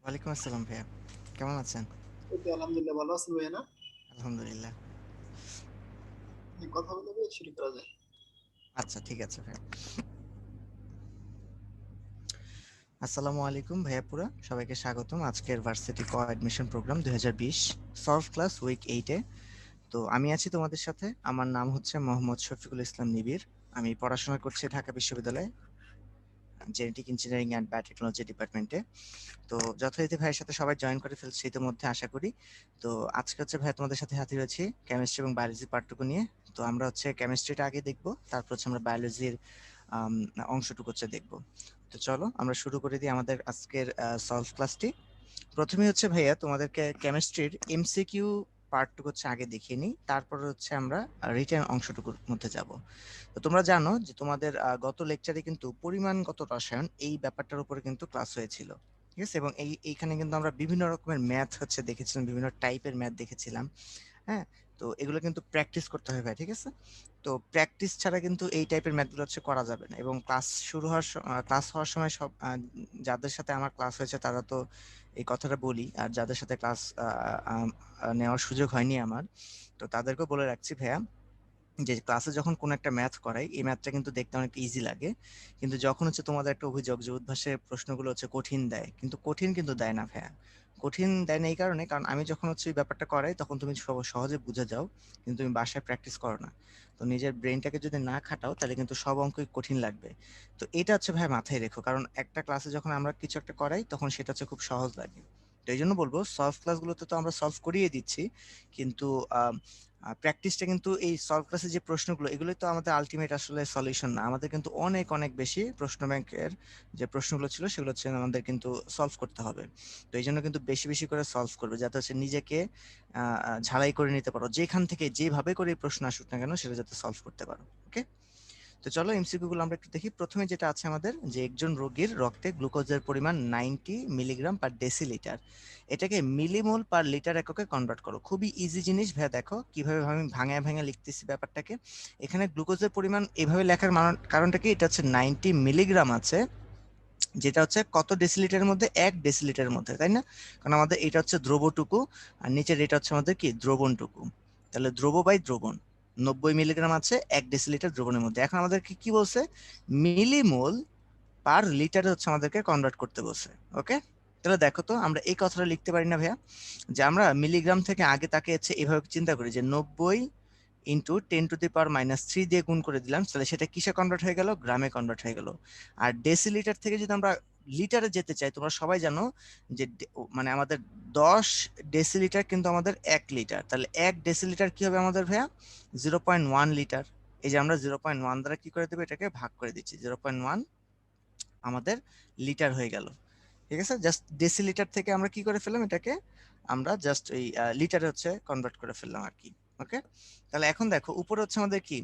ওয়ালাইকুম আসসালাম ভাইয়া, কেমন আছেন? এই তো আলহামদুলিল্লাহ ভালো আছেন ভাইয়া না? আলহামদুলিল্লাহ। কথা বলে বেশ শুরু করা যায়। আচ্ছা, ঠিক আছে ভাইয়া। আসসালামু আলাইকুম ভাইয়া, পুরা সবাইকে স্বাগতম আজকের ভার্সিটি কো admission program 2020 solve class week 8-এ। তো আমি আছি তোমাদের সাথে। আমার নাম হচ্ছে মোহাম্মদ শফিকুল ইসলাম নিবির। আমি পড়াশোনা করছি ঢাকা বিশ্ববিদ্যালয়ে জেনেটিক ইঞ্জিনিয়ারিং অ্যান্ড বায়োটেকনোলজি ডিপার্টমেন্টে। তো যথারীতি ভাইয়ের সাথে সবাই জয়েন করে ফেলছে ইতিমধ্যে, আশা করি। তো আজকে হচ্ছে ভাইয়া তোমাদের সাথে হাজির হয়েছি কেমিস্ট্রি এবং বায়োলজি পার্টটুকু নিয়ে। তো আমরা হচ্ছে কেমিস্ট্রিটা আগে দেখবো, তারপর হচ্ছে আমরা বায়োলজির আম, অংশটুকু হচ্ছে দেখবো। তো চলো আমরা শুরু করে দিই আমাদের আজকের সলভ ক্লাসটি। প্রথমে হচ্ছে ভাইয়া তোমাদেরকে কেমিস্ট্রির এমসিকিউ পার্টটুকু হচ্ছে আগে দেখিয়ে নিই, তারপর হচ্ছে আমরা রিটেন অংশটুকুর মধ্যে যাব। তো তোমরা জানো যে তোমাদের গত লেকচারে কিন্তু পরিমাণগত রসায়ন এই ব্যাপারটার উপরে কিন্তু ক্লাস হয়েছিল, ঠিক আছে? এবং এইখানে কিন্তু আমরা বিভিন্ন রকমের ম্যাথ হচ্ছে দেখেছিলাম, বিভিন্ন টাইপের ম্যাথ দেখেছিলাম। হ্যাঁ, তো এগুলো কিন্তু প্র্যাকটিস করতে হবে ভাই, ঠিক আছে? তো প্র্যাকটিস ছাড়া কিন্তু এই টাইপের ম্যাথগুলো হচ্ছে করা যাবে না। এবং ক্লাস হওয়ার সময় সব যাদের সাথে আমার ক্লাস হয়েছে তারা তো এই কথাটা বলি, আর যাদের সাথে ক্লাস নেওয়ার সুযোগ হয়নি আমার, তো তাদেরকেও বলে রাখছি ভাইয়া, যে ক্লাসে যখন কোনো একটা ম্যাথ করাই এই ম্যাথটা কিন্তু দেখতে অনেক ইজি লাগে, কিন্তু যখন হচ্ছে তোমাদের একটা অভিযোগ যে উদ্ভাসের প্রশ্নগুলো হচ্ছে কঠিন দেয়, কিন্তু কঠিন কিন্তু দেয় না ভাইয়া। কঠিন দেয় না এই কারণে, কারণ আমি যখন হচ্ছে এই ব্যাপারটা করাই তখন তুমি সহজে বুঝে যাও, কিন্তু তুমি বাসায় প্র্যাকটিস করো না। তো নিজের ব্রেনটাকে যদি না খাটাও তাহলে কিন্তু সব অঙ্কই কঠিন লাগবে। তো এটা হচ্ছে ভাই মাথায় রেখো, কারণ একটা ক্লাসে যখন আমরা কিছু একটা করাই তখন সেটা হচ্ছে খুব সহজ লাগে। তো এই জন্য বলবো, সলভ ক্লাসগুলোতে তো আমরা সলভ করিয়ে দিচ্ছি, কিন্তু প্র্যাকটিসটা কিন্তু এই সলভ ক্লাসের যে প্রশ্নগুলো এগুলোই তো আমাদের আলটিমেট আসলে সলিউশন না, আমাদের কিন্তু অনেক অনেক বেশি প্রশ্ন ব্যাংকের যে প্রশ্নগুলো ছিল সেগুলো হচ্ছে আমাদের কিন্তু সলভ করতে হবে। তো এই জন্য কিন্তু বেশি বেশি করে সলভ করবে, যাতে হচ্ছে নিজেকে ঝালাই করে নিতে পারো, যেখান থেকে যেভাবে করে এই প্রশ্ন আসুক না কেন সেটা যাতে সলভ করতে পারো। ওকে, তো চলো এমসিকিউ গুলো আমরা একটু দেখি। প্রথমে যেটা আছে আমাদের, যে একজন রোগীর রক্তে গ্লুকোজের পরিমাণ 90 মিলিগ্রাম পার ডেসিলিটার, এটাকে মিলিমোল পার লিটার এককে কনভার্ট করো। খুবই ইজি জিনিস ভাইয়া, দেখো কিভাবে আমি ভাঙা ভাঙা লিখতেছি ব্যাপারটাকে। এখানে গ্লুকোজের পরিমাণ এভাবে লেখার কারণটা কি, এটা হচ্ছে 90 মিলিগ্রাম আছে, যেটা হচ্ছে কত ডেসিলিটারের মধ্যে, 1 ডেসিলিটারের মধ্যে, তাই না? কারণ আমাদের এটা হচ্ছে দ্রবটুকু, আর নিচের এটা হচ্ছে আমাদের কি, দ্রবণটুকু। তাহলে দ্রব বাই দ্রবণ, 90 মিলিগ্রাম আছে 1 ডেসিলিটার দ্রবণের মধ্যে। এখন আমাদেরকে কি বলছে, মিলিমোল পার লিটারে হচ্ছে আমাদেরকে কনভার্ট করতে বলছে। ওকে, তাহলে দেখো তো আমরা এই কথাটা লিখতে পারি না ভাইয়া, যে আমরা মিলিগ্রাম থেকে আগে তাকে হচ্ছে এভাবে চিন্তা করি যে 90 × 10⁻³ দিয়ে গুণ করে দিলাম, তাহলে সেটা কিসে কনভার্ট হয়ে গেল, গ্রামে কনভার্ট হয়ে গেল। আর ডেসিলিটার থেকে যদি আমরা লিটারে যেতে চাই, তোমরা সবাই জানো যে মানে আমাদের 10 ডেসিলিটার কিন্তু আমাদের 1 লিটার, তাহলে 1 ডেসিলিটার কি হবে আমাদের ভাইয়া, 0.1 লিটার। এই যে আমরা 0.1 দ্বারা কি করে দেবো, এটাকে ভাগ করে দিচ্ছি, 0.1 আমাদের লিটার হয়ে গেল। ঠিক আছে, জাস্ট ডেসিলিটার থেকে আমরা কি করে ফেললাম এটাকে, আমরা জাস্ট এই লিটারে হচ্ছে কনভার্ট করে ফেললাম আর কি। ওকে, তাহলে এখন দেখো উপরে হচ্ছে আমাদের কি,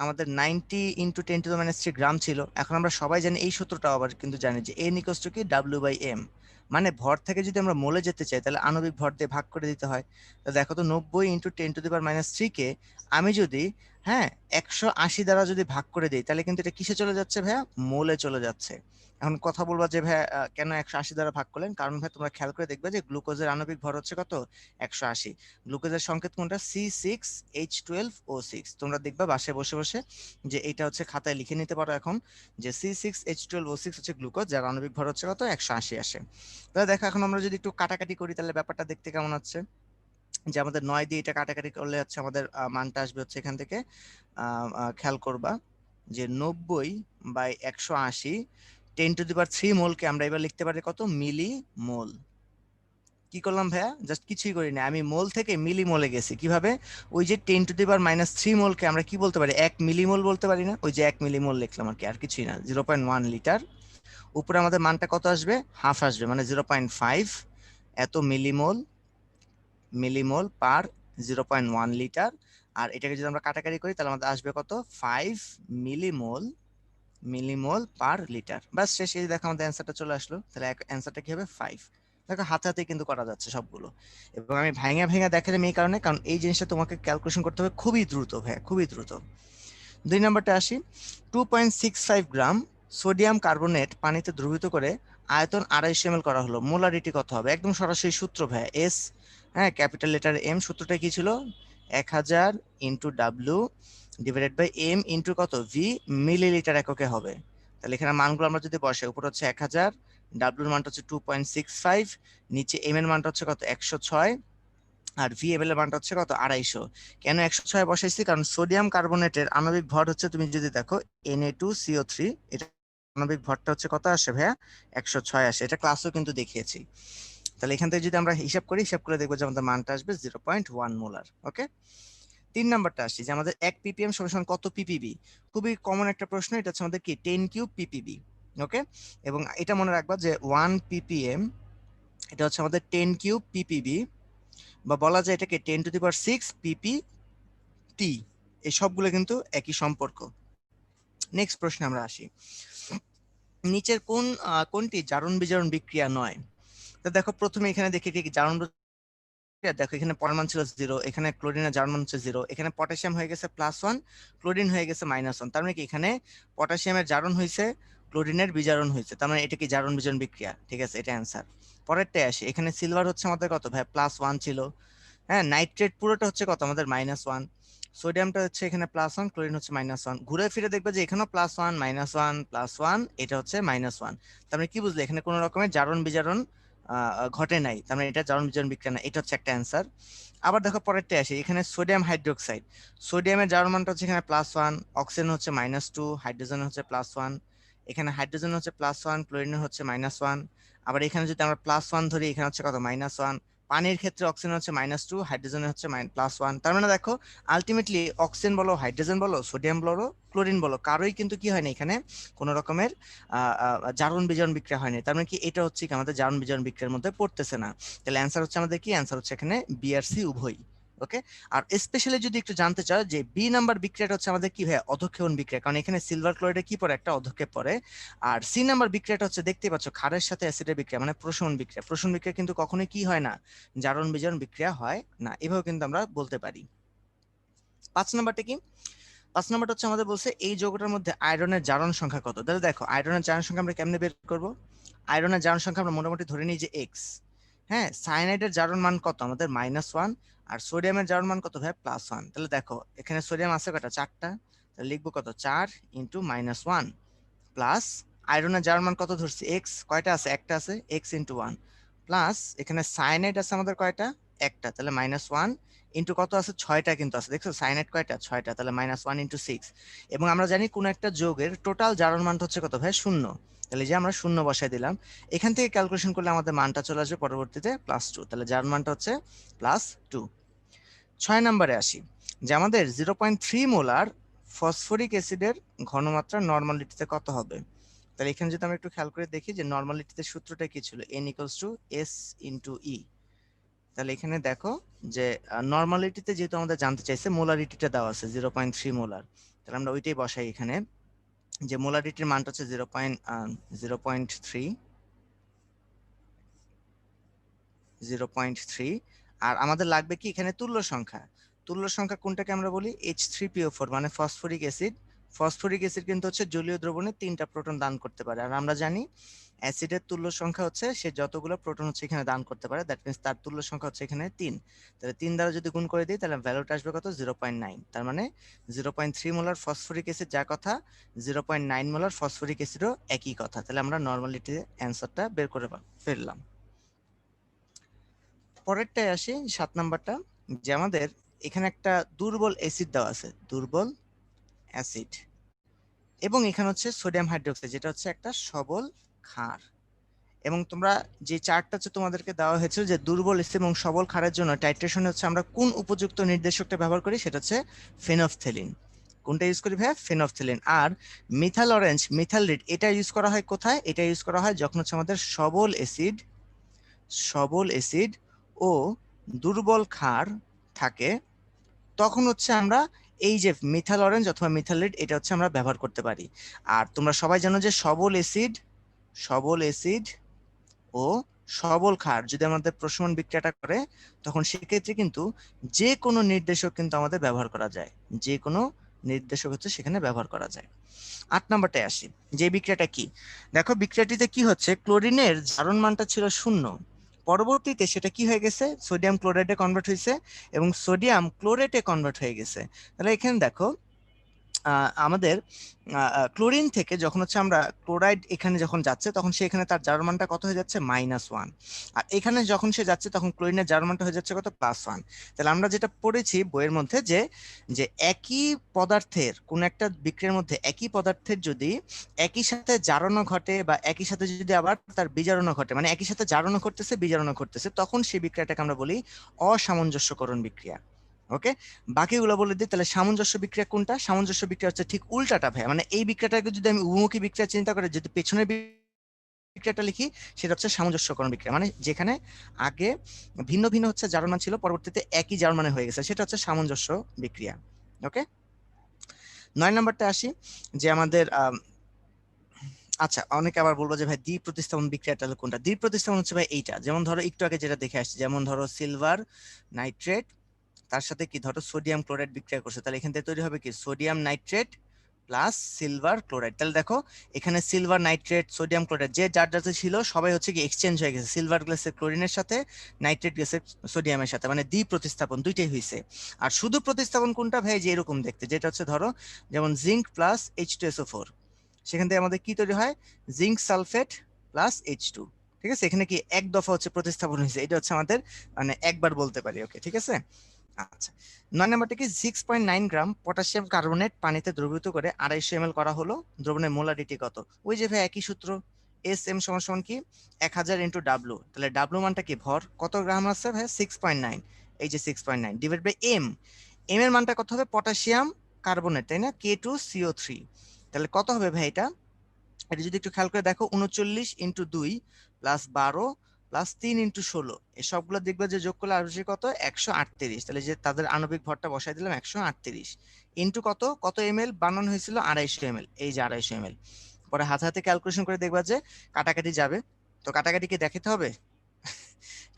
আমাদের 90 × 10⁻³ গ্রাম ছিল। এখন আমরা সবাই জানি এই সূত্রটা, আবার কিন্তু জানি যে N = কি, W/M। মানে ভর থেকে যদি আমরা মোলে যেতে চাই তাহলে আণবিক ভর দিয়ে ভাগ করে দিতে হয়। তো দেখো তো, 90 × 10⁻³ কে আমি যদি, হ্যাঁ, 180 দ্বারা যদি ভাগ করে দিই তাহলে কিন্তু এটা কিসে চলে যাচ্ছে ভাইয়া, মোলে চলে যাচ্ছে। এখন কথা বলবা যে ভাই কেন 180 দ্বারা ভাগ করলেন, কারণ ভাই তোমরা খেয়াল করে দেখবে যে গ্লুকোজের আণবিক ভর হচ্ছে কত, 180। গ্লুকোজের সংকেত কোনটা, C6H12O6। তোমরা দেখবা বাসায় বসে বসে যে এটা হচ্ছে খাতায় লিখে নিতে পারো এখন, যে C6H12O6 হচ্ছে গ্লুকোজ, যার আণবিক ভর হচ্ছে কত, 180 আসে। তাহলে দেখো এখন আমরা যদি একটু কাটাকাটি করি তাহলে ব্যাপারটা দেখতে কেমন হচ্ছে, যে আমাদের 9 দিয়ে এটা কাটাকাটি করলে হচ্ছে আমাদের মানটা আসবে হচ্ছে এখান থেকে, খেয়াল করবা যে 90/180, 10⁻³ মোলকে আমরা এবার লিখতে পারি কত, মিলি মোল। কি করলাম ভাইয়া, জাস্ট কিছুই করি না, আমি মোল থেকে মিলি মোলে গেছি কিভাবে, ওই যে 10⁻³ মোলকে আমরা কি বলতে পারি, 1 মিলিমোল বলতে পারি না, ওই যে 1 মিলিমোল লিখলাম আর কি, আর কিছুই না, 0.1 লিটার। উপরে আমাদের মানটা কত আসবে, হাফ আসবে, মানে 0.5 এত মিলিমোল, মিলিমোল পার 0.1 লিটার। আর এটাকে যদি আমরা কাটাকাটি করি তাহলে আমাদের আসবে কত, 5 মিলিমোল, মিলিমোল পার লিটার। বাস শেষ, এই দেখো আমাদের অ্যান্সারটা চলে আসলো। তাহলে অ্যান্সারটা কি হবে, 5। দেখো হাতে হাতে কিন্তু করা যাচ্ছে সবগুলো, এবং আমি ভাঙা ভাঙা দেখালাম এই কারণে, কারণ এই জিনিসটা তোমাকে ক্যালকুলেশন করতে হবে খুবই দ্রুত ভাইয়া, খুবই দ্রুত। 2 নম্বরটা আসি, 2.65 গ্রাম সোডিয়াম কার্বনেট পানিতে দ্রবীভূত করে আয়তন 250 ml করা হলো, মোলারিটি কত হবে? একদম সরাসরি সূত্র ভাই, এস, হ্যাঁ, ক্যাপিটাল লেটার এম, সূত্রটা কি ছিল? 1000 into W divided by M into কত? ভি, মিলিলিটার এককে হবে। তাহলে এখানে মানগুলো আমরা যদি বসাই, উপর হচ্ছে 1000, ডাব্লিউর মানটা হচ্ছে 2.65, নিচে এম এর মানটা হচ্ছে কত? 106, আর ভি এর মানটা হচ্ছে কত? 250। কেন 106 বসাইছি? কারণ সোডিয়াম কার্বনেটের আণবিক ভর হচ্ছে, তুমি যদি দেখো Na2CO3, এটা আণবিক ভরটা হচ্ছে কত আসে ভাইয়া? 106 আসে। এটা ক্লাসেও কিন্তু দেখিয়েছি। তাহলে এখান থেকে যদি আমরা হিসাব করি, হিসাব করে দেখবো যে আমাদের মানটা আসবে 0.1 মোলার। ওকে, 3 নাম্বারটা আসি, যে আমাদের 1 ppm সমান কত ppb। খুবই কমন একটা প্রশ্ন, এটা হচ্ছে আমাদের কি 10 কিউব ppb। ওকে, এবং এটা মনে রাখবা যে 1 ppm এটা হচ্ছে আমাদের 10 কিউব ppb, বা বলা যায় এটাকে 10⁶ ppt। এই সবগুলো কিন্তু একই সম্পর্ক। নেক্সট প্রশ্নে আমরা আসি, নিচের কোনটি জারণ বিজারণ বিক্রিয়া নয়? তো দেখো প্রথমে এখানে দেখি কি জারণ বিক্রিয়া, দেখো এখানে পরমাণু ছিল 0, এখানে ক্লোরিনের জারণ মান হচ্ছে 0, এখানে পটাশিয়াম হয়ে গেছে +1, ক্লোরিন হয়ে গেছে -1। তার মানে কি এখানে পটাশিয়ামের জারণ হয়েছে, ক্লোরিনের বিজারণ হয়েছে, তার মানে এটা কি জারণ বিজারণ বিক্রিয়া। ঠিক আছে, এটা অ্যান্সার। পরেরটায় আসি, এখানে সিলভার হচ্ছে আমাদের কত ভাই? +1 ছিল। হ্যাঁ, নাইট্রেট পুরোটা হচ্ছে কত? আমাদের -1। সোডিয়ামটা হচ্ছে এখানে +1, ক্লোরিন হচ্ছে -1। ঘুরে ফিরে দেখবে যে এখানেও +1 -1 +1, এটা হচ্ছে -1। তার মানে কি বুঝলে? এখানে কোনো রকমের জারণ বিজারণ ঘটে নাই, তার মানে এটা জারণ বিজারণ বিক্রিয়া না। এটা হচ্ছে একটা অ্যান্সার। আবার দেখো পরেরটা আসে, এখানে সোডিয়াম হাইড্রোক্সাইড, সোডিয়ামের জারণ মানটা হচ্ছে এখানে +1, অক্সিজেন হচ্ছে -2, হাইড্রোজেন হচ্ছে +1, এখানে হাইড্রোজেন হচ্ছে +1, ক্লোরিন হচ্ছে -1। আবার এখানে যদি আমরা +1 ধরি, এখানে হচ্ছে কত? -1। পানির ক্ষেত্রে অক্সিজেন হচ্ছে -2, হাইড্রোজেন হচ্ছে +1। তার মানে দেখো আলটিমেটলি অক্সিজেন বলো, হাইড্রোজেন বলো, সোডিয়াম বলো, ক্লোরিন বলো, কারোই কিন্তু কি হয় না এখানে কোনো রকমের জারণ বিজারণ বিক্রিয়া হয়নি। তার মানে কি এটা হচ্ছে কি আমাদের জারণ বিজারণ বিক্রিয়ার মধ্যে পড়তেছে না। তাহলে অ্যান্সার হচ্ছে আমাদের কি? অ্যান্সার হচ্ছে এখানে বি আর সি উভয়ই। ওকে, আর স্পেশালি যদি একটু জানতে চাও যে বি নাম্বার বিক্রিয়াটা হচ্ছে আমাদের কি ভাই? অধক্ষেপণ বিক্রিয়া, কারণ এখানে সিলভার ক্লোরাইডে কি পড়ে? একটা অধক্ষেপ পড়ে। আর সি নাম্বার বিক্রিয়াটা হচ্ছে দেখতে পাচ্ছ ক্ষারের সাথে অ্যাসিডের বিক্রিয়া, মানে প্রশমন বিক্রিয়া। প্রশমন বিক্রিয়া কিন্তু কখনোই কি হয় না? জারণ বিজারণ বিক্রিয়া হয় না, এভাবে কিন্তু আমরা বলতে পারি। 5 নাম্বারটা কি? 5 নাম্বারটা হচ্ছে আমাদের বলছে এই যৌগটার মধ্যে আয়রনের জারণ সংখ্যা কত। তাহলে দেখো আয়রনের জারণ সংখ্যা আমরা কেমনে বের করব? আয়রনের জারণ সংখ্যা আমরা মোটামুটি ধরে নিই যে এক্স। হ্যাঁ, সায়ানাইডের জারণ মান কত? আমাদের -1। আর সোডিয়ামের জারণ মান কত ভাই? +1। তাহলে দেখো এখানে সোডিয়াম আছে কয়টা? 4টা। তাহলে লিখবো কত? 4 ইন্টু -1 প্লাস আয়রনের জারণ মান কত ধরছি? এক্স। কয়টা আছে? একটা আছে, এক্স ইন্টু 1 প্লাস এখানে সায়ানাইড আছে আমাদের কয়টা? একটা। তাহলে -1 ইন্টু কত আছে? 6টা কিন্তু আছে। দেখছো সায়ানাইড কয়টা? 6টা। তাহলে -1 ইন্টু 6। এবং আমরা জানি কোন একটা যৌগের টোটাল জারণ মানটা হচ্ছে কত ভাই? 0। তাহলে যে আমরা 0 বসাই দিলাম, এখান থেকে ক্যালকুলেশন করলে আমাদের মানটা চলে আসবে পরবর্তীতে +2। তাহলে জারণ মানটা হচ্ছে +2। 6 নম্বরে আসি, যে আমাদের 0.3 মোলার ফসফরিক অ্যাসিডের ঘনমাত্রা নরমালিটিতে কত হবে? তাহলে এখানে যদি আমরা একটু খেয়াল করে দেখি যে নরমালিটিতে সূত্রটা কি ছিল? n = s * e। তাহলে এখানে দেখো যে নরমালিটিতে যেহেতু আমাদের জানতে চাইছে, মোলারিটিটা দেওয়া আছে 0.3 মোলার, তাহলে আমরা ওইটাই বসাই এখানে, যে মোলারিটির মানটা হচ্ছে 0.3। আর আমাদের লাগবে কি এখানে তুল্য সংখ্যা। তুল্য সংখ্যা কোনটাকে আমরা বলি? H3PO4, মানে ফসফরিক অ্যাসিড। ফসফরিক অ্যাসিড কিন্তু হচ্ছে জলীয় দ্রবণে 3টা প্রোটন দান করতে পারে। আর আমরা জানি অ্যাসিডের তুল্য সংখ্যা হচ্ছে সে যতগুলো প্রোটন হচ্ছে এখানে দান করতে পারে, দ্যাট মিন্স তার তুল্য সংখ্যা হচ্ছে এখানে 3। তাহলে 3 দ্বারা যদি গুণ করে দিই তাহলে ভ্যালুটা আসবে কত? 0.9। তার মানে 0.3 মোলার ফসফরিক অ্যাসিড যা কথা, 0.9 মোলার ফসফরিক অ্যাসিডও একই কথা। তাহলে আমরা নরমালিটি অ্যান্সারটা বের করে ফেললাম। পরেরটায় আসি, 7 নাম্বারটা, যে আমাদের এখানে একটা দুর্বল অ্যাসিড দেওয়া আছে, দুর্বল অ্যাসিড, এবং এখানে হচ্ছে সোডিয়াম হাইড্রোক্সাইড, যেটা হচ্ছে একটা সবল ক্ষার। এবং তোমরা যে চার্টটা হচ্ছে তোমাদেরকে দেওয়া হয়েছিল যে দুর্বল অ্যাসিড এবং সবল ক্ষারের জন্য টাইট্রেশনে হচ্ছে আমরা কোন উপযুক্ত নির্দেশকটা ব্যবহার করি? সেটা হচ্ছে ফেনফথেলিন। কোনটা ইউজ করি ভাই? ফেনফথেলিন। আর মিথাইল অরেঞ্জ, মিথাইল রেড, এটা ইউজ করা হয় কোথায়? এটা ইউজ করা হয় যখন হচ্ছে আমাদের সবল অ্যাসিড ও দুর্বল ক্ষার থাকে, তখন হচ্ছে আমরা এই যে মিথাইল অরেঞ্জ অথবা মিথাইল রেড, এটা হচ্ছে আমরা ব্যবহার করতে পারি। আর তোমরা সবাই জানো যে সবল অ্যাসিড ও সবল ক্ষার যদি আমাদের প্রশমন বিক্রিয়াটা করে, তখন সেক্ষেত্রে কিন্তু যে কোনো নির্দেশক কিন্তু আমাদের ব্যবহার করা যায়, যে কোনো নির্দেশক হচ্ছে সেখানে ব্যবহার করা যায়। 8 নাম্বারটায় আসি, যে বিক্রিয়াটা কি, দেখো বিক্রিয়াটিতে কি হচ্ছে, ক্লোরিনের জারণ মানটা ছিল 0, পরবর্তীতে সেটা কি হয়ে গেছে, সোডিয়াম ক্লোরাইডে কনভার্ট হয়েছে এবং সোডিয়াম ক্লোরেটে কনভার্ট হয়ে গেছে। তাহলে এখানে দেখো আমাদের ক্লোরিন থেকে যখন হচ্ছে আমরা ক্লোরাইড এখানে যখন যাচ্ছে তখন সে এখানে তার জারণ মানটা কত হয়ে যাচ্ছে, -1, আর এখানে যখন সে যাচ্ছে তখন ক্লোরিনের জারণ মানটা হয়ে যাচ্ছে কত, +1। তাহলে আমরা যেটা পড়েছি বইয়ের মধ্যে যে যে একই পদার্থের কোন একটা বিক্রিয়ার মধ্যে একই পদার্থের যদি একই সাথে জারণও ঘটে বা একই সাথে যদি আবার তার বিজারণও ঘটে, মানে একই সাথে জারণও ঘটতেছে বিজারণও ঘটতেছে, তখন সেই বিক্রিয়াটাকে আমরা বলি অসামঞ্জস্যকরণ বিক্রিয়া। ওকে, বাকিগুলো বলে দিই। তাহলে সামঞ্জস্য বিক্রিয়া কোনটা, সামঞ্জস্য বিক্রিয়া হচ্ছে ঠিক উল্টাটা ভাই, মানে এই বিক্রিয়াটাকে যদি আমি উভমুখী বিক্রিয়া চিন্তা করে যদি পেছনের বিক্রিয়াটা লিখি সেটা হচ্ছে সামঞ্জস্যকরণ বিক্রিয়া, মানে যেখানে আগে ভিন্ন ভিন্ন হচ্ছে জারণ মান ছিল পরবর্তীতে একই জারণ মানে হয়ে গেছে, সেটা হচ্ছে সামঞ্জস্য বিক্রিয়া। ওকে, 9 নাম্বারটা আসি, যে আমাদের আচ্ছা অনেকে আবার বলবো যে ভাই দ্বি প্রতিস্থাপন বিক্রিয়াটা হলো কোনটা, দ্বি প্রতিস্থাপন হচ্ছে ভাই এইটা, যেমন ধরো একটু আগে যেটা দেখে আসছি, যেমন ধরো সিলভার নাইট্রেট তার সাথে কি ধরো সোডিয়াম ক্লোরাইড বিক্রিয়া করছে, তাহলে এখান থেকে তৈরি হবে কি sodium nitrate plus silver chloride. তাহলে দেখো এখানে সিলভার নাইট্রেট সোডিয়াম ক্লোরাইড যে যার যাতে ছিল সবাই হচ্ছে কি এক্সচেঞ্জ হয়ে গেছে, সিলভার গ্লাসে ক্লোরিনের সাথে নাইট্রেট গ্যাসে সোডিয়ামের সাথে, মানে দ্বি প্রতিস্থাপন দুইটাই হয়েছে। আর শুধু প্রতিস্থাপন কোনটা ভাই, যে এরকম দেখতে, যেটা হচ্ছে ধরো যেমন জিঙ্ক প্লাস H2SO4, সেখান থেকে আমাদের কি তৈরি হয়, জিঙ্ক সালফেট প্লাস H2। ঠিক আছে, এখানে কি এক দফা হচ্ছে প্রতিস্থাপন হয়েছে, এটা হচ্ছে আমাদের মানে একবার বলতে পারি। ওকে ঠিক আছে। আচ্ছা, 9 নাম্বারটা কি, 6.9 গ্রাম পটাশিয়াম কার্বনেট পানিতে দ্রবীভূত করে 250 ml করা হলো, দ্রবণের মোলারিটি কত, ওই যে ভাই একই সূত্র, SM সমান সমান কি 1000 ইন্টু ডাব্লু, তাহলে ডাব্লু মানটা কি ভর, কত গ্রাম আছে ভাই 6.9, এই যে 6.9 ডিভাইড বাই এম, এম এর মানটা কত হবে, পটাশিয়াম কার্বনেট তাই না, K2CO3, তাহলে কত হবে ভাই এটা, এটা যদি একটু খেয়াল করে দেখো 39 × 2 প্লাস 12 প্লাস 3 × 16, এই সবগুলো দেখবে যে যোগ করলে আসবে কত 138, তাহলে যে তাদের আণবিক ভরটা বসাই দিলাম 138 ইন্টু কত কত এমএল বানানো হয়েছিল 250 ml, এই যে 250 ml, পরে হাতে হাতে ক্যালকুলেশন করে দেখবা যে কাটাকাটি যাবে, তো কাটাকাটি কি দেখাতে হবে,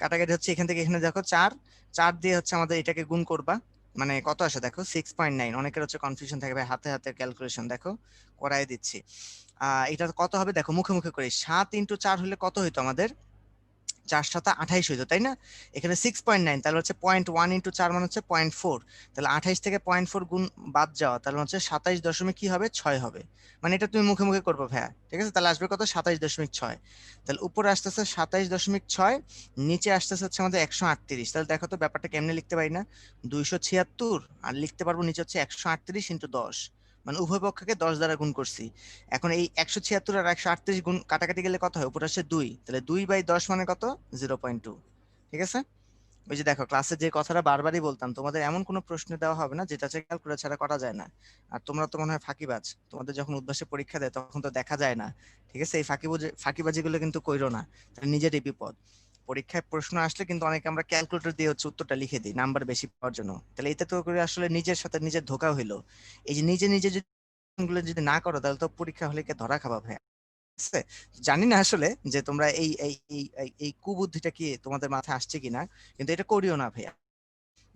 কাটাকাটি হচ্ছে এখান থেকে এখানে দেখো 4, 4 দিয়ে হচ্ছে আমাদের এটাকে গুণ করবা, মানে কত আসে দেখো 6.9, অনেকের হচ্ছে কনফিউশন থাকে ভাই, হাতে হাতে ক্যালকুলেশন দেখো করাই দিচ্ছি। এটা কত হবে দেখো মুখে মুখে করে, 7 × 4 হলে কত হইতো আমাদের, 4×7 = 28 হইতো তাই না, এখানে 6.9, তাহলে হচ্ছে 0.1 × 4 মানে হচ্ছে 0.4, তাহলে 28 থেকে 0.4 গুণ বাদ যাওয়া, তাহলে হচ্ছে 27 কি হবে 6 হবে, মানে এটা তুমি মুখে মুখে করবো ভাইয়া, ঠিক আছে, তাহলে আসবে কত 27.6, তাহলে উপরে আসতেছে 27.6, নিচে আসতেছে হচ্ছে আমাদের 138, তাহলে দেখো তো ব্যাপারটা কেমনে লিখতে পারি না, 276, আর লিখতে পারবো নিচে হচ্ছে 138 × 10, মানে উভয় পক্ষকে 10 দ্বারা গুণ করছি। এখন এই 176 আর 138 গুণ কাটাকাটি গেলে কত হয়, উপরে আসে 2, তাহলে 2/10 মানে কত 0.2। ঠিক আছে, ওই যে দেখো ক্লাসে যে কথাটা বারবারই বলতাম, তোমাদের এমন কোনো প্রশ্ন দেওয়া হবে না যেটা ক্যালকুলেটর ছাড়া করা যায় না, আর তোমরা তো মনে হয় ফাঁকিবাজ, তোমাদের যখন উদ্ভাসে পরীক্ষা দেয় তখন তো দেখা যায় না। ঠিক আছে, এই ফাঁকিবাজি গুলো কিন্তু কইরো না, তাহলে নিজেরই বিপদ। পরীক্ষায় প্রশ্ন আসলে কিন্তু অনেকে আমরা ক্যালকুলেটর দিয়ে হচ্ছে উত্তরটা লিখে দিই নাম্বার বেশি পাওয়ার জন্য, তাহলে এতে তো করে আসলে নিজের সাথে নিজের ধোঁকা হইলো। এই যে নিজে নিজে যদি গুলো যদি না করো তাহলে তো পরীক্ষা হলে কে ধরা খাবা ভাই। আছে, জানি না আসলে যে তোমরা এই এই এই এই- এই কুবুদ্ধিটা কি তোমাদের মাথায় আসছে কিনা, কিন্তু এটা করিও না ভাইয়া,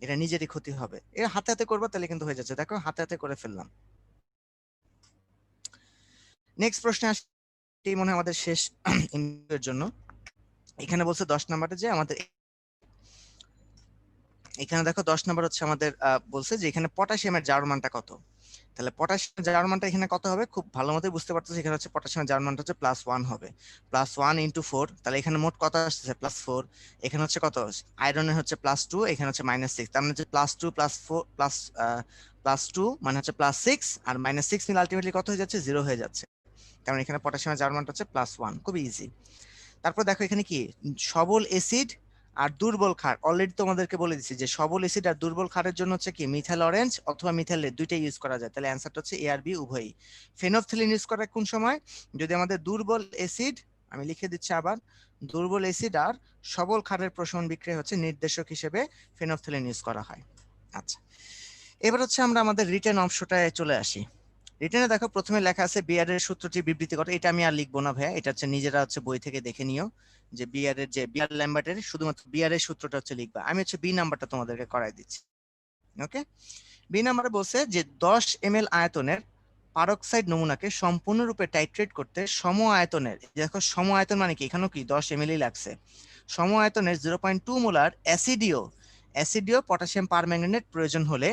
এটা নিজেরই ক্ষতি হবে, এটা হাতে হাতে করবো তাহলে কিন্তু হয়ে যাচ্ছে, দেখো হাতে হাতে করে ফেললাম। নেক্সট প্রশ্নে আসি, এটাই মনে হয় আমাদের শেষ এর জন্য। এখানে বলছে 10 নাম্বারে যে আমাদের এখানে দেখো 10 নাম্বার হচ্ছে আমাদের বলছে যে এখানে পটাশিয়ামের জারণ মানটা কত, তাহলে পটাশিয়াম জার্মান মানটা এখানে কত হবে, খুব ভালো মতোই বুঝতে পারতেছি, এখানে হচ্ছে পটাশিয়াম জার্মান মানটা হচ্ছে +1 হবে, +1 × 4, তাহলে এখানে মোট কত আসছে +4, এখানে হচ্ছে কত আয়রনের হচ্ছে +2, এখানে হচ্ছে -6, তার মানে হচ্ছে +2 +4 +2 মানে হচ্ছে +6, আর -6 মিলে আলটিমেটলি কত হয়ে যাচ্ছে 0 হয়ে যাচ্ছে, কারণ এখানে পটাশিয়ামের জার্মান মানটা হচ্ছে +1, খুব ইজি। তারপর দেখো এখানে কি সবল অ্যাসিড আর দুর্বল ক্ষার, অলরেডি তোমাদেরকে বলে দিচ্ছি যে সবল অ্যাসিড আর দুর্বল ক্ষারের জন্য হচ্ছে কি মিথাইল অরেঞ্জ অথবা মিথাইল রেড দুইটাই ইউজ করা যায়, তাহলে অ্যান্সারটা হচ্ছে এ আর বি উভয়ই। ফেনফথ্যালিন ইউজ করা কোন সময়, যদি আমাদের দুর্বল অ্যাসিড, আমি লিখে দিচ্ছি আবার, দুর্বল অ্যাসিড আর সবল ক্ষারের প্রশমন বিক্রিয়া হচ্ছে নির্দেশক হিসেবে ফেনফথ্যালিন ইউজ করা হয়। আচ্ছা, এবার হচ্ছে আমরা আমাদের রিটেন অংশটায় চলে আসি। রিটেনে দেখো প্রথমে লেখা আছে বিয়ারের সূত্রটি বিবৃতি করো, এটা আমি আর লিখবো না ভাইয়া, এটা হচ্ছে নিজেরা হচ্ছে বই থেকে দেখে নিও, যে বিয়ার ল্যাম্বার্টের শুধুমাত্র বিয়ারের সূত্রটা হচ্ছে লিখবা, আমি হচ্ছে বি নাম্বারটা তোমাদেরকে করাই দিচ্ছি। ওকে, বি নাম্বারে বলছে যে 10 ml আয়তনের পারক্সাইড নমুনাকে সম্পূর্ণরূপে টাইট্রেট করতে সম আয়তনের, দেখো সম আয়তন মানে কি, এখানেও কি 10 ml লাগছে, সম আয়তনের 0.2 মোলার অ্যাসিডীয় পটাশিয়াম পারম্যাঙ্গানেট প্রয়োজন হলে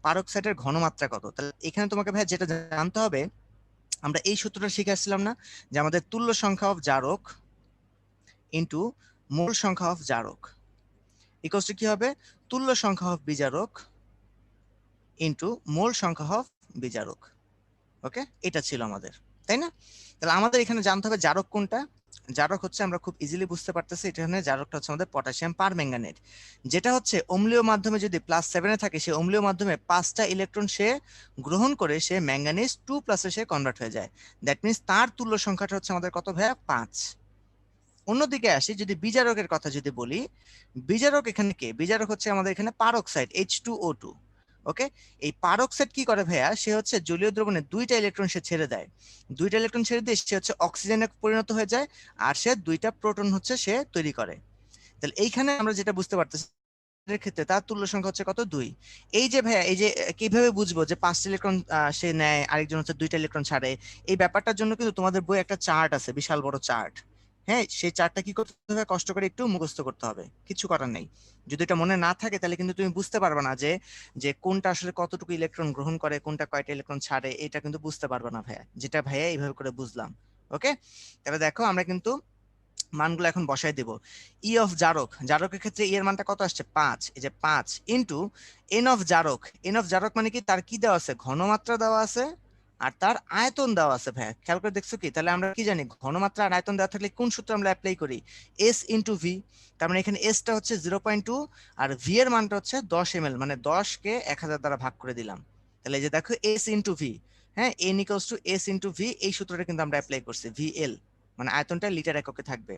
পারক্সাইডের ঘনমাত্রা কত। তাহলে এখানে তোমাকে ভাই যেটা জানতে হবে, আমরা এই সূত্রটা শিখে আসছিলাম না, যে আমাদের তুল্য সংখ্যা অফ জারক ইন্টু মোল সংখ্যা অফ জারক ইকুয়ালস টু কি হবে, তুল্য সংখ্যা অফ বিজারক ইন্টু মোল সংখ্যা অফ বিজারক। ওকে, এটা ছিল আমাদের, তাই না? তাহলে আমাদের এখানে জানতে হবে জারক কোনটা। জারক হচ্ছে, আমরা খুব ইজিলি বুঝতে পারতেছি, এখানে জারকটা হচ্ছে আমাদের পটাশিয়াম পারম্যাঙ্গানেট, যেটা হচ্ছে অম্লীয় মাধ্যমে যদি +7-এ থাকে, সে অম্লীয় মাধ্যমে 5টা ইলেকট্রন সে গ্রহণ করে সে ম্যাঙ্গানিজ 2+ সে কনভার্ট হয়ে যায়। দ্যাট মিনস তার তুল্য সংখ্যাটা হচ্ছে আমাদের কত ভাইয়া, 5। অন্যদিকে আসি, যদি বিজারকের কথা যদি বলি, বিজারক এখানে কে, বিজারক হচ্ছে আমাদের এখানে পারক্সাইড H2O2। ওকে, এই পারক্সাইড কি করে ভাইয়া, সে হচ্ছে জলীয় দ্রবণে 2টা ইলেকট্রন সে ছেড়ে দেয়, 2টা ইলেকট্রন ছেড়ে দিয়ে সে হচ্ছে অক্সিজেনে পরিণত হয়ে যায়, আর সে 2টা প্রোটন হচ্ছে সে তৈরি করে। তাহলে এইখানে আমরা যেটা বুঝতে পারতেছি, এর ক্ষেত্রে তার তুল্য সংখ্যা হচ্ছে কত, 2। এই যে ভাইয়া, এই যে কিভাবে বুঝবো যে 5টা ইলেকট্রন সে নেয়, আরেকজন হচ্ছে 2টা ইলেকট্রন ছাড়ে, এই ব্যাপারটার জন্য কিন্তু তোমাদের বই একটা চার্ট আছে, বিশাল বড় চার্ট। হ্যাঁ, সেই চার্টটা কি করতে হবে, কষ্ট করে একটু মুখস্থ করতে হবে, কিছু করার নেই। যদি এটা মনে না থাকে তাহলে কিন্তু তুমি বুঝতে পারবে না যে যে কোনটা আসলে কতটুকু ইলেকট্রন গ্রহণ করে, কোনটা কয়টা ইলেকট্রন ছাড়ে, এটা কিন্তু বুঝতে পারবে না ভাইয়া, যেটা ভাইয়া এইভাবে করে বুঝলাম। ওকে, তাহলে দেখো আমরা কিন্তু মানগুলো এখন বসাই দেব। ই অফ জারক, জারকের ক্ষেত্রে ই এর মানটা কত আসছে, 5। এই যে 5 ইনটু এন অফ জারক, এন অফ জারক মানে কি, তার কি দেওয়া আছে, ঘনমাত্রা দেওয়া আছে, আর তার আয়তন দেওয়া আছে। ভাইয়া খেয়াল করে দেখছো কি, তাহলে আমরা কি জানি, ঘনমাত্রা আর আয়তন দেওয়া থাকলে কোন সূত্র আমরা অ্যাপ্লাই করি, এস ইন্টু ভি। তার মানে এখানে এসটা হচ্ছে 0.2, আর ভি এর মানটা হচ্ছে 10 ml, মানে 10কে 1000 দ্বারা ভাগ করে দিলাম। তাহলে এই যে দেখো এস ইন্টু ভি, হ্যাঁ, N equals to S into V, এই সূত্রটা কিন্তু আমরা অ্যাপ্লাই করছি, ভি এল মানে আয়তনটা লিটার এককে থাকবে।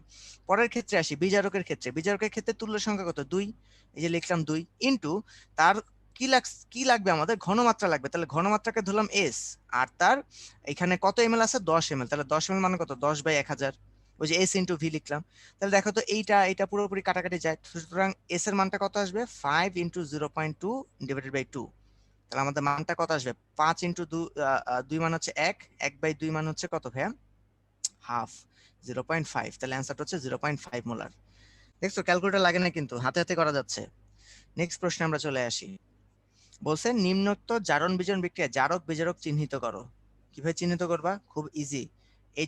পরের ক্ষেত্রে আসি, বিজারকের ক্ষেত্রে, বিজারকের ক্ষেত্রে তুল্য সংখ্যা কত, 2। এই যে লিখলাম 2 ইনটু তার কি লাগবে, আমাদের ঘনমাত্রা লাগবে, তাহলে ঘনমাত্রাকে ধরলাম এস, আর তার এখানে কত এমএল আছে, 10 ml, তাহলে 10 ml মানে কত, 10/1000, ওই যে এস ইন্টু ভি লিখলাম। তাহলে দেখো তো এইটা এটা পুরোপুরি কাটাকাটি যায়, সুতরাং এস এর মানটা কত আসবে, 5 ইন্টু 0.2 ডিভাইডেড বাই 2। তাহলে আমাদের মানটা কত আসবে, 5 ইন্টু 2 মান হচ্ছে 1, 1/2 মান হচ্ছে কত ভাইয়া, হাফ, 0.5। তাহলে অ্যান্সারটা হচ্ছে 0.5 মোলার। দেখছো ক্যালকুলেটর লাগে না, কিন্তু হাতে হাতে করা যাচ্ছে। নেক্সট প্রশ্নে আমরা চলে আসি, বলছে নিম্নোক্ত জারণ বিজারণ বিক্রিয়া জারক বিজারক চিহ্নিত করো। কিভাবে চিহ্নিত করবা, খুব ইজি,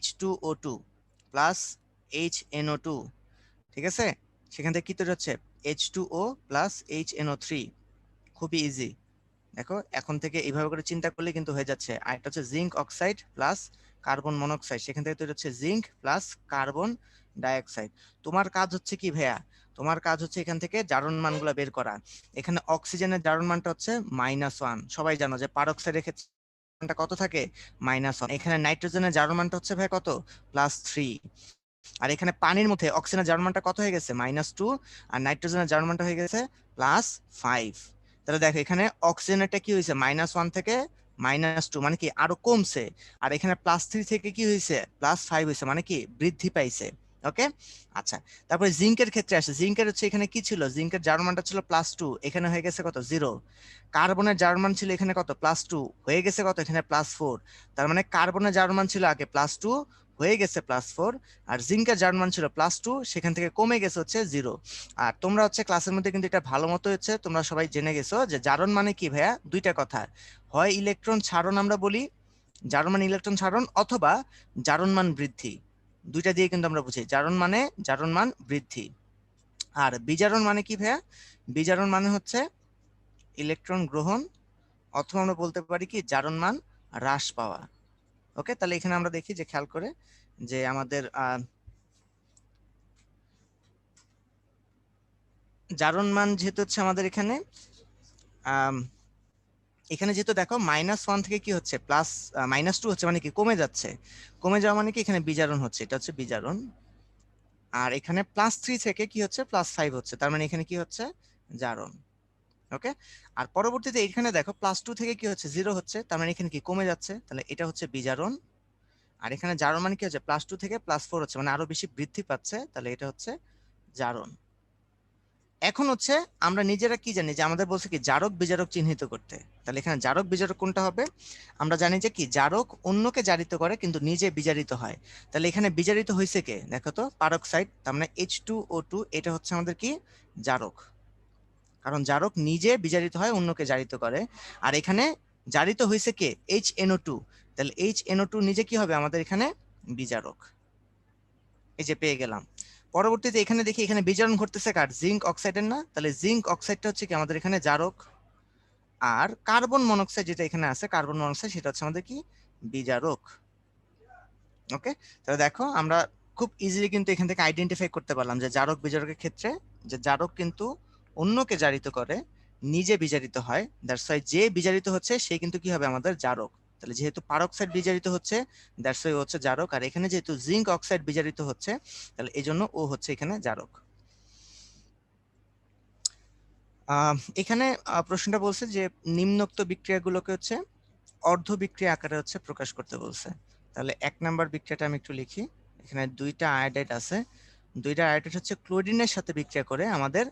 H2O2 প্লাস HNO2, ঠিক আছে, সেখান থেকে কি তৈরি হচ্ছে, H2O প্লাস HNO3, খুবই ইজি। দেখো এখন থেকে এইভাবে করে চিন্তা করলে কিন্তু হয়ে যাচ্ছে। আরেকটা হচ্ছে zinc oxide plus carbon monoxide, সেখান থেকে তৈরি হচ্ছে জিঙ্ক প্লাস কার্বন ডাইঅক্সাইড। তোমার কাজ হচ্ছে কি ভাইয়া, তোমার কাজ হচ্ছে এখান থেকে জারণ মানগুলো বের করা। এখানে অক্সিজেনের জারণ মানটা হচ্ছে -1, সবাই জানো যে পারক্সাইডের ক্ষেত্রে মানটা কত থাকে, -1। এখানে নাইট্রোজেনের জারণ মানটা হচ্ছে ভাই কত, +3। আর এখানে পানির মধ্যে অক্সিজেনের জারণ মানটা কত হয়ে গেছে, -2, আর নাইট্রোজেনের জারণ মানটা হয়ে গেছে +5। তাহলে দেখো এখানে অক্সিজেনেরটা কি হয়েছে, -1 থেকে -2, মানে কি আরো কমছে, আর এখানে +3 থেকে কি হয়েছে, +5 হয়েছে, মানে কি বৃদ্ধি পাইছে। ওকে, আচ্ছা, তারপরে জিঙ্কের ক্ষেত্রে আসে, জিঙ্কের হচ্ছে এখানে কি ছিল, জিঙ্কের জারণ মানটা ছিল +2, এখানে হয়ে গেছে কত, 0। কার্বনের জারণ মান ছিল এখানে কত, +2, হয়ে গেছে কত, এখানে +4। তার মানে কার্বনের জারণ মান ছিল আগে +2, হয়ে গেছে +4, আর জিঙ্কের জারণ মান ছিল +2, সেখান থেকে কমে গেছে হচ্ছে 0। আর তোমরা হচ্ছে ক্লাসের মধ্যে কিন্তু এটা ভালো মতো হচ্ছে তোমরা সবাই জেনে গেছো যে জারণ মানে কি ভাইয়া, দুইটা কথা, হয় ইলেকট্রন ছাড়ন আমরা বলি, জারণ মানে ইলেকট্রন ছাড়ন, অথবা জারণ মান বৃদ্ধি, দুইটা দিয়ে কিন্তু আমরা বুঝি জারণ মানে জারণ মান বৃদ্ধি। আর বিজারণ মানে কি ভাইয়া, বিজারণ মানে হচ্ছে ইলেকট্রন গ্রহণ, অথবা আমরা বলতে পারি কি জারণ মান হ্রাস পাওয়া। ওকে, তাহলে এখানে আমরা দেখি যে খেয়াল করে যে আমাদের জারণ মান যেহেতু হচ্ছে আমাদের এখানে এখানে যেহেতু দেখো -1 থেকে কি হচ্ছে -2 হচ্ছে, মানে কি কমে যাচ্ছে, কমে যাওয়া মানে কি এখানে বিজারণ হচ্ছে, এটা হচ্ছে বিজারণ। আর এখানে +3 থেকে কি হচ্ছে, +5 হচ্ছে, তার মানে এখানে কি হচ্ছে, জারণ। ওকে, আর পরবর্তীতে এখানে দেখো +2 থেকে কি হচ্ছে, 0 হচ্ছে, তার মানে এখানে কি কমে যাচ্ছে, তাহলে এটা হচ্ছে বিজারণ। আর এখানে জারণ মানে কি হচ্ছে, +2 থেকে +4 হচ্ছে, মানে আরো বেশি বৃদ্ধি পাচ্ছে, তাহলে এটা হচ্ছে জারণ। এখন হচ্ছে আমরা নিজেরা কি জানি যে আমাদের বলছে কি জারক বিজারক চিহ্নিত করতে। তাহলে এখানে জারক বিজারক কোনটা হবে? আমরা জানি যে কি জারক অন্যকে জারিত করে কিন্তু নিজে বিজারিত হয়। তাহলে এখানে বিজারিত হয়েছে কে? দেখো তো, পারক্সাইড, তার মানে H2O2, এটা হচ্ছে আমাদের কি জারক। কারণ জারক নিজে বিজারিত হয়, অন্যকে জারিত করে। আর এখানে জারিত হয়েছে কে? HNO2। তাহলে HNO2 নিজে কি হবে আমাদের এখানে? বিজারক। এই যে পেয়ে গেলাম। পরবর্তীতে এখানে দেখি এখানে বিজারণ ঘটতেছে কার? জিঙ্ক অক্সাইডের না? তাহলে জিঙ্ক অক্সাইডটা হচ্ছে কি আমাদের এখানে জারক। আর কার্বন মনোক্সাইড যেটা এখানে আছে, কার্বন মনোক্সাইড, সেটা হচ্ছে আমাদের কি বিজারক। ওকে, তাহলে দেখো আমরা খুব ইজিলি কিন্তু এখান থেকে আইডেন্টিফাই করতে পারলাম যে জারক বিজারকের ক্ষেত্রে যে জারক কিন্তু অন্যকে জারিত করে, নিজে বিজারিত হয়। দ্যাটস ওয়াই যে বিজারিত হচ্ছে সে কিন্তু কি হবে আমাদের জারক। তাহলে যেহেতু পারক্সাইড বিজারিত হচ্ছে, দ্যাটস ওয়াই ও হচ্ছে জারক। আর এখানে যেহেতু জিঙ্ক অক্সাইড বিজারিত হচ্ছে, তাহলে এই জন্য ও হচ্ছে এখানে জারক। এখানে প্রশ্নটা বলছে যে নিম্নোক্ত বিক্রিয়াগুলোকে হচ্ছে অর্ধ বিক্রিয়া আকারে হচ্ছে প্রকাশ করতে বলছে। তাহলে 1 নাম্বার বিক্রিয়াটা আমি একটু লিখি। এখানে দুইটা আয়োডাইড আছে। দুইটা আয়োডাইড হচ্ছে ক্লোরিনের সাথে বিক্রিয়া করে আমাদের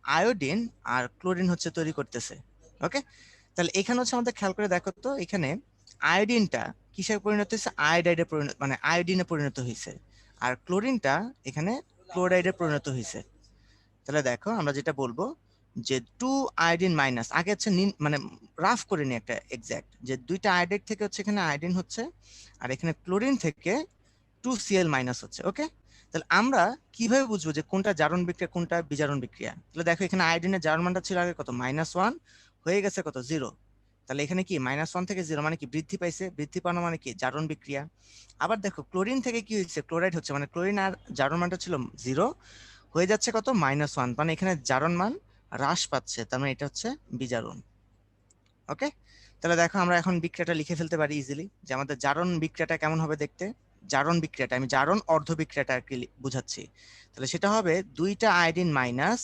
আয়োডিন আর ক্লোরিন হচ্ছে তৈরি করতেছে। ওকে, তাহলে এখানে হচ্ছে আমাদের খেয়াল করে দেখো তো, এখানে আয়োডিনটা কিসে পরিণত হয়েছে? আয়োডাইডে পরিণত, মানে আয়োডিনে পরিণত হয়েছে। আর ক্লোরিনটা এখানে ক্লোরাইডে পরিণত হয়েছে। তাহলে দেখো আমরা যেটা বলবো যে 2 আয়োডিন মাইনাস, আগে হচ্ছে মানে রাফ করে নি একটা এক্সাক্ট, যে দুইটা আয়োডাইড থেকে হচ্ছে এখানে আয়োডিন হচ্ছে, আর এখানে ক্লোরিন থেকে 2Cl- হচ্ছে। ওকে, তাহলে আমরা কিভাবে বুঝবো যে কোনটা জারণ বিক্রিয়া কোনটা বিজারণ বিক্রিয়া? তাহলে দেখো এখানে আয়োডিনের জারণ মানটা ছিল আগে কত? -1, হয়ে গেছে কত? 0। তাহলে এখানে কি -1 থেকে 0 মানে কি বৃদ্ধি পাইছে? বৃদ্ধি পানো মানে কি জারণ বিক্রিয়া। আবার দেখো ক্লোরিন থেকে কি হয়েছে? ক্লোরাইড হচ্ছে, মানে ক্লোরিন আর জারণ মানটা ছিল 0, হয়ে যাচ্ছে কত? -1, মানে এখানে জারণ মান হ্রাস পাচ্ছে, তার মানে এটা হচ্ছে বিজারণ। ওকে, তাহলে দেখো আমরা এখন বিক্রিয়াটা লিখে ফেলতে পারি ইজিলি, যে আমাদের জারণ বিক্রিয়াটা কেমন হবে দেখতে। জারণ বিক্রিয়াটা আমি জারণ অর্ধ বিক্রিয়াটা আর কি বুঝাচ্ছি। তাহলে সেটা হবে দুইটা আয়োডিন মাইনাস,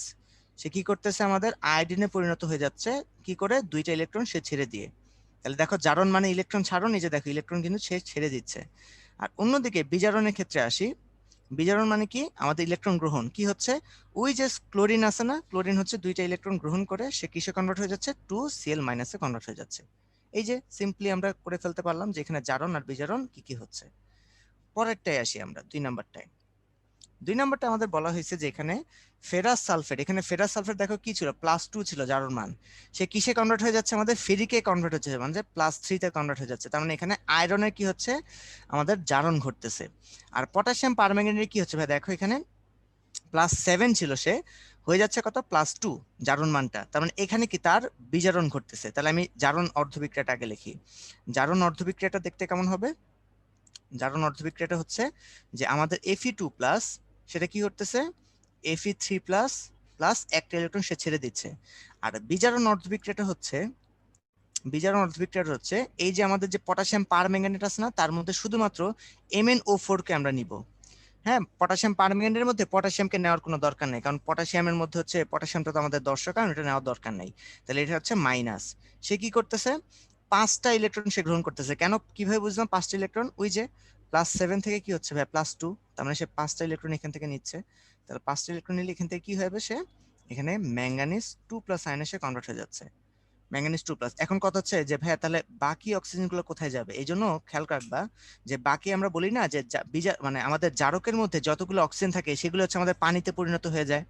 সে কি করতেছে আমাদের আয়োডিনে পরিণত হয়ে যাচ্ছে কি করে? দুইটা ইলেকট্রন সে ছেড়ে দিয়ে। তাহলে দেখো জারণ মানে ইলেকট্রন ছাড়ন, এই যে দেখো ইলেকট্রন কিন্তু সে ছেড়ে দিচ্ছে। আর অন্যদিকে বিজারণের ক্ষেত্রে আসি। বিজারণ মানে কি? আমাদের ইলেকট্রন গ্রহণ কি হচ্ছে? ওই যে ক্লোরিন আছে না, ক্লোরিন হচ্ছে দুইটা ইলেকট্রন গ্রহণ করে সে কিসে কনভার্ট হয়ে যাচ্ছে? 2Cl- এ কনভার্ট হয়ে যাচ্ছে। এই যে সিম্পলি আমরা করে ফেলতে পারলাম যে এখানে জারণ আর বিজারণ কি কি হচ্ছে। পরেরটায় আসি আমরা, 2 নাম্বারটায়। 2 নাম্বারটা আমাদের বলা হয়েছে যে এখানে ফেরাস সালফেট, এখানে ফেরাস সালফেট দেখো কি ছিল? +2 ছিল জারণ মান, সে কিসে কনভার্ট হয়ে যাচ্ছে? আমাদের ফেরিকে কনভার্ট হচ্ছে, মানে +3 কনভার্ট হয়ে যাচ্ছে। তার মানে এখানে আয়রনের কি হচ্ছে? আমাদের জারণ ঘটতেছে। আর পটাশিয়াম পারম্যাঙ্গানেটের কি হচ্ছে ভাই? দেখো এখানে +7 ছিল, সে হয়ে যাচ্ছে কত? +2 জারণ মানটা। তার মানে এখানে কি তার বিজারণ ঘটতেছে। তাহলে আমি জারণ অর্ধবিক্রিয়াটা আগে লিখি। জারণ অর্ধবিক্রিয়াটা দেখতে কেমন হবে? জারণ অর্ধবিক্রিয়াটা হচ্ছে যে আমাদের Fe2+, সেটা কি করতেছে? Fe3+ প্লাস একটা ইলেকট্রন সে ছেড়ে দিচ্ছে। আর বিজারণ অর্ধবিক্রিয়াটা হচ্ছে এই যে আমাদের যে পটাশিয়াম পারম্যাঙ্গানেট আছে না, তার মধ্যে শুধুমাত্র MnO4 কে আমরা নিব। হ্যাঁ, পটাশিয়াম পারম্যাঙ্গানেটের মধ্যে পটাশিয়ামকে নেওয়ার কোনো দরকার নেই, কারণ পটাশিয়ামের মধ্যে হচ্ছে পটাশিয়ামটা তো আমাদের দর্শক, কারণ এটা নেওয়ার দরকার নেই। তাহলে এটা হচ্ছে মাইনাস। সে কি করতেছে? 5টা ইলেকট্রন সে গ্রহণ করতেছে। কেন, কিভাবে বুঝলাম 5টা ইলেকট্রন? ওই যে +7 থেকে কি হচ্ছে ভাই? +2, তার মানে সে 5টা ইলেকট্রন এখান থেকে নিচ্ছে। তাহলে 5টা ইলেকট্রন নিলে এখান থেকে কি হবে? সে এখানে ম্যাঙ্গানিজ 2+ আয়নে সে কনভার্ট হয়ে যাচ্ছে। ম্যাঙ্গানিজ 2+। এখন কথা হচ্ছে যে ভাইয়া তাহলে বাকি অক্সিজেন গুলো কোথায় যাবে? এই জন্য খেয়াল রাখবা যে বাকি আমরা বলি না যে মানে আমাদের জারকের মধ্যে যতগুলো অক্সিজেন থাকে সেগুলো হচ্ছে আমাদের পানিতে পরিণত হয়ে যায়।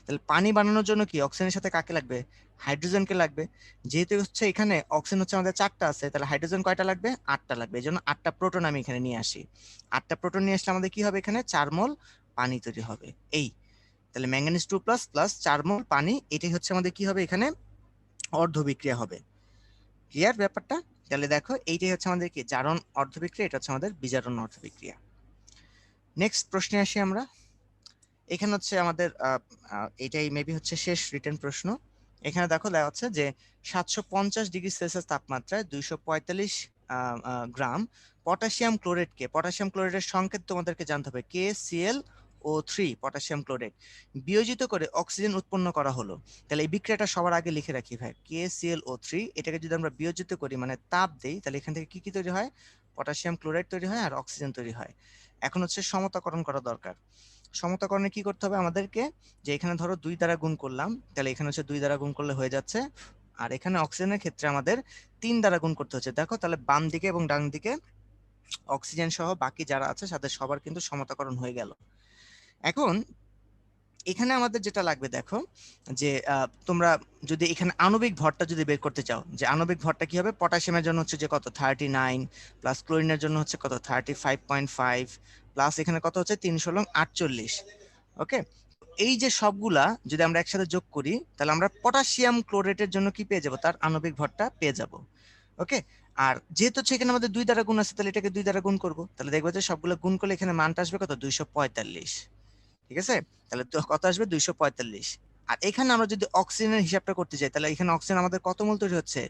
তাহলে পানি বানানোর জন্য কি অক্সিজেনের সাথে কাকে লাগবে? হাইড্রোজেনকে লাগবে। যেহেতু হচ্ছে এখানে অক্সিজেন হচ্ছে আমাদের 4টা আছে, তাহলে হাইড্রোজেন কয়টা লাগবে? 8টা লাগবে। এই জন্য 8টা প্রোটন আমি এখানে নিয়ে আসি। 8টা প্রোটন নিয়ে আসলে আমাদের কি হবে? এখানে 4 মোল পানি তৈরি হবে। এই, তাহলে ম্যাঙ্গানিজ 2+ প্লাস 4 মোল পানি, এটাই হচ্ছে আমাদের কি হবে? এখানে অর্ধ বিক্রিয়া হবে। ক্লিয়ার ব্যাপারটা? তাহলে দেখো এইটাই হচ্ছে আমাদের কি জারণ অর্ধবিক্রিয়া, এটা হচ্ছে আমাদের বিজারণ অর্ধবিক্রিয়া। নেক্সট প্রশ্নে আসি আমরা। এখানে হচ্ছে আমাদের এটাই মেবি হচ্ছে শেষ রিটেন প্রশ্ন। এখানে দেখো দেওয়া হচ্ছে যে 750 ডিগ্রি সেলসিয়াস তাপমাত্রায় 245 গ্রাম পটাশিয়াম ক্লোরাইডের সংকেত তোমাদেরকে জানতে হবে। KClO3 পটাশিয়াম ক্লোরাইড বিয়োজিত করে অক্সিজেন উৎপন্ন করা হলো। তাহলে এই বিক্রিয়াটা সবার আগে লিখে রাখি ভাই। KClO3 এটাকে যদি আমরা বিয়োজিত করি, মানে তাপ দেই, তাহলে এখান থেকে কি কি তৈরি হয়? পটাশিয়াম ক্লোরাইড তৈরি হয় আর অক্সিজেন তৈরি হয়। এখন হচ্ছে সমতাকরণ করা দরকার। সমতাকরণে কি করতে হবে আমাদেরকে, যে এখানে ধরো 2 দ্বারা গুণ করলাম, তাহলে এখানে হচ্ছে 2 দ্বারা গুণ করলে হয়ে যাচ্ছে। আর এখানে অক্সিজেনের ক্ষেত্রে আমাদের 3 দ্বারা গুণ করতে হচ্ছে। দেখো তাহলে বাম দিকে এবং ডান দিকে অক্সিজেন সহ বাকি যারা আছে তাদের সবার কিন্তু সমতাকরণ হয়ে গেল। এখন এখানে আমাদের যেটা লাগবে দেখো, যে তোমরা যদি এখানে আণবিক ভরটা যদি বের করতে চাও, যে আণবিক ভরটা কি হবে, পটাশিয়ামের জন্য হচ্ছে যে কত 39, প্লাস ক্লোরিনের জন্য হচ্ছে কত 35.5, প্লাস এখানে কত হচ্ছে 3 × 48। ওকে, এই যে সবগুলা যদি আমরা একসাথে যোগ করি, তাহলে আমরা পটাশিয়াম ক্লোরেটের জন্য কি পেয়ে যাব, তার আণবিক ভরটা পেয়ে যাব। ওকে, আর যেহেতু হচ্ছে এখানে আমাদের 2 দ্বারা গুণ আছে, তাহলে এটাকে 2 দ্বারা গুণ করব, তাহলে দেখবো যে সবগুলো গুণ করলে এখানে মানটা আসবে কত 245। ঠিক আছে, তাহলে তো কত আসবে 245। আর এখানে আমরা যদি অক্সিজেনের হিসাবটা করতে চাই, তাহলে এখানে অক্সিজেন আমাদের কত মোল তৈরি হচ্ছে,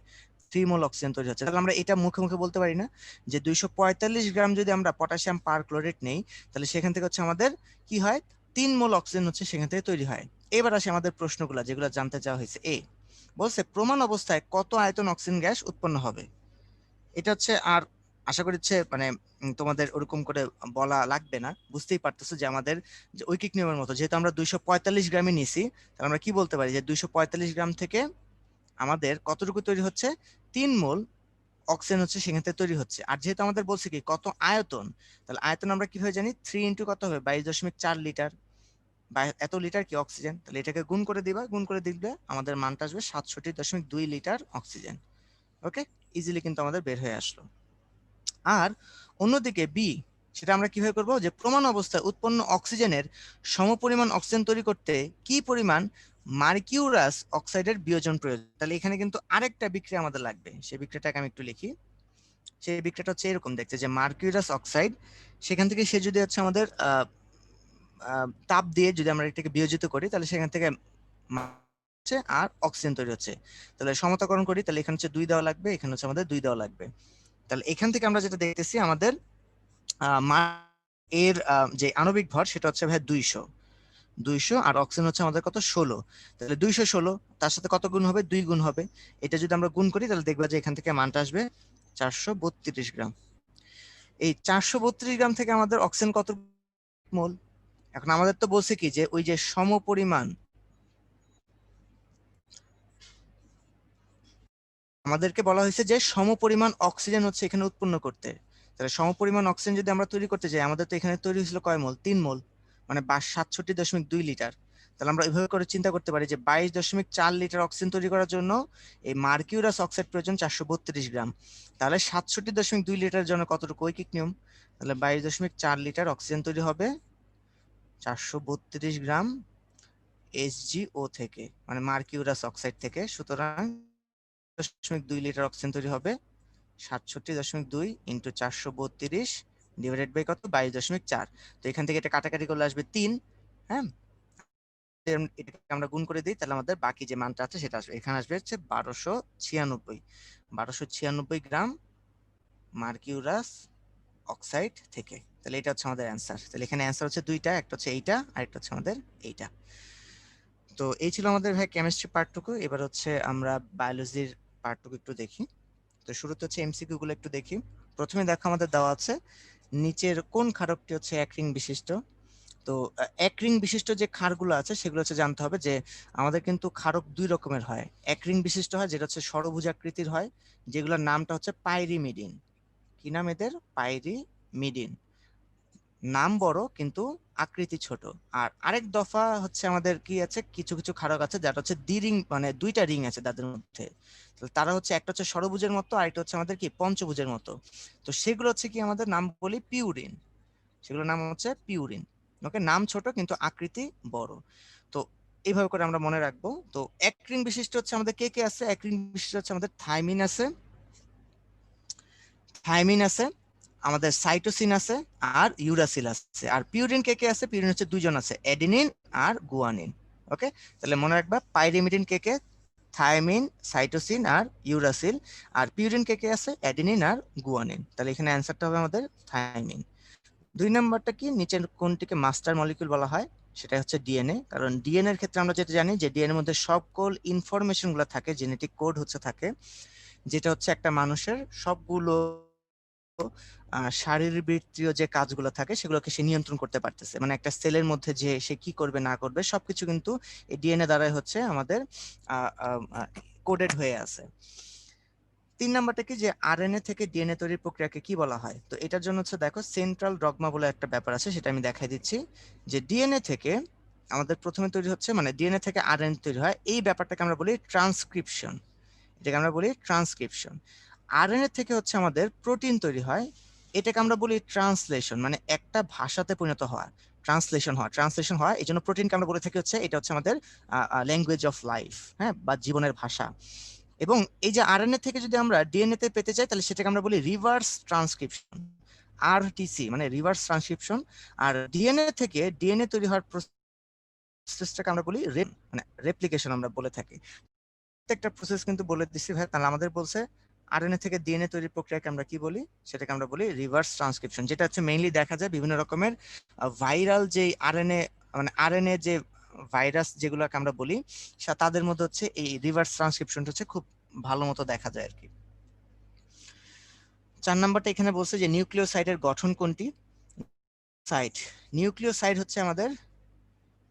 3 মোল অক্সিজেন তৈরি হচ্ছে। তাহলে আমরা এটা মুখে মুখে বলতে পারি না, যে 245 গ্রাম যদি আমরা পটাশিয়াম পার ক্লোরেট নেই, তাহলে সেখান থেকে হচ্ছে আমাদের কি হয়, 3 মোল অক্সিজেন হচ্ছে সেখান থেকে তৈরি হয়। এবার আসে আমাদের প্রশ্নগুলো যেগুলো জানতে চাওয়া হয়েছে। বলছে প্রমাণ অবস্থায় কত আয়তন অক্সিজেন গ্যাস উৎপন্ন হবে। এটা হচ্ছে, আর আশা করি হচ্ছে মানে তোমাদের ওরকম করে বলা লাগবে না, বুঝতেই পারতেছো যে আমাদের যে ঐকিক নিয়মের মতো, যেহেতু আমরা 245 গ্রামই নিছি, তাহলে আমরা কি বলতে পারি যে 245 গ্রাম থেকে আমাদের কতটুকু তৈরি হচ্ছে, 3 মোল অক্সিজেন হচ্ছে সেখান থেকে তৈরি হচ্ছে। আর যেহেতু আমাদের বলছে কি কত আয়তন, তাহলে আয়তন আমরা কিভাবে জানি, 3 × কত হবে 22.4 লিটার, বা এত লিটার কি অক্সিজেন, তাহলে এটাকে গুণ করে দিবা, গুণ করে দিলে আমাদের মানটা আসবে 67.2 লিটার অক্সিজেন। ওকে, ইজিলি কিন্তু আমাদের বের হয়ে আসলো। আর অন্যদিকে বি, সেটা আমরা কিভাবে করব, যে প্রমাণ অবস্থায় উৎপন্ন অক্সিজেনের সমপরিমাণ অক্সিজেন তৈরি করতে কি পরিমাণ মার্কিউরাস অক্সাইডের বিয়োজন প্রয়োজন। তাহলে এখানে কিন্তু আরেকটা বিক্রিয়া আমাদের লাগবে, সেই বিক্রিয়াটাকে আমি একটু লিখি। সেই বিক্রিয়াটা হচ্ছে এরকম দেখতে, যে মার্কিউরাস অক্সাইড, সেখান থেকে সে যদি হচ্ছে আমাদের তাপ দিয়ে যদি আমরা এটাকে বিয়োজিত করি, তাহলে সেখান থেকে হচ্ছে আর অক্সিজেন তৈরি হচ্ছে। তাহলে সমতাকরণ করি, তাহলে এখানে হচ্ছে 2 দেওয়া লাগবে, এখানে হচ্ছে আমাদের 2 দেওয়া লাগবে। তাহলে এখান থেকে আমরা যেটা দেখতেছি, আমাদের এর যে আণবিক ভর সেটা হচ্ছে ভাই 200, আর অক্সিজেন হচ্ছে আমাদের কত 16। তাহলে 216 তার সাথে কত গুণ হবে, 2 গুণ হবে। এটা যদি আমরা গুণ করি, তাহলে দেখবা যে এখান থেকে মানটা আসবে 432 গ্রাম। এই 432 গ্রাম থেকে আমাদের অক্সিজেন কত মোল। এখন আমাদের তো বলছে কি, যে ওই যে সমপরিমাণ, আমাদেরকে বলা হয়েছে যে সমপরিমাণ অক্সিজেন হচ্ছে এখানে উৎপন্ন করতে। তাহলে সমপরিমাণ অক্সিজেন যদি আমরা তৈরি করতে যাই, আমাদের তো এখানে তৈরি হয়েছিল কয় মোল, 3 মোল, মানে 67.2 লিটার। তাহলে আমরা এইভাবে করে চিন্তা করতে পারি যে 22.4 লিটার অক্সিজেন তৈরি করার জন্য এই মার্কিউরাস অক্সাইড প্রয়োজন 432 গ্রাম। তাহলে 67.2 লিটারের জন্য কতটুকু ঐকিক নিয়ম, তাহলে 22.4 লিটার অক্সিজেন তৈরি হবে 432 গ্রাম এসজিও থেকে, মানে মার্কিউরাস অক্সাইড থেকে। সুতরাং 2.2 লিটার অক্সিজেন তৈরি হবে 67.2 ইন্টু 432 ডিভাইডেড বাই কত 22.4। তো এখান থেকে এটা কাটাকাটি করলে আসবে 3। হ্যাঁ, এটাকে আমরা গুণ করে দিই, তাহলে আমাদের বাকি যে মানটা আছে সেটা আসবে, এখানে আসবে হচ্ছে 1296 গ্রাম মার্কিউরাস অক্সাইড থেকে। তাহলে এটা হচ্ছে আমাদের অ্যান্সার। তাহলে এখানে অ্যান্সার হচ্ছে দুইটা, একটা হচ্ছে এইটা আর একটা হচ্ছে আমাদের এইটা। তো এই ছিল আমাদের ভাই কেমিস্ট্রি পার্টটুকু। এবার হচ্ছে আমরা বায়োলজির পার্টটুকু একটু দেখি। তো শুরুতে হচ্ছে এমসিকিউ গুলো একটু দেখি। প্রথমে দেখো আমাদের দেওয়া আছে নিচের কোন ক্ষারকটি হচ্ছে এক রিং বিশিষ্ট। তো এক রিং বিশিষ্ট যে ক্ষারগুলো আছে সেগুলো হচ্ছে জানতে হবে, যে আমাদের কিন্তু ক্ষারক 2 রকমের হয়। এক রিং বিশিষ্ট হয় যেটা হচ্ছে ষড়ভুজাকৃতির হয়, যেগুলোর নামটা হচ্ছে পাইরিমিডিন। কি নাম এদের, পাইরিমিডিন। নাম বড় কিন্তু আকৃতি ছোট। আর আরেক দফা হচ্ছে আমাদের কি আছে, কিছু কিছু ক্ষারক আছে যারা হচ্ছে দ্বিরিং, মানে 2টা রিং আছে তাদের মধ্যে। তো তারা হচ্ছে একটা হচ্ছে ষড়ভুজের মতো, আরেকটা হচ্ছে আমাদের কি পঞ্চভুজের মতো। তো সেগুলো হচ্ছে কি আমাদের নাম বলি পিউরিন, সেগুলোর নাম হচ্ছে পিউরিন। ওকে, নাম ছোট কিন্তু আকৃতি বড়। তো এইভাবে করে আমরা মনে রাখবো। তো এক রিং বিশিষ্ট হচ্ছে আমাদের কে কে আছে, এক রিং বিশিষ্ট হচ্ছে আমাদের থাইমিন আছে, থাইমিন আছে, আমাদের সাইটোসিন আছে, আর ইউরাসিল আছে। আর পিউরিন কে কে আছে, পিউরিন হচ্ছে 2জন আছে, অ্যাডেনিন আর গুয়ানিন। ওকে, তাহলে মনে রাখবা পাইরিমিডিন কে কে, থাইমিন, সাইটোসিন আর ইউরাসিল। আর পিউরিন কে কে আছে, অ্যাডেনিন আর গুয়ানিন। তাহলে এখানে অ্যান্সারটা হবে আমাদের থাইমিন। 2 নম্বরটা কি, নিচের কোনটিকে মাস্টার মলিকিউল বলা হয়, সেটা হচ্ছে ডিএনএ। কারণ ডিএনএ এর ক্ষেত্রে আমরা যেটা জানি, যে ডিএনএ এর মধ্যে সকল ইনফরমেশন গুলো থাকে, জেনেটিক কোড হচ্ছে থাকে, যেটা হচ্ছে একটা মানুষের সবগুলো শারীরবৃত্তীয় যে কাজগুলো থাকে সেগুলোকে সে নিয়ন্ত্রণ করতে পারতেছে, মানে একটা সেলের মধ্যে যে সে কি করবে না করবে সবকিছু কিন্তু এই ডিএনএ দ্বারাই হচ্ছে আমাদের কোডেড হয়ে আছে। 3 নাম্বারটা কি, যে আরএনএ থেকে ডিএনএ তৈরির প্রক্রিয়াকে কি বলা হয়? তো এটার জন্য হচ্ছে দেখো সেন্ট্রাল ডগমা বলে একটা ব্যাপার আছে, সেটা আমি দেখাই দিচ্ছি। যে ডিএনএ থেকে আমাদের প্রথমে তৈরি হচ্ছে, মানে ডিএনএ থেকে আরএনএ তৈরি হয়, এই ব্যাপারটাকে আমরা বলি ট্রান্সক্রিপশন। এটাকে আমরা বলি ট্রান্সক্রিপশন। আরএনএ থেকে হচ্ছে আমাদের প্রোটিন তৈরি হয়, এটাকে আমরা বলি ট্রান্সলেশন, মানে একটা ভাষাতে পরিণত হওয়া, ট্রান্সলেশন হওয়া। এই জন্য প্রোটিনকে আমরা বলে থাকি হচ্ছে এটা হচ্ছে আমাদের ল্যাঙ্গুয়েজ অফ লাইফ, হ্যাঁ, বা জীবনের ভাষা। এবং এই যে আরএনএ থেকে যদি আমরা ডিএনএ তে পেতে চাই তাহলে সেটাকে আমরা বলি রিভার্স ট্রান্সক্রিপশন, আরটিসি, মানে রিভার্স ট্রান্সক্রিপশন। আর ডিএনএ থেকে ডিএনএ তৈরি হওয়ার প্রসেসটাকে আমরা বলি মানে রেপ্লিকেশন আমরা বলে থাকি। প্রত্যেকটা প্রসেস কিন্তু বলে দিচ্ছি ভাই, তাহলে আমাদের বলছে আরএনএ থেকে ডিএনএ তৈরির প্রক্রিয়াকে আমরা কি বলি, সেটাকে আমরা বলি রিভার্স ট্রান্সক্রিপশন, যেটা হচ্ছে মেইনলি দেখা যায় বিভিন্ন রকমের ভাইরাল যে আরএনএ, মানে আরএনএ যে ভাইরাস যেগুলোকে আমরা বলি, তাদের মধ্যে হচ্ছে এই রিভার্স ট্রান্সক্রিপশনটা হচ্ছে খুব ভালো মতো দেখা যায় আর কি। 4 নাম্বারটা এখানে বলছে যে নিউক্লিওসাইডের গঠন কোনটি? নিউক্লিওসাইড হচ্ছে আমাদের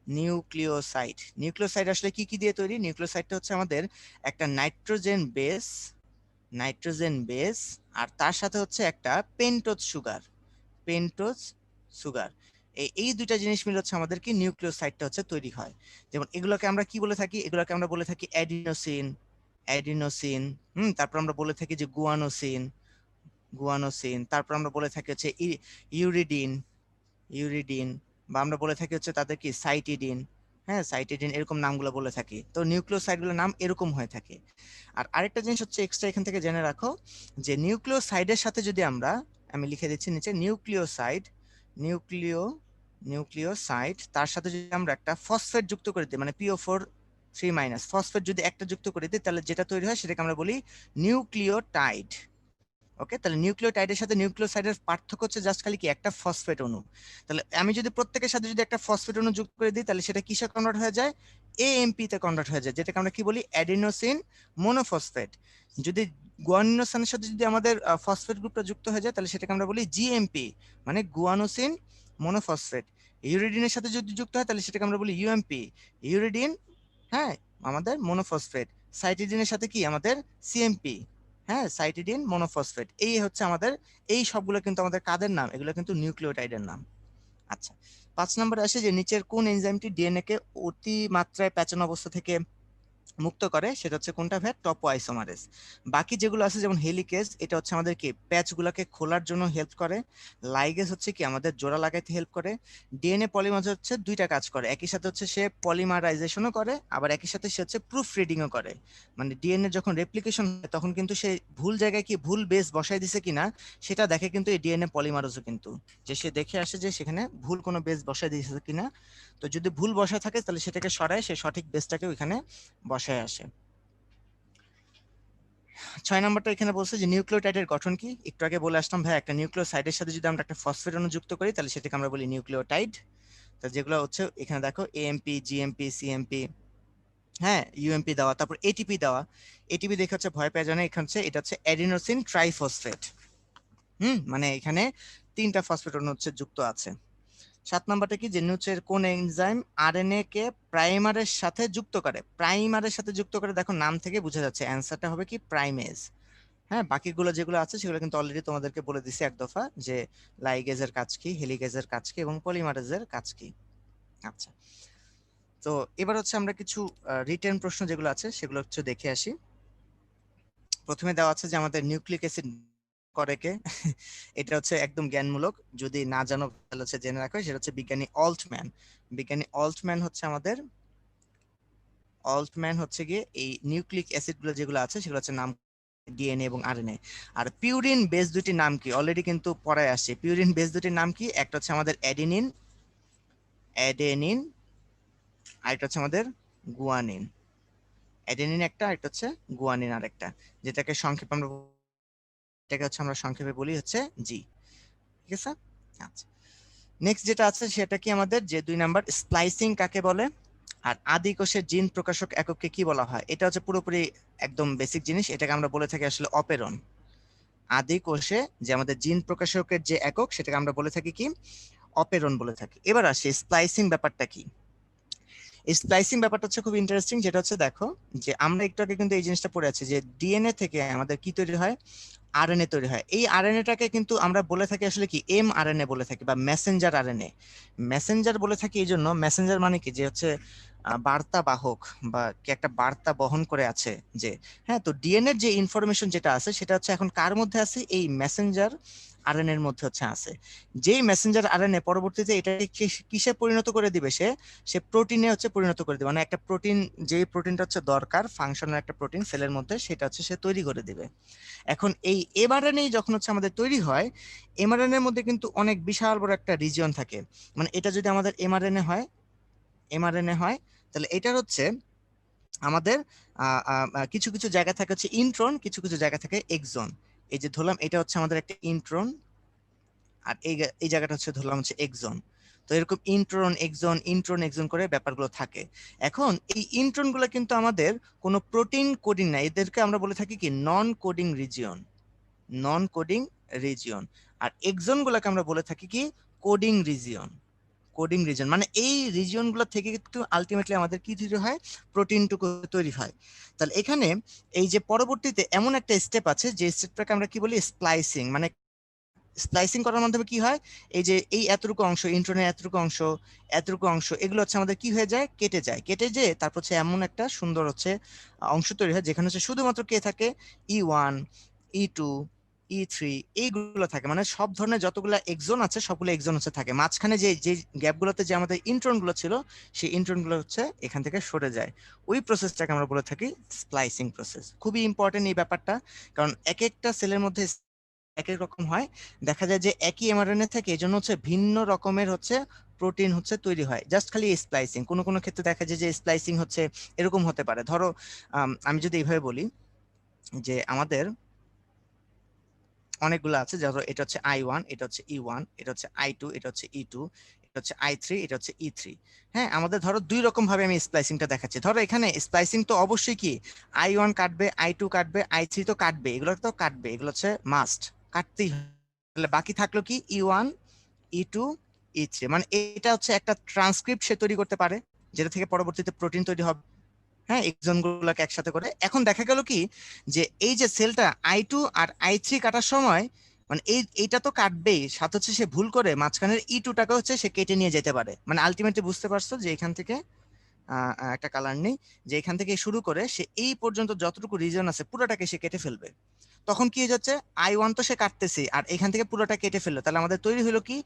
নিউক্লিওসাইড আসলে কি কি দিয়ে তৈরি? নিউক্লিওসাইডটা হচ্ছে আমাদের একটা নাইট্রোজেন বেস আর তার সাথে হচ্ছে একটা পেন্টোজ সুগার। এই দুইটা জিনিস মিলে হচ্ছে আমাদের কি নিউক্লিওসাইডটা হচ্ছে তৈরি হয়। যেমন এগুলোকে আমরা কি বলে থাকি? এগুলোকে আমরা বলে থাকি অ্যাডিনোসিন। তারপর আমরা বলে থাকি যে গুয়ানোসিন। তারপর আমরা বলে থাকি হচ্ছে ইউরিডিন ইউরিডিন বা আমরা বলে থাকি হচ্ছে তাদের কি সাইটিডিন, হ্যাঁ সাইটিডিন, এরকম নামগুলো বলে থাকি। তো নিউক্লিওসাইডগুলোর নাম এরকম হয়ে থাকে। আর আরেকটা জিনিস হচ্ছে এক্সট্রা এখান থেকে জেনে রাখো, যে নিউক্লিওসাইডের সাথে যদি আমি লিখে দিচ্ছি নিচে, নিউক্লিওসাইড তার সাথে যদি আমরা একটা ফসফেট যুক্ত করে দিই, মানে PO4 3- ফসফেট যদি একটা যুক্ত করে দিই, তাহলে যেটা তৈরি হয় সেটাকে আমরা বলি নিউক্লিওটাইড। ওকে, তাহলে নিউক্লিওটাইডের সাথে নিউক্লিওসাইডের পার্থক্য হচ্ছে জাস্ট খালি কি একটা ফসফেট অণু। তাহলে আমি যদি প্রত্যেকের সাথে যদি একটা ফসফেট অণু যুক্ত করে দিই তাহলে সেটা কিসে কনভার্ট হয়ে যায়? AMP তে কনভার্ট হয়ে যায়, যেটাকে আমরা কি বলি অ্যাডিনোসিন মোনোফসফেট। যদি গুয়ানিনোসিনের সাথে যদি আমাদের ফসফেট গ্রুপটা যুক্ত হয়ে যায় তাহলে সেটাকে আমরা বলি GMP, মানে গুয়ানোসিন মোনোফসফেট। ইউরিডিনের সাথে যদি যুক্ত হয় তাহলে সেটাকে আমরা বলি UMP, ইউরিডিন, হ্যাঁ আমাদের মোনোফসফেট। সাইটিডিনের সাথে কি আমাদের CMP, হ্যাঁ সাইটিডিন মোনোফসফেট। এই হচ্ছে আমাদের, এই সবগুলো কিন্তু আমাদের কাদের নাম? এগুলো কিন্তু নিউক্লিওটাইডের নাম। আচ্ছা, 5 নম্বরে আসে যে নিচের কোন এনজাইমটি ডিএনএ কে অতি মাত্রায় প্যাচানো অবস্থা থেকে মুক্ত করে? সেটা হচ্ছে কোনটা ভাই? টপোআইসোমারেজ। বাকি যেগুলো আছে যেমন হেলিকেজ, এটা হচ্ছে আমাদের কি প্যাচগুলোকে খোলার জন্য হেল্প করে। লাইগেজ হচ্ছে কি আমাদের জোড়া লাগাইতে হেল্প করে। ডিএনএ পলিমারেজ হচ্ছে দুইটা কাজ করে, একই সাথে হচ্ছে সে পলিমারাইজেশনও করে, আবার একই সাথে সে হচ্ছে প্রুফ রিডিংও করে। মানে ডিএনএ যখন রেপ্লিকেশন হয় তখন কিন্তু সে ভুল জায়গায় কি ভুল বেস বসাই দিছে কিনা সেটা দেখে কিন্তু এই ডিএনএ পলিমারেজও কিন্তু, যে সে দেখে আসে যে সেখানে ভুল কোনো বেস বসাই দিয়েছে কিনা। তো যদি ভুল বসা থাকে তাহলে সেটাকে সরায় সে সঠিক বেসটাকে ওইখানে বসায় আসে। 6 নম্বরটা এখানে বলছে যে নিউক্লিওটাইডের গঠন কি? একটু আগে বলে আসলাম ভাই, একটা নিউক্লিওসাইডের সাথে যদি আমরা একটা ফসফেট অণু যুক্ত করি তাহলে সেটাকে আমরা বলি নিউক্লিওটাইড। তো যেগুলো হচ্ছে এখানে দেখো AMP, GMP, CMP, হ্যাঁ UMP দেওয়া, তারপর ATP দেওয়া। ATP দেখে হচ্ছে ভয় পেয়ে যায় না, এখানে হচ্ছে এটা হচ্ছে অ্যাডিনোসিন ট্রাইফসফেট। মানে এখানে 3টা ফসফেট অণু হচ্ছে যুক্ত আছে। 7 নাম্বারটা কি, যে নিচের কোন এনজাইম আরএনএ কে প্রাইমারের সাথে যুক্ত করে? প্রাইমারের সাথে যুক্ত করে, দেখো নাম থেকে বোঝা যাচ্ছে অ্যান্সারটা হবে কি প্রাইমেজ। হ্যাঁ, বাকিগুলো যেগুলো আছে সেগুলো কিন্তু অলরেডি তোমাদেরকে বলে দিছি এক দফা, যে লাইগেজের কাজ কি, হেলিগেজের কাজ কি এবং পলিমারেজের কাজ কি। আচ্ছা, তো এবার হচ্ছে আমরা কিছু রিটেন প্রশ্ন যেগুলো আছে সেগুলো হচ্ছে দেখে আসি। প্রথমে দেওয়া আছে যে আমাদের নিউক্লিক অ্যাসিড করে কে? এটা হচ্ছে একদম জ্ঞানমূলক, যদি না জানো তাহলে হচ্ছে জেনে রাখো, সেটা হচ্ছে বিজ্ঞানী অল্টম্যান হচ্ছে আমাদের, হচ্ছে গিয়ে এই নিউক্লিক অ্যাসিড গুলো যেগুলো আছে সেগুলো হচ্ছে নাম ডিএনএ এবং আরএনএ। আর পিউরিন বেস দুটি নাম কি? অলরেডি কিন্তু পড়ায় আসছে। পিউরিন বেস দুটির নাম কি? একটা হচ্ছে আমাদের অ্যাডেনিন আর একটা হচ্ছে আমাদের গুয়ানিন। অ্যাডেনিন একটা, আরেকটা হচ্ছে গুয়ানিন আরেকটা, যেটাকে সংক্ষেপে আমরা বলি হচ্ছে জি। ঠিক আছে, আচ্ছা। নেক্সট যেটা আছে সেটা কি আমাদের, যে 2 নাম্বার, স্প্লাইসিং কাকে বলে? আর আদি কোষের জিন প্রকাশক এককে কি বলা হয়? এটা হচ্ছে পুরোপুরি একদম বেসিক জিনিস, এটাকে আমরা বলে থাকি আসলে অপেরণ। আদি কোষে যে আমাদের জিন প্রকাশকের যে একক সেটাকে আমরা বলে থাকি কি অপেরন বলে থাকি। এবার আসি স্প্লাইসিং ব্যাপারটা কি। এই স্প্লাইসিং ব্যাপারটা হচ্ছে খুব ইন্টারেস্টিং, যেটা হচ্ছে দেখো যে আমরা একটু আগে কিন্তু এই জিনিসটা পড়ে আছি যে ডিএনএ থেকে আমাদের কি তৈরি হয়, আরএনএ তৈরি হয়। এই আরএনএটাকে কিন্তু আমরা বলে থাকি আসলে কি এমআরএনএ বলে থাকি বা মেসেঞ্জার আরএনএ। মেসেঞ্জার বলে থাকি এই জন্য, মেসেঞ্জার মানে কি যে হচ্ছে বার্তা বাহক বা কি একটা বার্তা বহন করে আছে যে, হ্যাঁ। তো ডিএনএর যে ইনফরমেশন যেটা আছে সেটা হচ্ছে এখন কার মধ্যে আছে, এই মেসেঞ্জার আরএনএ এর মধ্যে হচ্ছে আছে। যেই মেসেঞ্জার আরএনএ পরবর্তীতে এটাকে কিসে পরিণত করে দিবে, সে সে প্রোটিনে হচ্ছে পরিণত করে দিবে, মানে একটা প্রোটিন, যেই প্রোটিনটা হচ্ছে দরকার ফাংশনাল একটা প্রোটিন সেলের মধ্যে, সেটা হচ্ছে সে তৈরি করে দিবে। এখন এই এমআরএনএ যখন হচ্ছে আমাদের তৈরি হয়, এমআরএনএ এর মধ্যে কিন্তু অনেক বিশাল বড় একটা রিজিয়ন থাকে। মানে এটা যদি আমাদের এমআরএনএ হয় তাহলে এটার হচ্ছে আমাদের কিছু কিছু জায়গা থাকে হচ্ছে ইন্ট্রন, কিছু কিছু জায়গা থাকে এক্সন। এই যে ধরলাম এটা হচ্ছে আমাদের একটা ইন্ট্রন, আর এই জায়গাটা হচ্ছে ধরলাম হচ্ছে এক্সন। তো এরকম ইন্ট্রন এক্সন করে ব্যাপারগুলো থাকে। এখন এই ইন্ট্রন গুলো কিন্তু আমাদের কোনো প্রোটিন কোডিং না, এদেরকে আমরা বলে থাকি কি নন কোডিং রিজিয়ন। আর এক্সন গুলোকে আমরা বলে থাকি কি কোডিং রিজিয়ন মানে এই রিজিয়ন গুলো থেকে কিন্তু আলটিমেটলি আমাদের কি তৈরি হয়, প্রোটিনটুকু তৈরি হয়। তাহলে এখানে এই যে পরবর্তীতে এমন একটা স্টেপ আছে যে স্টেপটাকে আমরা কি বলি স্প্লাইসিং। মানে স্প্লাইসিং করার মাধ্যমে কি হয়, এই যে এই এতটুকু অংশ ইন্ট্রনের এতটুকু অংশ এগুলো হচ্ছে আমাদের কি হয়ে যায়, কেটে যেয়ে তারপর হচ্ছে এমন একটা সুন্দর হচ্ছে অংশ তৈরি হয় যেখানে হচ্ছে শুধুমাত্র কে থাকে, E1 E2 E3 এইগুলো থাকে। মানে সব ধরনের যতগুলো এক্সন আছে সবগুলো এক্সন হচ্ছে থাকে, মাঝখানে যে যে গ্যাপগুলোতে যে আমাদের ইন্ট্রন গুলো ছিল সেই ইন্ট্রন গুলো হচ্ছে এখান থেকে সরে যায়। ওই প্রসেসটাকে আমরা বলে থাকি স্প্লাইসিং প্রসেস। খুবই ইম্পর্টেন্ট এই ব্যাপারটা, কারণ এক একটা সেলের মধ্যে এক এক রকম হয়। দেখা যায় যে একই এমআরএনএ থেকে এই জন্য হচ্ছে ভিন্ন রকমের হচ্ছে প্রোটিন হচ্ছে তৈরি হয় জাস্ট খালি স্প্লাইসিং। কোনো কোনো ক্ষেত্রে দেখা যায় যে স্প্লাইসিং হচ্ছে এরকম হতে পারে, ধরো আমি যদি এইভাবে বলি যে আমাদের অনেকগুলো আছে, ধরো এটা হচ্ছে I1, এটা হচ্ছে E1, এটা হচ্ছে I2, এটা হচ্ছে E2, এটা হচ্ছে I3, এটা হচ্ছে E3। হ্যাঁ, আমাদের ধরো দুই রকম ভাবে আমি স্প্লাইসিংটা দেখাচ্ছি। ধরো এখানে স্প্লাইসিং তো অবশ্যই কি I1 কাটবে, I2 কাটবে, I3 তো কাটবে, এগুলো তো কাটবে, এগুলো হচ্ছে মাস্ট, কাটতেই হবে। তাহলে বাকি থাকলো কি E1 E2 E3। মানে এটা হচ্ছে একটা ট্রান্সক্রিপ্ট সে তৈরি করতে পারে যেটা থেকে পরবর্তীতে প্রোটিন তৈরি হবে, হ্যাঁ, এক্সন গুলোকে একসাথে করে। এখন দেখা গেল কি যে এই যে সেলটা I2 আর I3 কাটার সময় মানে এইটা তো কাটবেই, সাথে হচ্ছে সে ভুল করে মাঝখানের E2 টাকে হচ্ছে সে কেটে নিয়ে যেতে পারে। মানে আলটিমেটলি বুঝতে পারছো যে এখান থেকে একটা কালার নেই, যে এখান থেকে শুরু করে সে এই পর্যন্ত যতটুকু রিজন আছে পুরোটাকে সে কেটে ফেলবে। তখন কি হয়ে যাচ্ছে, I1 তো সে কাটতেছে আর এখান থেকে পুরোটা কেটে ফেললো, তাহলে আমাদের তৈরি হলো কি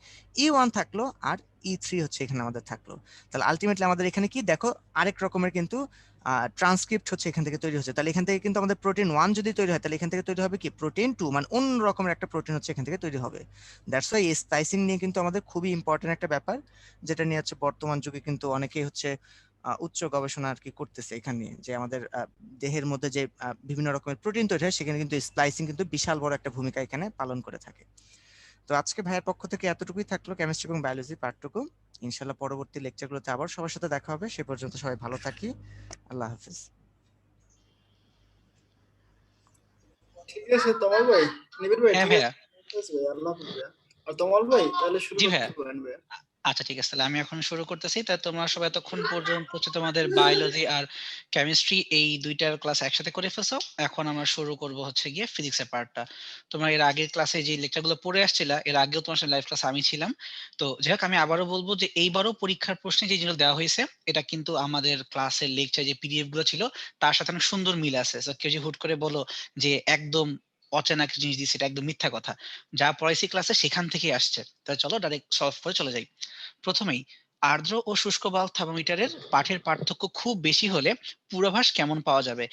E1 থাকলো আর E3 হচ্ছে এখানে আমাদের থাকলো। তাহলে আলটিমেটলি আমাদের এখানে কি দেখো আরেক রকমের কিন্তু ট্রান্সক্রিপ্ট হচ্ছে এখান থেকে তৈরি হচ্ছে। তাহলে এখান থেকে কিন্তু আমাদের প্রোটিন 1 যদি তৈরি হয় তাহলে এখান থেকে তৈরি হবে কি প্রোটিন 2, মানে অন্য রকমের একটা প্রোটিন হচ্ছে এখান থেকে তৈরি হবে। দ্যাটস ওয়াই এই স্প্লাইসিং নিয়ে কিন্তু আমাদের খুবই ইম্পর্টেন্ট একটা ব্যাপার, যেটা নিয়ে হচ্ছে বর্তমান যুগে কিন্তু অনেকেই হচ্ছে উচ্চ গবেষণা আর কি করতেছে এখানে নিয়ে, যে আমাদের দেহের মধ্যে যে বিভিন্ন রকমের প্রোটিন তৈরি হয় সেখানে কিন্তু স্প্লাইসিং কিন্তু বিশাল বড় একটা ভূমিকা এখানে পালন করে থাকে। তো আজকে ভাইয়ের পক্ষ থেকে এতটুকুই থাকলো কেমিস্ট্রি এবং বায়োলজি পার্টটুকু। ইনশাল্লাহ পরবর্তী লেকচারগুলোতে আবার সবার সাথে দেখা হবে, সে পর্যন্ত সবাই ভালো থাকি। আল্লাহ হাফিজ। ঠিক আছে তমাল ভাই, নিবিড় ভাই, হ্যাঁ ঠিক ভাইয়া। আছে ভাই, আল্লাহ হাফেজ ভাইয়া। আর তমাল ভাই তাহলে শুরু জি ভাইয়া। করতে পারেন ভাইয়া। আচ্ছা ঠিক আছে, তাহলে আমি এখন শুরু করতেছি। তাই তোমরা সবাই এতক্ষণ পর্যন্ত হচ্ছে তোমাদের বায়োলজি আর কেমিস্ট্রি এই দুইটার ক্লাস একসাথে করে ফেলছো। এখন আমরা শুরু করব হচ্ছে গিয়ে ফিজিক্সের পার্টটা। তোমরা এর আগের ক্লাসে যে লেকচারগুলো পড়ে আসছিলা, এর আগেও তোমার সাথে লাইভ ক্লাস আমি ছিলাম। তো যাই হোক, আমি আবারও বলবো যে এইবারও পরীক্ষার প্রশ্নে যে জিনিসগুলো দেওয়া হয়েছে এটা কিন্তু আমাদের ক্লাসের লেকচার যে পিডিএফ গুলো ছিল তার সাথে অনেক সুন্দর মিল আছে। তো কেউ যে হুট করে বলো যে একদম অচেনা একটা জিনিস দিচ্ছে, এটা একদম মিথ্যা কথা। যা পড়াইছি ক্লাসে সেখান থেকেই আসছে। তাহলে চলো ডাইরেক্ট সলভ করে চলে যাই। প্রথমেই, আর্দ্র ও শুষ্ক বাল্ব থার্মোমিটারের পাঠের পার্থক্য খুব বেশি হলে পূর্বাভাস কেমন পাওয়া যাবে?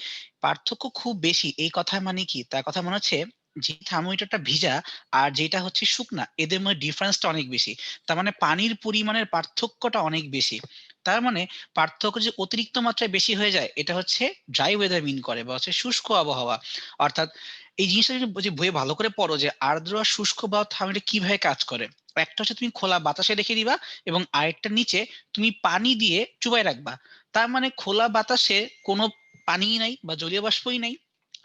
পার্থক্য খুব বেশি এই কথার মানে কি? তার কথা মনে হচ্ছে যে থার্মোমিটারটা ভিজা আর যেটা হচ্ছে শুকনা এদের মধ্যে ডিফারেন্সটা অনেক বেশি। তার মানে পানির পরিমাণের পার্থক্যটা অনেক বেশি। তার মানে পার্থক্য যে অতিরিক্ত মাত্রায় বেশি হয়ে যায় এটা হচ্ছে ড্রাই ওয়েদার মিন করে বা হচ্ছে শুষ্ক আবহাওয়া। অর্থাৎ এই জিনিসটা যদি বইয়ে ভালো করে পড়ো যে আর্দ্র আর শুষ্ক বায়ু থার্মোমিটার কিভাবে কাজ করে। একটা হচ্ছে তুমি খোলা বাতাসে রেখে দিবা এবং আরেকটা নিচে তুমি পানি দিয়ে চুবাই রাখবা। তার মানে খোলা বাতাসে কোনো পানিই নাই বা জলীয় বাষ্পই নাই,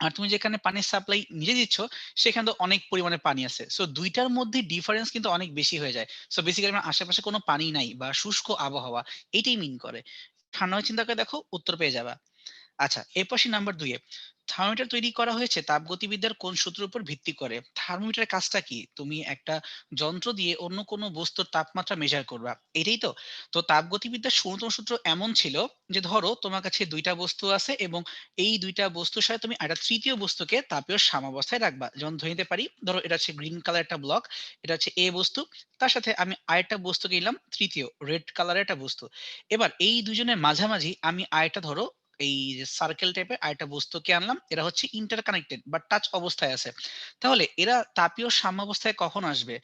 আর তুমি যেখানে পানির সাপ্লাই নিজে দিচ্ছ সেখানে তো অনেক পরিমাণে পানি আছে, সো দুইটার মধ্যে ডিফারেন্স কিন্তু অনেক বেশি হয়ে যায়। সো বেসিক্যালি আমার আশেপাশে কোনো পানি নাই বা শুষ্ক আবহাওয়া, এটাই মিন করে। ঠান্ডা চিন্তা করে দেখো, উত্তর পেয়ে যাবা। আচ্ছা, এরপর আসি নাম্বার 2 এ। থার্মোমিটার তৈরি করা হয়েছে তাপগতিবিদ্যার কোন সূত্রের উপর ভিত্তি করে? থার্মোমিটারের কাজটা কি? তুমি একটা যন্ত্র দিয়ে অন্য কোনো বস্তুর তাপমাত্রা মেজার করবা। এটাই তো? তো তাপগতিবিদ্যার ন্যূনতম সূত্র এমন ছিল যে ধরো তোমার কাছে ২ টা বস্তু আছে এবং এই ২ টা বস্তুর সাথে তুমি একটা তৃতীয় বস্তুকে তাপীয় সাম্যাবস্থায় রাখবা। যেমন ধরে নিতে পারি, ধরো এটা হচ্ছে গ্রিন কালার একটা ব্লক, এটা হচ্ছে A বস্তু। তার সাথে আমি আরেকটা বস্তুকে নিলাম তৃতীয় রেড কালারের একটা বস্তু। এবার এই দুজনের মাঝামাঝি আমি আরেকটা ধরো এই যে সার্কেল টাইপের আরেকটা বস্তুকে আনলাম, এরা হচ্ছে ইন্টারকানেক্টেড বা টাচ অবস্থায় আছে। তাহলে এরা তাপীয় সাম্যাবস্থায় কখন আসবে?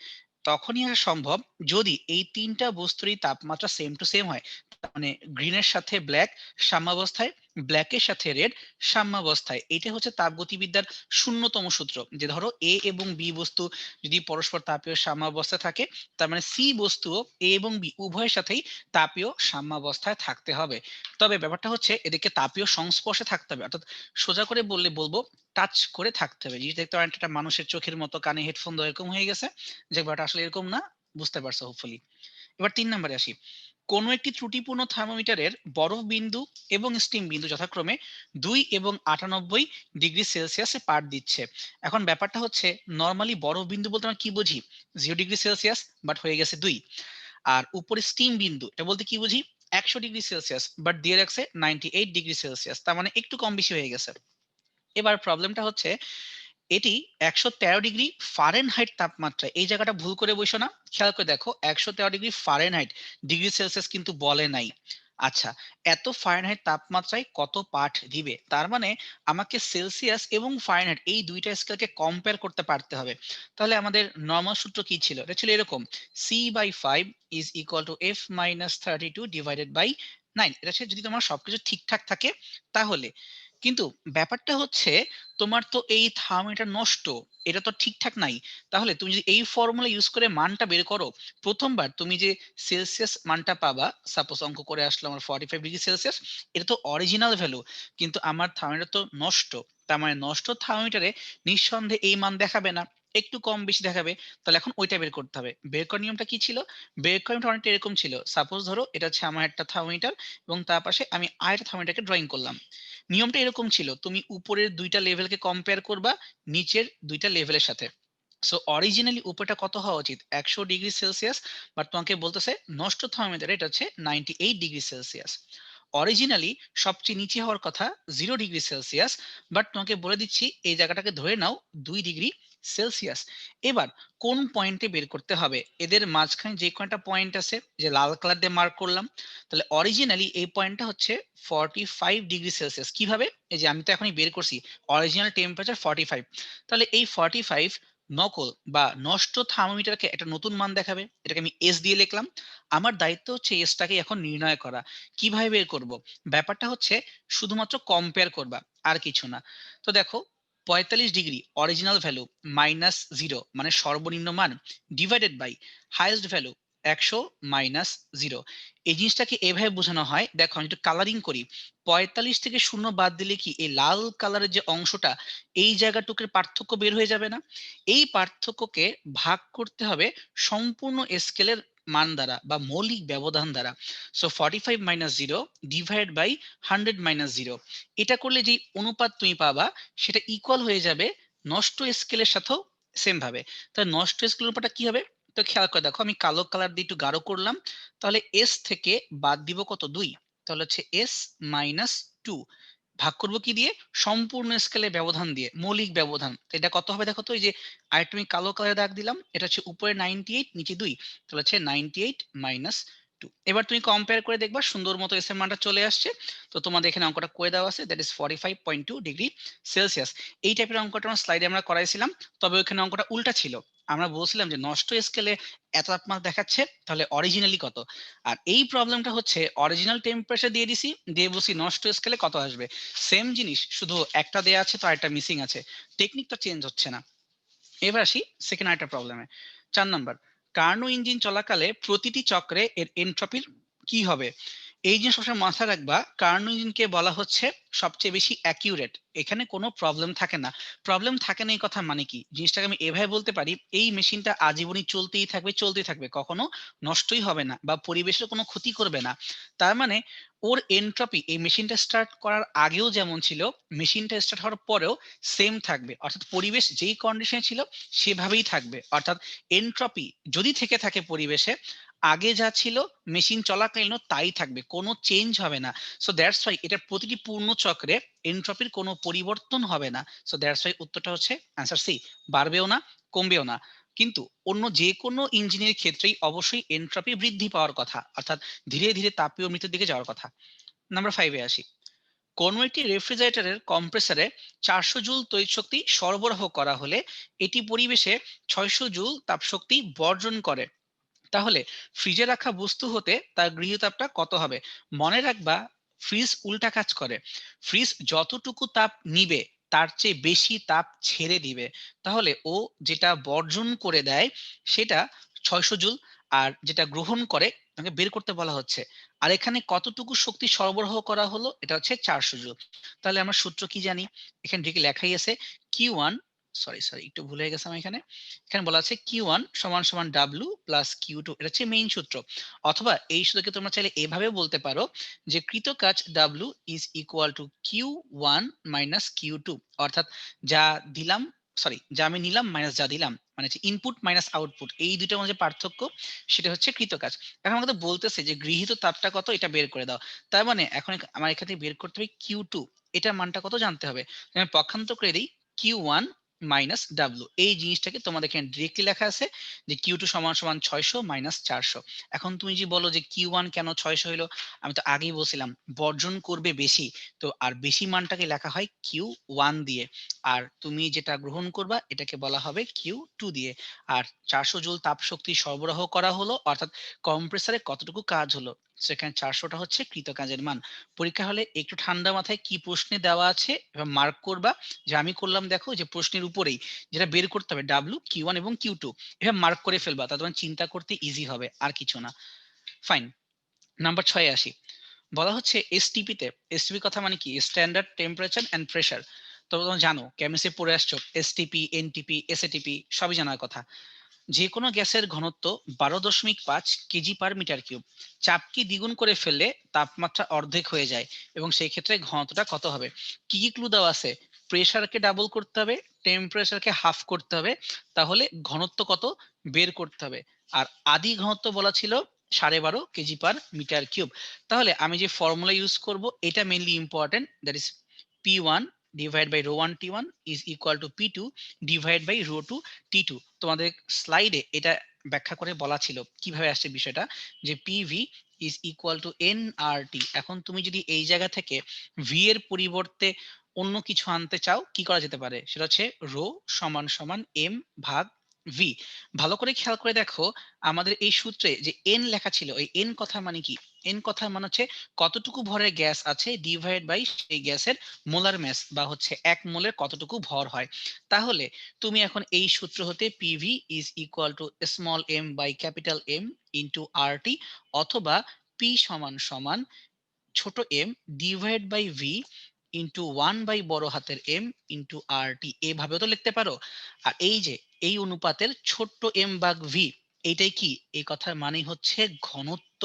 তখনই আসা সম্ভব যদি এই ৩ টা বস্তুরই তাপমাত্রা সেম টু সেম হয়। তার মানে গ্রিনের সাথে ব্ল্যাক সাম্যাবস্থায়, ব্ল্যাকের সাথে রেড সাম্যাবস্থায়। এটা হচ্ছে তাপগতিবিদ্যার শূন্যতম সূত্র। যে ধরো A এবং B বস্তু যদি পরস্পর তাপীয় সাম্যাবস্থায় থাকে, তার মানে C বস্তুও A এবং B উভয়ের সাথেই তাপীয় সাম্যাবস্থায় থাকতে হবে। তবে ব্যাপারটা হচ্ছে এদেরকে তাপীয় সংস্পর্শে থাকতে হবে, অর্থাৎ সোজা করে বললে বলবো টাচ করে থাকতে হবে। জিনিস দেখতে অনেকটা একটা মানুষের চোখের মতো, কানে হেডফোন দেওয়া এরকম হয়ে গেছে, যে ব্যাপারটা আসলে এরকম না। বুঝতে পারছো হোপফুলি। এবার ৩ নম্বরে আসি। কোন একটি ত্রুটিপূর্ণ থার্মোমিটারের বরফ বিন্দু এবং স্টিম বিন্দু যথাক্রমে ২ এবং ৯৮ ডিগ্রি সেলসিয়াসে পাঠ দিচ্ছে। এখন ব্যাপারটা হচ্ছে নরমালি বরফ বিন্দু বলতে আমরা কি বুঝি? 0 ডিগ্রি সেলসিয়াস, বাট হয়ে গেছে ২। আর উপরে স্টিম বিন্দু এটা বলতে কি বুঝি? ১০০ ডিগ্রি সেলসিয়াস, বাট দিয়ে রাখছে 98 ডিগ্রি সেলসিয়াস, তার মানে একটু কম বেশি হয়ে গেছে। এবার প্রবলেমটা হচ্ছে এটি ১১৩ ডিগ্রি ফারেনহাইট তাপমাত্রা, এই জায়গাটা ভুল করে বসো না। খেয়াল করে দেখো, ১১৩ ডিগ্রি ফারেনহাইট, ডিগ্রি সেলসিয়াস কিন্তু বলে নাই। আচ্ছা, এত ফারেনহাইট তাপমাত্রায় কত পাঠ দিবে? তার মানে আমাকে সেলসিয়াস এবং ফারেনহাইট এই দুইটা স্কেলকে কম্পেয়ার করতে পারতে হবে। তাহলে আমাদের নরমাল সূত্র কি ছিল? এটা ছিল এরকম, C/5 is equal to F-32 divided by 9। এটা হচ্ছে যদি তোমার সবকিছু ঠিকঠাক থাকে তাহলে। কিন্তু ব্যাপারটা হচ্ছে তোমার তো এই থার্মোমিটার নষ্ট, এটা তো ঠিকঠাক নাই। তাহলে তুমি যদি এই ফর্মুলা ইউজ করে মানটা বের করো, প্রথমবার তুমি যে সেলসিয়াস মানটা পাবা, সাপোজ অঙ্ক করে আসলো আমার 45 ডিগ্রি সেলসিয়াস, এটা তো অরিজিনাল ভ্যালু, কিন্তু আমার থার্মোমিটার তো নষ্ট। তার মানে নষ্ট থার্মোমিটারে নিঃসন্দেহে এই মান দেখাবে না, একটু কম বেশি দেখাবে। তাহলে এখন ওইটা বের করতে হবে। বের করার নিয়মটা কি ছিল? বের করার নিয়মটা অনেকটা এরকম ছিল, সাপোজ ধরো এটা হচ্ছে আমার একটা থার্মোমিটার এবং তার পাশে আমি আরেকটা থার্মোমিটারকে ড্রয়িং করলাম। নিয়মটা এরকম ছিল, তুমি উপরের ২ টা লেভেলকে কম্পেয়ার করবা নিচের ২ টা লেভেলের সাথে। সো অরিজিনালি উপরটা কত হওয়া উচিত? ১০০ ডিগ্রি সেলসিয়াস, বাট তোমাকে বলতেছে নষ্ট থার্মোমিটারে এটা হচ্ছে 98 ডিগ্রি সেলসিয়াস। অরিজিনালি সবচেয়ে নিচে হওয়ার কথা 0 ডিগ্রি সেলসিয়াস, বাট তোমাকে বলে দিচ্ছি এই জায়গাটাকে ধরে নাও ২ ডিগ্রি সেলসিয়াস। এবার কোন পয়েন্টে বের করতে হবে? এদের মাঝখানে যে কয়টা পয়েন্ট আছে, যে লাল কালার দিয়ে মার্ক করলাম, তাহলে অরিজিনালি এই পয়েন্টটা হচ্ছে 45 ডিগ্রি সেলসিয়াস। কিভাবে? এই যে আমি তো এখনই বের করছি অরিজিনাল টেম্পারেচার 45। তাহলে এই 45 নকল বা নষ্ট থার্মোমিটারকে একটা নতুন মান দেখাবে, এটাকে আমি এস দিয়ে লিখলাম। আমার দায়িত্ব হচ্ছে এসটাকে এখন নির্ণয় করা। কিভাবে বের করব? ব্যাপারটা হচ্ছে শুধুমাত্র কম্পেয়ার করবা, আর কিছু না। তো দেখো, ৪৫ ডিগ্রি অরিজিনাল ভ্যালু মাইনাস 0 মানে সর্বনিম্ন মান, divided by highest value ১০০ minus 0। এই জিনিসটাকে এভাবে বোঝানো হয়, দেখো আমি একটু কালারিং করি। ৪৫ থেকে ০ বাদ দিলে কি এই লাল কালারের যে অংশটা, এই জায়গাটুকুর পার্থক্য বের হয়ে যাবে না? এই পার্থক্যকে ভাগ করতে হবে সম্পূর্ণ স্কেলের মান দ্বারা বা মৌলিক ব্যবধান দ্বারা। So 45 minus 0 divide by 100 minus 0। এটা করলে যে অনুপাত তুমি পাবা সেটা ইকুয়াল হয়ে যাবে নষ্ট স্কেলের সাথেও সেম ভাবে। তাহলে নষ্ট স্কেলের অনুপাতটা কি হবে? তো খেয়াল করে দেখো, আমি কালো কালার দিয়ে একটু গাঢ় করলাম। তাহলে এস থেকে বাদ দিব কত? ২। তাহলে হচ্ছে এস মাইনাস 2। ভাগ করব কি দিয়ে? সম্পূর্ণ স্কেলে ব্যবধান দিয়ে, মৌলিক ব্যবধান। তো এটা কত হবে দেখো তো, এই যে আরেকটু আমি কালো কালারে দাগ দিলাম, এটা হচ্ছে উপরে 98 নিচে 2, তাহলে হচ্ছে 98 মাইনাস 2। এবার তুমি কম্পেয়ার করে দেখবা সুন্দর মতো এস এর মানটা চলে আসছে। তো তোমাদের এখানে অঙ্কটা করে দেওয়া আছে, দ্যাট ইজ 45.2 ডিগ্রি সেলসিয়াস। এই টাইপের অঙ্কটা আমার স্লাইডে আমরা করাইছিলাম, তবে ওখানে অঙ্কটা উল্টা ছিল। আমরা বলছিলাম যে নষ্ট স্কেলে এত তাপমাত্রা দেখাচ্ছে, তাহলে অরিজিনালি কত। আর এই প্রবলেমটা হচ্ছে অরিজিনাল টেম্পারেচার দিয়ে দিছি, দিয়ে বলছি নষ্ট স্কেলে কত আসবে। সেম জিনিস, শুধু একটা দেয়া আছে তো আরেকটা মিসিং আছে, টেকনিকটা চেঞ্জ হচ্ছে না। এবার আসি সেকেন্ড আরেকটা প্রবলেমে। ৪ নাম্বার, কার্নো ইঞ্জিন চলাকালে প্রতিটি চক্রে এর এনট্রপির কি হবে? এই জিনিস সবসময় মাথায় রাখবা, কার্নো ইঞ্জিনকে বলা হচ্ছে সবচেয়ে বেশি অ্যাকিউরেট। এখানে কোনো প্রবলেম থাকে না। প্রবলেম থাকে না এই কথা মানে কি? জিনিসটাকে আমি এভাবে বলতে পারি, এই মেশিনটা আজীবনই চলতেই থাকবে। কখনো নষ্টই হবে না বা পরিবেশের কোনো ক্ষতি করবে না। তার মানে ওর এনট্রপি এই মেশিনটা স্টার্ট করার আগেও যেমন ছিল, মেশিনটা স্টার্ট হওয়ার পরেও সেম থাকবে। অর্থাৎ পরিবেশ যেই কন্ডিশনে ছিল সেভাবেই থাকবে। অর্থাৎ এনট্রপি যদি থেকে থাকে পরিবেশে, আগে যা ছিল মেশিন চলাকালীনও তাই থাকবে, কোনো চেঞ্জ হবে না। সো দ্যাটস ওয়াই এটার প্রতিটি পূর্ণ চক্রে এনট্রপির কোনো পরিবর্তন হবে না। সো দ্যাটস ওয়াই উত্তরটা হচ্ছে অ্যান্সার সি, বাড়বেও না কমবেও না। কিন্তু অন্য যে কোনো ইঞ্জিনের ক্ষেত্রেই অবশ্যই এনট্রপি বৃদ্ধি পাওয়ার কথা, অর্থাৎ ধীরে ধীরে তাপীয় মৃত্যুর দিকে যাওয়ার কথা। নাম্বার 5 এ আসি। কোনো একটি রেফ্রিজারেটরের কম্প্রেসরে 400 জুল তড়িৎ শক্তি সরবরাহ করা হলে এটি পরিবেশে 600 জুল তাপশক্তি বর্জন করে। তাহলে ফ্রিজে রাখা বস্তু হতে তার গৃহীতাপটা কত হবে? মনে রাখবা, ফ্রিজ উল্টা কাজ করে। ফ্রিজ যতটুকু তাপ নিবে তার চেয়ে বেশি তাপ ছেড়ে দিবে। তাহলে ও যেটা বর্জন করে দেয় সেটা 600 জুল, আর যেটা গ্রহণ করে তাকে বের করতে বলা হচ্ছে। আর এখানে কতটুকু শক্তি সরবরাহ করা হলো, এটা হচ্ছে 400 জুল। তাহলে আমরা সূত্র কি জানি? এখানে ঠিক লেখাই আছে কিউ ওয়ান, সরি একটু ভুলে গেছে আমি এখানে। এখানে বলা আছে Q1 সমান সমান W প্লাস Q2, এটা হচ্ছে মেইন সূত্র। অথবা এই সূত্রকে তোমরা চাইলে এভাবে বলতে পারো যে কৃত কাজ W is equal two Q1 minus Q2। অর্থাৎ যা দিলাম, যা আমি নিলাম মাইনাস যা দিলাম, মানে হচ্ছে ইনপুট মাইনাস আউটপুট, এই দুইটার মধ্যে পার্থক্য, সেটা হচ্ছে কৃত কাজ। এখন আমাকে বলতেছে যে গৃহীত তাপটা কত, এটা বের করে দাও। তার মানে এখন আমার এখান থেকে বের করতে হবে Q2, এটার মানটা কত জানতে হবে। আমি পক্ষান্তর করে দিই, Q1 মাইনাস ডাব্লু, এই জিনিসটাকে তোমাদের এখানে ডিরেক্টলি লেখা আছে যে Q2 সমান সমান 600 মাইনাস 400। এখন তুমি যে বলো যে Q1 কেন 600 হলো, আমি তো আগেই বলছিলাম বর্জন করবে বেশি, তো আর বেশি মানটাকে লেখা হয় Q1 দিয়ে, আর তুমি যেটা গ্রহণ করবা এটাকে বলা হবে Q2 দিয়ে। আর 400 জুল তাপ শক্তি সরবরাহ করা হলো, অর্থাৎ কম্প্রেসারে কতটুকু কাজ হলো, সেখানে 400টা হচ্ছে কৃত কাজের মান। পরীক্ষা হলে একটু ঠান্ডা মাথায় কি প্রশ্নে দেওয়া আছে এবং মার্ক করবা, যে আমি করলাম দেখো যে প্রশ্নের উপরেই যেটা বের করতে হবে ডাব্লু, Q1 এবং Q2, এভাবে মার্ক করে ফেলবা, তা তোমার চিন্তা করতে ইজি হবে, আর কিছু না। ফাইন। নাম্বার 6 এ আসি। বলা হচ্ছে এসটিপি তে, এসটিপি কথা মানে কি, স্ট্যান্ডার্ড টেম্পারেচার এন্ড প্রেসার। তো তোমরা জানো কেমিস্ট্রি পড়ে আসছো, এসটিপি, এনটিপি, এসএটিপি সবই জানার কথা। যে কোনো গ্যাসের ঘনত্ব 12.5 কেজি পার মিটার কিউব। চাপকে দ্বিগুণ করে ফেললে তাপমাত্রা অর্ধেক হয়ে যায়, এবং সেই ক্ষেত্রে ঘনত্বটা কত হবে? কি কি ক্লু দেওয়া আছে? প্রেসারকে ডাবল করতে হবে, টেম্পারেচারকে হাফ করতে হবে, তাহলে ঘনত্ব কত বের করতে হবে। আর আদি ঘনত্ব বলা ছিল 12.5 কেজি পার মিটার কিউব। তাহলে আমি যে ফর্মুলা ইউজ করব এটা mainly important, that is P1 divide by rho one T1 is equal to P2 divide by rho two T2। তোমাদের স্লাইডে এটা ব্যাখ্যা করে বলা ছিল কিভাবে আসছে বিষয়টা, যে PV is equal two nRT. এখন তুমি যদি এই জায়গা থেকে ভি এর পরিবর্তে অন্য কিছু আনতে চাও, কি করা যেতে পারে, সেটা হচ্ছে রো সমান সমান এম ভাগ ভি। ভালো করে খেয়াল করে দেখো, আমাদের এই সূত্রে যে এন লেখা ছিল, এই এন কথা মানে কি? এন কথা মানে হচ্ছে কতটুকু ভরের গ্যাস আছে ডিভাইড বাই সেই গ্যাসের মোলার ম্যাস, বা হচ্ছে এক মোলের কতটুকু ভর হয়। তাহলে তুমি এখন এই সূত্র হতে PV is equal to small m by capital M into R T, অথবা পি সমান সমান ছোট m divide by V into one by বড় হাতের এম ইন্টু আর টি, এভাবেও তো লিখতে পারো। আর এই যে এই অনুপাতের ছোট্ট এম ভাগ ভি, এইটাই কি, এই কথার মানেই হচ্ছে ঘনত্ব।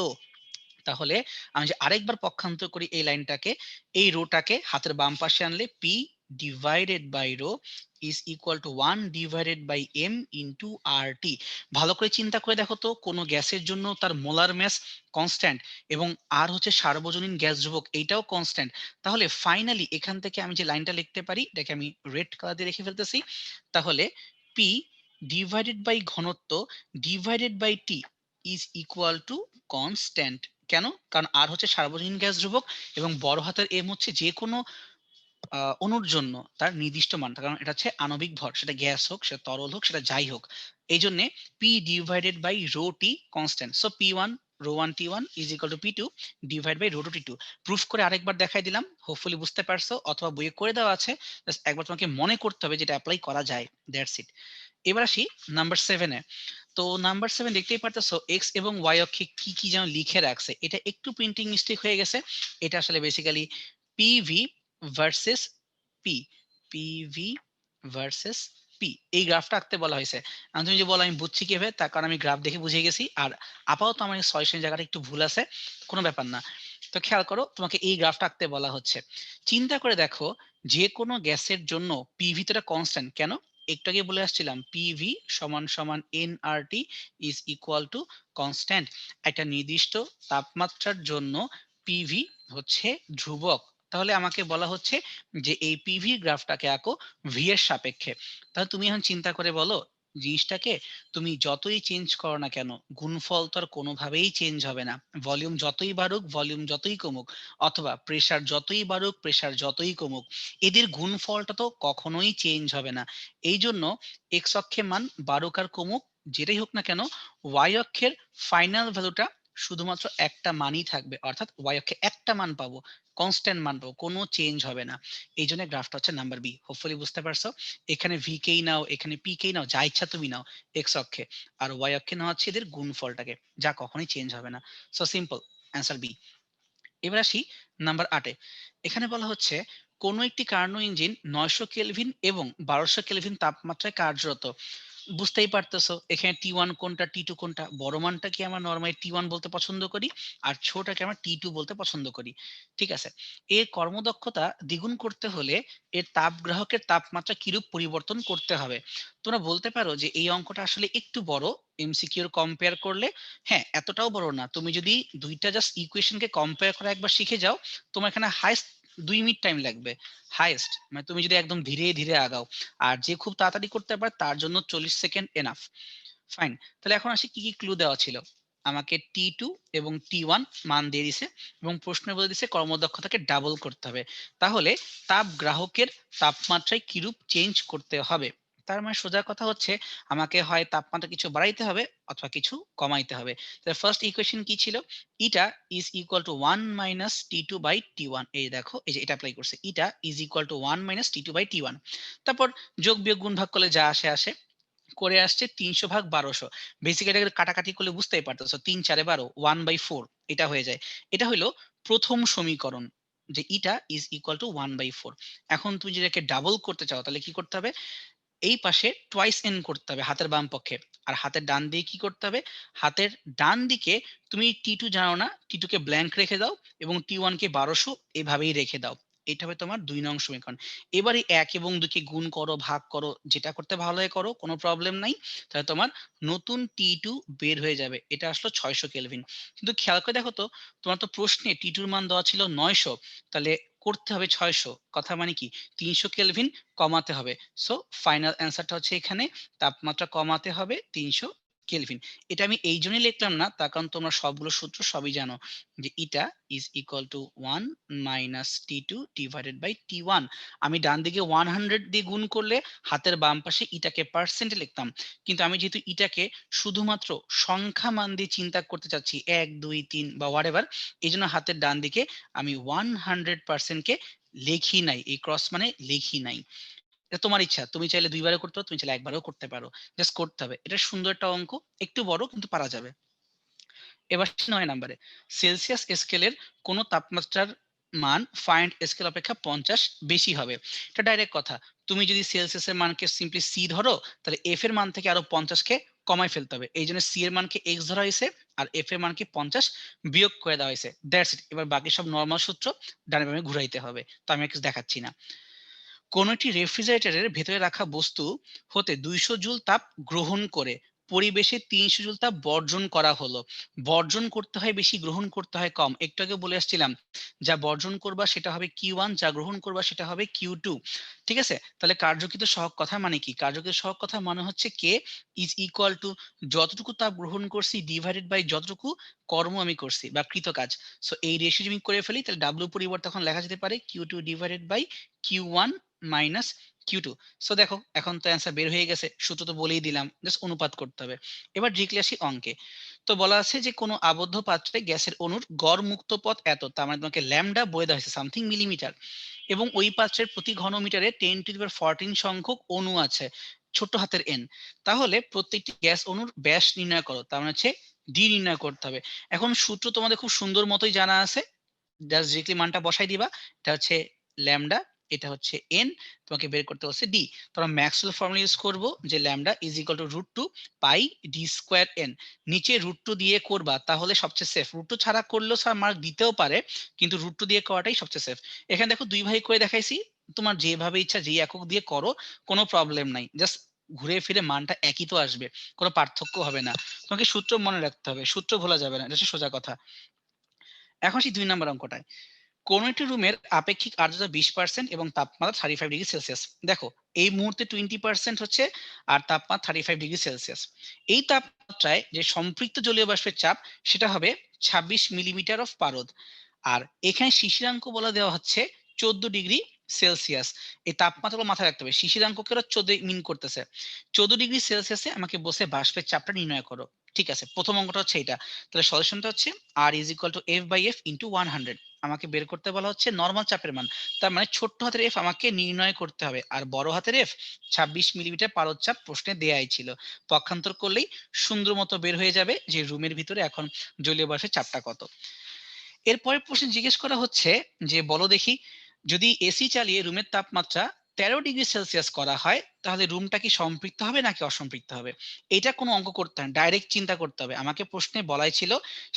তাহলে আমি যে আরেকবার পক্ষান্তর করি এই লাইনটাকে, এই রোটাকে হাতের বাম পাশে আনলে P divided by rho is equal to 1 divided by M into R T. ভালো করে চিন্তা করে দেখো তো, কোনো গ্যাসের জন্য তার মোলার ম্যাস কনস্ট্যান্ট, এবং আর হচ্ছে সার্বজনীন গ্যাস ধ্রুবক এইটাও কনস্ট্যান্ট। তাহলে ফাইনালি এখান থেকে আমি যে লাইনটা লিখতে পারি, এটাকে আমি রেড কালার দিয়ে রেখে ফেলতেছি। তাহলে পি ডিভাইডেড বাই ঘনত্ব divided by T is equal to constant. কেন? কারণ আর হচ্ছে সার্বজনীন গ্যাস ধ্রুবক, এবং বড় হাতের এম হচ্ছে যে কোনো অণুর জন্য তার নির্দিষ্ট মান, কারণ এটা হচ্ছে আণবিক ভর, সেটা গ্যাস হোক, সেটা তরল হোক, সেটা যাই হোক। এই জন্য P divided by rho T constant. So P one rho one T one is equal to P2 divide by rho two T2। Proof করে আরেকবার দেখাই দিলাম, হোপফুলি বুঝতে পারছো, অথবা বইয়ে করে দেওয়া আছে, একবার তোমাকে মনে করতে হবে যেটা অ্যাপ্লাই করা যায়। That's it. এবার আসি নাম্বার 7 এ। তো নাম্বার 7 দেখতেই পারতেছো এক্স এবং ওয়াই অক্ষে কি কি যেন লিখে রাখছে, এটা একটু প্রিন্টিং মিস্টেক হয়ে গেছে। এটা আসলে basically PV versus P, PV versus P, এই গ্রাফটা আঁকতে বলা হয়েছে। আমি তুমি যে বলো আমি বুঝছি কিভাবে, তার কারণ আমি গ্রাফ দেখে বুঝে গেছি। আর আপাতত আমার সলিউশন জায়গাটা একটু ভুল আছে, কোনো ব্যাপার না। তো খেয়াল করো, তোমাকে এই গ্রাফটা আঁকতে বলা হচ্ছে। চিন্তা করে দেখো, যে কোনো গ্যাসের জন্য পিভি তো কনস্ট্যান্ট, কেন? একটু আগে বলে আসছিলাম পিভি সমান সমান nRT is equal to constant. একটা নির্দিষ্ট তাপমাত্রার জন্য পিভি হচ্ছে ধ্রুবক। তাহলে আমাকে বলা হচ্ছে যে এই পিভি গ্রাফটাকে আঁকো ভি এর সাপেক্ষে। তাহলে তুমি এখন চিন্তা করে বলো, জিনিসটাকে তুমি যতই চেঞ্জ করো না কেন, গুণফল তো আর কোনোভাবেই চেঞ্জ হবে না। ভলিউম যতই বাড়ুক, ভলিউম যতই কমুক, অথবা প্রেসার যতই বাড়ুক, প্রেসার যতই কমুক, এদের গুণফলটা তো কখনোই চেঞ্জ হবে না। এই জন্য এক্স অক্ষে মান বাড়ুক আর কমুক, যেটাই হোক না কেন, ওয়াই অক্ষের ফাইনাল ভ্যালুটা শুধুমাত্র একটা মানই থাকবে, অর্থাৎ ওয়াই অক্ষে একটা মান পাবো, কনস্ট্যান্ট মান পাবো, কোনো চেঞ্জ হবে না। এই জন্য গ্রাফটা হচ্ছে নাম্বার বি। হোপফুলি বুঝতে পারছো। এখানে ভি কেই নাও, এখানে পি কেই নাও, যা ইচ্ছা তুমি নাও এক্স অক্ষে, আর ওয়াই অক্ষে নেওয়া হচ্ছে এদের গুণফলটাকে, যা কখনোই চেঞ্জ হবে না। So simple, answer B. এবার আসি নাম্বার 8-এ। এখানে বলা হচ্ছে কোন একটি কার্নো ইঞ্জিন 900 কেলভিন এবং 1200 কেলভিন তাপমাত্রায় কার্যরত। বুঝতেই পারতেছো এখানে টি ওয়ান কোনটা, টি টু কোনটা। বড় মানটা কি আমরা নর্মালি টি ওয়ান বলতে পছন্দ করি, আর ছোটটাকে আমরা টি টু বলতে পছন্দ করি। ঠিক আছে, এর কর্মদক্ষতা দ্বিগুণ করতে হলে এর তাপগ্রাহকের তাপমাত্রা কিরূপ পরিবর্তন করতে হবে। তোমরা বলতে পারো যে এই অঙ্কটা আসলে একটু বড়, এমসিকিউর কম্পেয়ার করলে। হ্যাঁ, এতটাও বড় না। তুমি যদি দুইটা জাস্ট ইকুয়েশনকে কম্পেয়ার করা একবার শিখে যাও, তোমার এখানে হাইস্ট 2 মিনিট টাইম লাগবে, হাইস্ট। মানে তুমি যদি একদম ধীরে ধীরে আগাও, আর যে খুব তাড়াতাড়ি করতে পারে তার জন্য 40 সেকেন্ড এনাফ। ফাইন। তাহলে এখন আসি কি কি ক্লু দেওয়া ছিল। আমাকে টি টু এবং টি ওয়ান মান দিয়ে দিছে, এবং প্রশ্নে বলে দিছে কর্মদক্ষতাকে ডাবল করতে হবে। তাহলে তাপ গ্রাহকের তাপমাত্রায় কিরূপ চেঞ্জ করতে হবে। তার মানে সোজা কথা হচ্ছে আমাকে হয় তাপমাত্রা কিছু বাড়াইতে হবে অথবা কিছু কমাইতে হবে। তাহলে ফার্স্ট ইকুয়েশন কি ছিল, ইটা ইজ ইকুয়াল টু 1 - টি2 বাই টি1। এই দেখো, এই যে এটা অ্যাপ্লাই করছে, ইটা ইজ ইকুয়াল টু 1 - টি2 বাই টি1। তারপর যোগ বিয়োগ গুণ ভাগ করলে যা আসে আসে, করে আসছে 300 ভাগ 1200। বেসিক এটা কাটাকাটি করলে বুঝতেই পারতেছো, 3 × 4 = 12, 1/4 এটা হয়ে যায়। এটা হলো প্রথম সমীকরণ, যে ইটা ইজ ইকুয়াল টু 1/4। এখন তুমি যদি এটাকে ডাবল করতে চাও তাহলে কি করতে হবে, এই পাশে টোয়াইস এন করতে হবে হাতের বাম পক্ষে, আর হাতের ডান দিকে কি করতে হবে, হাতের ডান দিকে তুমি টি টু জানো না, টি টু কে ব্ল্যাঙ্ক রেখে দাও এবং টি ওয়ান কে 1200 এভাবেই রেখে দাও। এটা হবে তোমার 2 নং সমীকরণ। এবারে 1 এবং 2 কে গুণ করো, ভাগ করো, যেটা করতে ভালো হয় করো, কোনো প্রবলেম নাই। তাহলে তোমার নতুন টি টু বের হয়ে যাবে, এটা আসলো 600 কেলভিন। কিন্তু খেয়াল করে দেখো তো, তোমার তো প্রশ্নে টি টুর মান দেওয়া ছিল 900, তাহলে করতে হবে 600, কথা মানে কি 300 কেলভিন কমাতে হবে। সো ফাইনাল অ্যান্সারটা হচ্ছে এখানে তাপমাত্রা কমাতে হবে 300 কেলভিন। এটা আমি এই জন্যই লিখলাম না, তার কারণ তোমরা সবগুলো সূত্র সবই জানো, যে ইটা ইজ ইকুয়াল টু 1 - টি2 / টি1। আমি ডান দিকে 100 দিয়ে গুণ করলে হাতের বাম পাশে ইটাকে পার্সেন্টে লিখতাম, কিন্তু আমি যেহেতু ইটাকে শুধুমাত্র সংখ্যা মান দিয়ে চিন্তা করতে চাচ্ছি, 1 2 3 বা হোয়াট এভার, এই জন্য হাতের ডান দিকে আমি 100%কে লিখি নাই, এই ক্রস মানে লিখি নাই। এটা তোমার ইচ্ছা, তুমি চাইলে দুইবারও করতে পারো, তুমি চাইলে একবারও করতে পারো, জাস্ট করতে হবে। এটা সুন্দর একটা অঙ্ক, একটু বড় কিন্তু পারা যাবে। এবার 9 নম্বরে, সেলসিয়াস স্কেলের কোন তাপমাত্রার মান ফারেনহাইট স্কেল অপেক্ষা 50 বেশি হবে। এটা ডাইরেক্ট কথা। তুমি যদি সেলসিয়াসের মানকে সিম্পলি সি ধরো, তাহলে এফ এর মান থেকে আরো 50কে কমাই ফেলতে হবে। এই জন্য সি এর মানকে এক্স ধরা হয়েছে, আর এফ এর মানকে 50 বিয়োগ করে দেওয়া হয়েছে। That's it. এবার বাকি সব নর্মাল সূত্র ডানে বামে ঘুরাইতে হবে, তো আমি কিছু দেখাচ্ছি না। কোন একটি রেফ্রিজারেটরের ভেতরে রাখা বস্তু হতে 200 জুল তাপ গ্রহণ করে পরিবেশে 300 জুল তাপ বর্জন করা হলো। বর্জন করতে হয় বেশি, গ্রহণ করতে হয় কম। একটু আগে বলে আসছিলাম, যা বর্জন করবা সেটা হবে Q1, যা গ্রহণ করবা সেটা হবে Q2। ঠিক আছে, তাহলে কার্যকৃত সহগ কথা মানে কি, কার্যকৃত সহগ কথা মানে হচ্ছে K ইজ ইকুয়াল টু যতটুকু তাপ গ্রহণ করছি ডিভাইডেড বাই যতটুকু কর্ম আমি করছি বা কৃত কাজ। সো এই রেশিও যদি আমি করে ফেলি, তাহলে ডাব্লিউ পরিবর্তে এখন লেখা যেতে পারে Q2 divided by Q1 minus Q2। So দেখো এখন তো অ্যান্সার বের হয়ে গেছে, সূত্র তো বলেই দিলাম, জাস্ট অনুপাত করতে হবে। এবার ডিরেক্টলি আসি অঙ্কে। তো বলা আছে যে কোনো আবদ্ধ পাত্রে গ্যাসের অণুর গড় মুক্ত পথ এত, তার মানে তোমাকে ল্যামডা বলে দেওয়া হয়েছে সামথিং মিলিমিটার, এবং ওই পাত্রের প্রতি ঘনমিটারে 10⁻14 সংখ্যক অণু আছে। ছোট হাতের n। তাহলে প্রত্যেকটি গ্যাস অণুর ব্যাস নির্ণয় করো, তার মানে হচ্ছে ডি নির্ণয় করতে হবে। এখন সূত্র তোমাদের খুব সুন্দর মতোই জানা আছে, জাস্ট ডিরেক্টলি মানটা বসাই দিবা। এটা হচ্ছে ল্যামডা, এটা হচ্ছে এন, তোমাকে বের করতে হচ্ছে ডি। তোমরা ম্যাক্সওয়েল ফর্মুলা ইউজ করবো যে lambda is equal two √2 pi D square N. নিচে √2 দিয়ে করবা তাহলে সবচেয়ে সেফ। √2 ছাড়া করলেও স্যার মার্ক দিতেও পারে, কিন্তু √2 দিয়ে করাটাই সবচেয়ে সেফ। এখানে দেখো 2 ভাগ করে দেখাইছি, তোমার যেভাবে ইচ্ছা যে একক দিয়ে করো, কোনো প্রবলেম নাই। জাস্ট ঘুরে ফিরে মানটা একই তো আসবে, কোনো পার্থক্য হবে না। তোমাকে সূত্র মনে রাখতে হবে, সূত্র ভোলা যাবে না, এটা হচ্ছে সোজা কথা। এখন সেই 2 নম্বর অঙ্কটায়, কোন একটি রুমের আপেক্ষিক আর্দ্রতা 20% এবং তাপমাত্রা 35°C। দেখো এই মুহূর্তে 20% হচ্ছে, আর তাপমাত্রা 35°C। এই তাপমাত্রায় যে সম্পৃক্ত জলীয় বাষ্পের চাপ সেটা হবে 26 মিলিমিটার অফ পারদ। আর এখানে শিশিরাঙ্ক বলে দেওয়া হচ্ছে 14°C। এই তাপমাত্রাগুলো মাথায় রাখতে হবে, শিশিরাঙ্ককে ওরা 14 মিন করতেছে। 14°C আমাকে বসে বাষ্পের চাপটা নির্ণয় করো। ঠিক আছে, প্রথম অঙ্কটা হচ্ছে এটা। তাহলে সলিউশনটা হচ্ছে R is equal two F/F into 100। আমাকে বের করতে বলা হচ্ছে নর্মাল চাপের মান, তার মানে ছোট্ট হাতের এফ আমাকে নির্ণয় করতে হবে, আর বড় হাতের এফ 26 মিলিমিটার পারদ চাপ প্রশ্নে দেয়াই ছিল। পক্ষান্তর করলেই সুন্দর মতো বের হয়ে যাবে যে রুমের ভিতরে এখন জলীয় বাষ্পের চাপটা কত। এরপরের প্রশ্ন জিজ্ঞেস করা হচ্ছে যে বলো দেখি, যদি এসি চালিয়ে রুমের তাপমাত্রা 13°C করা হয় তাহলে রুমটা কি সম্পৃক্ত হবে নাকি অসম্পৃক্ত হবে। এটা কোনো অঙ্ক করতে হয়, ডাইরেক্ট চিন্তা করতে হবে। আমাকে প্রশ্নে বলাই ছিল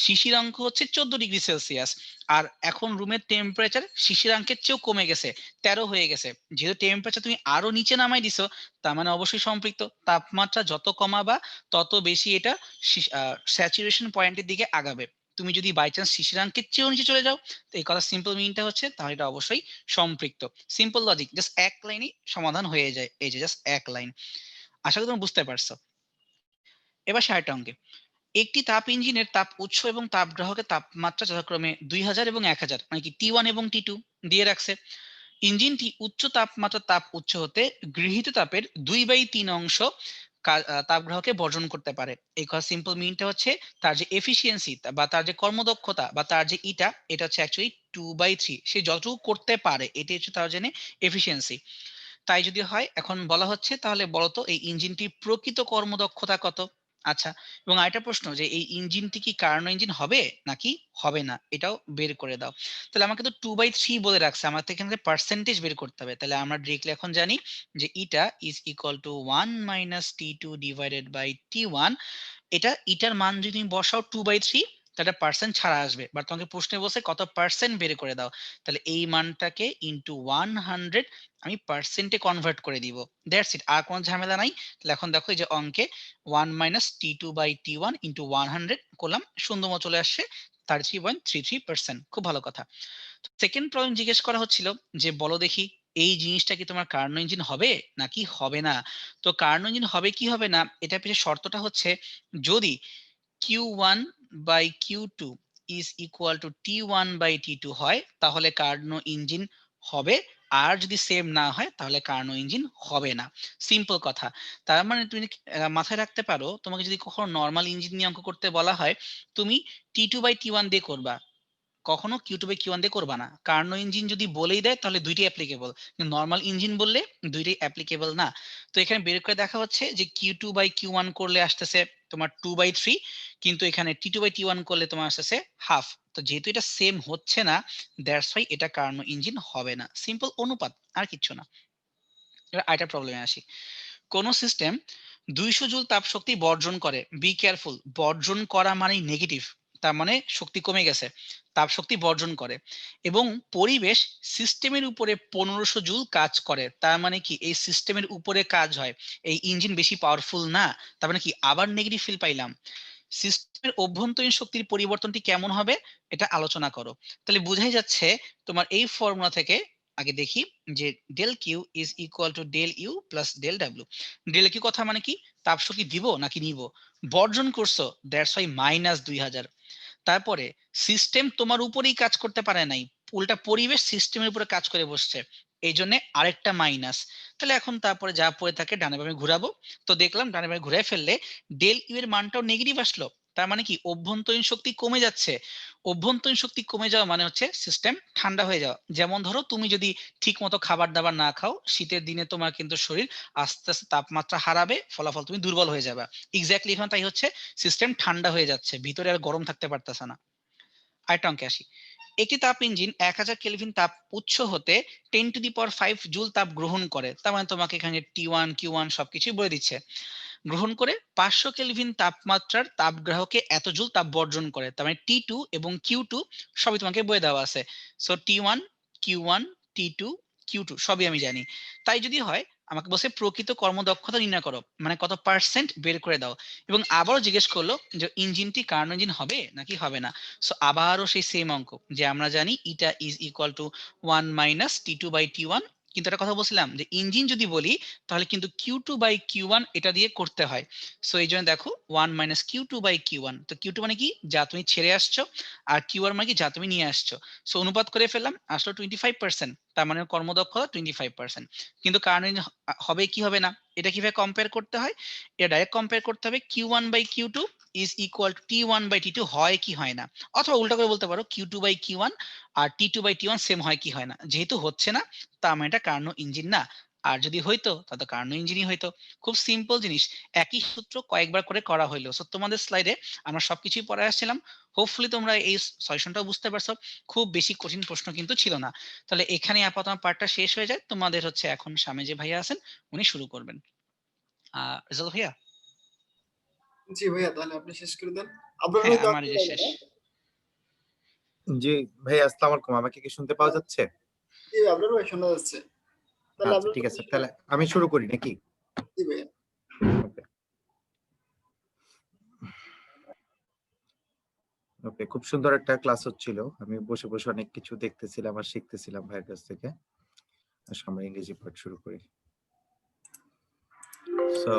শিশিরাঙ্ক হচ্ছে 14°C, আর এখন রুমের টেম্পারেচার শিশিরাঙ্কের চেয়েও কমে গেছে, 13 হয়ে গেছে। যেহেতু টেম্পারেচার তুমি আরো নিচে নামাই দিছো, তার মানে অবশ্যই সম্পৃক্ত। তাপমাত্রা যত কমাবা তত বেশি এটা স্যাচুরেশন পয়েন্টের দিকে আগাবে। তুমি যদি বাই চান্স শিশিরাঙ্কের চেয়েও নিচে চলে যাও, তো এই কথা সিম্পল মিনিংটা হচ্ছে তাহলে এটা অবশ্যই সম্পৃক্ত। সিম্পল লজিক, জাস্ট এক লাইনই সমাধান হয়ে যায়, এই যে জাস্ট এক লাইন। আশা করি তুমি বুঝতে পারছো। এবার 60 অঙ্কে, একটি তাপ ইঞ্জিনের তাপ উৎস এবং তাপ গ্রাহকের তাপমাত্রা যথাক্রমে 2000 এবং 1000, মানে কি T1 এবং T2 দিয়ে রাখছে। ইঞ্জিনটি উচ্চ তাপমাত্রার তাপ উৎস হতে গৃহীত তাপের 2/3 অংশ তাপগ্রাহকে বর্জন করতে পারে। এই কথা সিম্পল মিনিংটা হচ্ছে তার যে এফিসিয়েন্সি বা তার যে কর্মদক্ষতা বা তার যে এটা হচ্ছে অ্যাকচুয়ালি 2/3, সে যতটুকু করতে পারে এটি হচ্ছে তার জন্য এফিসিয়েন্সি। তাই যদি হয়, এখন বলা হচ্ছে তাহলে বলতো এই ইঞ্জিনটির প্রকৃত কর্মদক্ষতা কত। আচ্ছা, এবং আরেকটা প্রশ্ন যে এই ইঞ্জিনটি কি কার্নো ইঞ্জিন হবে নাকি হবে না, এটাও বের করে দাও। তাহলে আমাকে তো 2/3 বলে রাখছে, আমার তো এখানে পার্সেন্টেজ বের করতে হবে। তাহলে আমরা ডিরেক্টলি এখন জানি যে eta is equal to 1 minus T2 divided by T1। এটা ইটার মান যদি তুমি বসাও 2/3, তাহলে পার্সেন্ট ছাড়া আসবে। বাট তোমাকে প্রশ্নে বলছে কত পার্সেন্ট বের করে দাও, তাহলে এই মানটাকে ইন্টু 100 আমি পার্সেন্টে কনভার্ট করে দিব। দ্যাটস ইট, আর কোনো ঝামেলা নাই। তাহলে এখন দেখো এই যে অঙ্কে 1 minus T2 by T1 into 100 করলাম, সুন্দর মতো চলে আসছে 33.33%। খুব ভালো কথা। সেকেন্ড প্রবলেম জিজ্ঞেস করা হচ্ছিল যে বলো দেখি, এই জিনিসটা কি তোমার কার্নো ইঞ্জিন হবে নাকি হবে না। তো কার্নো ইঞ্জিন হবে কি হবে না, এটা পিছিয়ে শর্তটা হচ্ছে যদি Q1 by Q2 is equal to T1 by T2 হয় তাহলে কার্নো ইঞ্জিন হবে, আর যদি সেম না হয় তাহলে কার্নো ইঞ্জিন হবে না। সিম্পল কথা। তার মানে তুমি মাথায় রাখতে পারো, তোমাকে যদি কখনো নর্মাল ইঞ্জিন নিয়ে অঙ্ক করতে বলা হয়, তুমি T2/T1 দিয়ে করবা, কখনো Q2/Q1 দিয়ে করবা না। কার্নো ইঞ্জিন যদি বলেই দেয় তাহলে দুইটাই অ্যাপ্লিকেবল, কিন্তু নর্মাল ইঞ্জিন বললে দুইটাই অ্যাপ্লিকেবল না। তো এখানে বের করে দেখা হচ্ছে যে Q2/Q1 করলে আসতেছে তোমার 2/3, কিন্তু এখানে T2/T1 করলে তোমার আসতেছে হাফ। তো যেহেতু এটা সেম হচ্ছে না, দ্যাটস ওয়াই এটা কার্নো ইঞ্জিন হবে না। সিম্পল অনুপাত, আর কিচ্ছু না। এবার আরেকটা প্রবলেমে আসি। কোন সিস্টেম 200 জুল তাপ শক্তি বর্জন করে, বি কেয়ারফুল, বর্জন করা মানেই নেগেটিভ, তার মানে শক্তি কমে গেছে, তাপ শক্তি বর্জন করে, এবং পরিবেশ সিস্টেমের উপরে 1500 জুল কাজ করে, তার মানে কি এই সিস্টেমের উপরে কাজ হয়, এই ইঞ্জিন বেশি পাওয়ারফুল না। তার মানে কি আবার নেগেটিভ ফিল পাইলাম। সিস্টেমের অভ্যন্তরীণ শক্তির পরিবর্তনটি কেমন হবে এটা আলোচনা করো। তাহলে বোঝাই যাচ্ছে তোমার এই ফর্মুলা থেকে, আগে দেখি যে del Q is equal to del U plus del W. Del Q কথা মানে কি, তাপ শক্তি দিব নাকি নিব, বর্জন করছো দ্যাটস ওয়াই -2000। তারপরে সিস্টেম তোমার উপরেই কাজ করতে পারে নাই, উল্টা পরিবেশ সিস্টেমের উপরে কাজ করে বসছে, এই জন্য আরেকটা মাইনাস। তাহলে এখন তারপরে যা পড়ে থাকে ডানে বামে ঘুরাবো। তো দেখলাম ডানে বামে ঘুরে ফেললে ডেল ইউ এর মানটাও নেগেটিভ আসলো, তার মানে কি অভ্যন্তরীণ শক্তি কমে যাচ্ছে। অভ্যন্তরীণ শক্তি কমে যাওয়া মানে হচ্ছে সিস্টেম ঠান্ডা হয়ে যাওয়া। যেমন ধরো তুমি যদি ঠিক মতো খাবার দাবার না খাও, শীতের দিনে তোমার কিন্তু শরীর আস্তে আস্তে তাপমাত্রা হারাবে, ফলাফল তুমি দুর্বল হয়ে যাবে। এক্স্যাক্টলি এখন তাই হচ্ছে, সিস্টেম ঠান্ডা হয়ে যাচ্ছে, ভিতরে আর গরম থাকতে পারতেছে না। আরেকটা অঙ্কে আসি। একটি তাপ ইঞ্জিন 1000 কেলভিন তাপ উৎস হতে 10⁵ জুল তাপ গ্রহণ করে। তার মানে তোমাকে এখানে T1 Q1 সবকিছুই বলে দিচ্ছে। গ্রহণ করে 500 কেলভিন তাপমাত্রার তাপগ্রাহকে এত জুল তাপ বর্জন করে। তার মানে T2 এবং Q2 সবই তোমাকে বলে দেওয়া আছে। So T1 Q1 T2 Q2 সবই আমি জানি। তাই যদি হয় আমাকে বলছে প্রকৃত কর্মদক্ষতা নির্ণয় করো, মানে কত পার্সেন্ট বের করে দাও। এবং আবারও জিজ্ঞেস করলো যে ইঞ্জিনটি কার্নো ইঞ্জিন হবে নাকি হবে না। সো আবারও সেই সেম অঙ্ক যে আমরা জানি ইটা is equal to 1 minus T2/T1। কিন্তু একটা কথা বলছিলাম যে ইঞ্জিন যদি বলি তাহলে কিন্তু Q2/Q1 এটা দিয়ে করতে হয়। সো এই জন্য দেখো 1 মাইনাস Q2/Q1, তো Q2 মানে কি যা তুমি ছেড়ে আসছো, আর Q1 মানে কি যা তুমি নিয়ে আসছো। সো অনুপাত করে ফেললাম, আসলো 25%, তার মানে কর্মদক্ষতা 25%। কিন্তু কারণ হবে কি হবে না, এটা কিভাবে কম্পেয়ার করতে হয়, এটা ডাইরেক্ট কম্পেয়ার করতে হবে Q1/Q2 is equal two T1/T2 হয় কি হয় না, অথবা উল্টা করে বলতে পারো Q2/Q1 আর T2/T1 সেম হয় কি হয় না। যেহেতু হচ্ছে না তার মানে এটা কার্নো ইঞ্জিন না, আর যদি হইতো তাহলে কার্নো ইঞ্জিনই হইতো। খুব সিম্পল জিনিস, একই সূত্র কয়েকবার করে করা হইলো। সো তোমাদের স্লাইডে আমরা সবকিছুই পড়ে আসছিলাম। হোপফুলি তোমরা এই সলিউশনটাও বুঝতে পারছো, খুব বেশি কঠিন প্রশ্ন কিন্তু ছিল না। তাহলে এখানে আপাতত পার্টটা শেষ হয়ে যায়, তোমাদের হচ্ছে এখন সামনে যে ভাইয়া আছেন উনি শুরু করবেন। রেজাল্ট ভাইয়া? জি ভাইয়া, তাহলে আপনি শেষ করে দেন। আপনার হ্যাঁ ভাই তো আমার আসতে এই যে পারবে শেষ। না? জি ভাই, আসসালামু আলাইকুম। আমাকে কি শুনতে পাওয়া যাচ্ছে? জি আপনার ভাই শোনা যাচ্ছে। তাহলে আচ্ছা আপনার ঠিক ভাই আছে, শুরু তাহলে করুন। আমি শুরু করি নাকি? জি ভাইয়া। ওকে ওকে, খুব সুন্দর একটা ক্লাস হচ্ছিল। আমি বসে বসে অনেক কিছু দেখতেছিলাম আর শিখতেছিলাম ভাইয়ের কাছ থেকে। আচ্ছা, আমরা ইংরেজি পার্ট শুরু করি। সো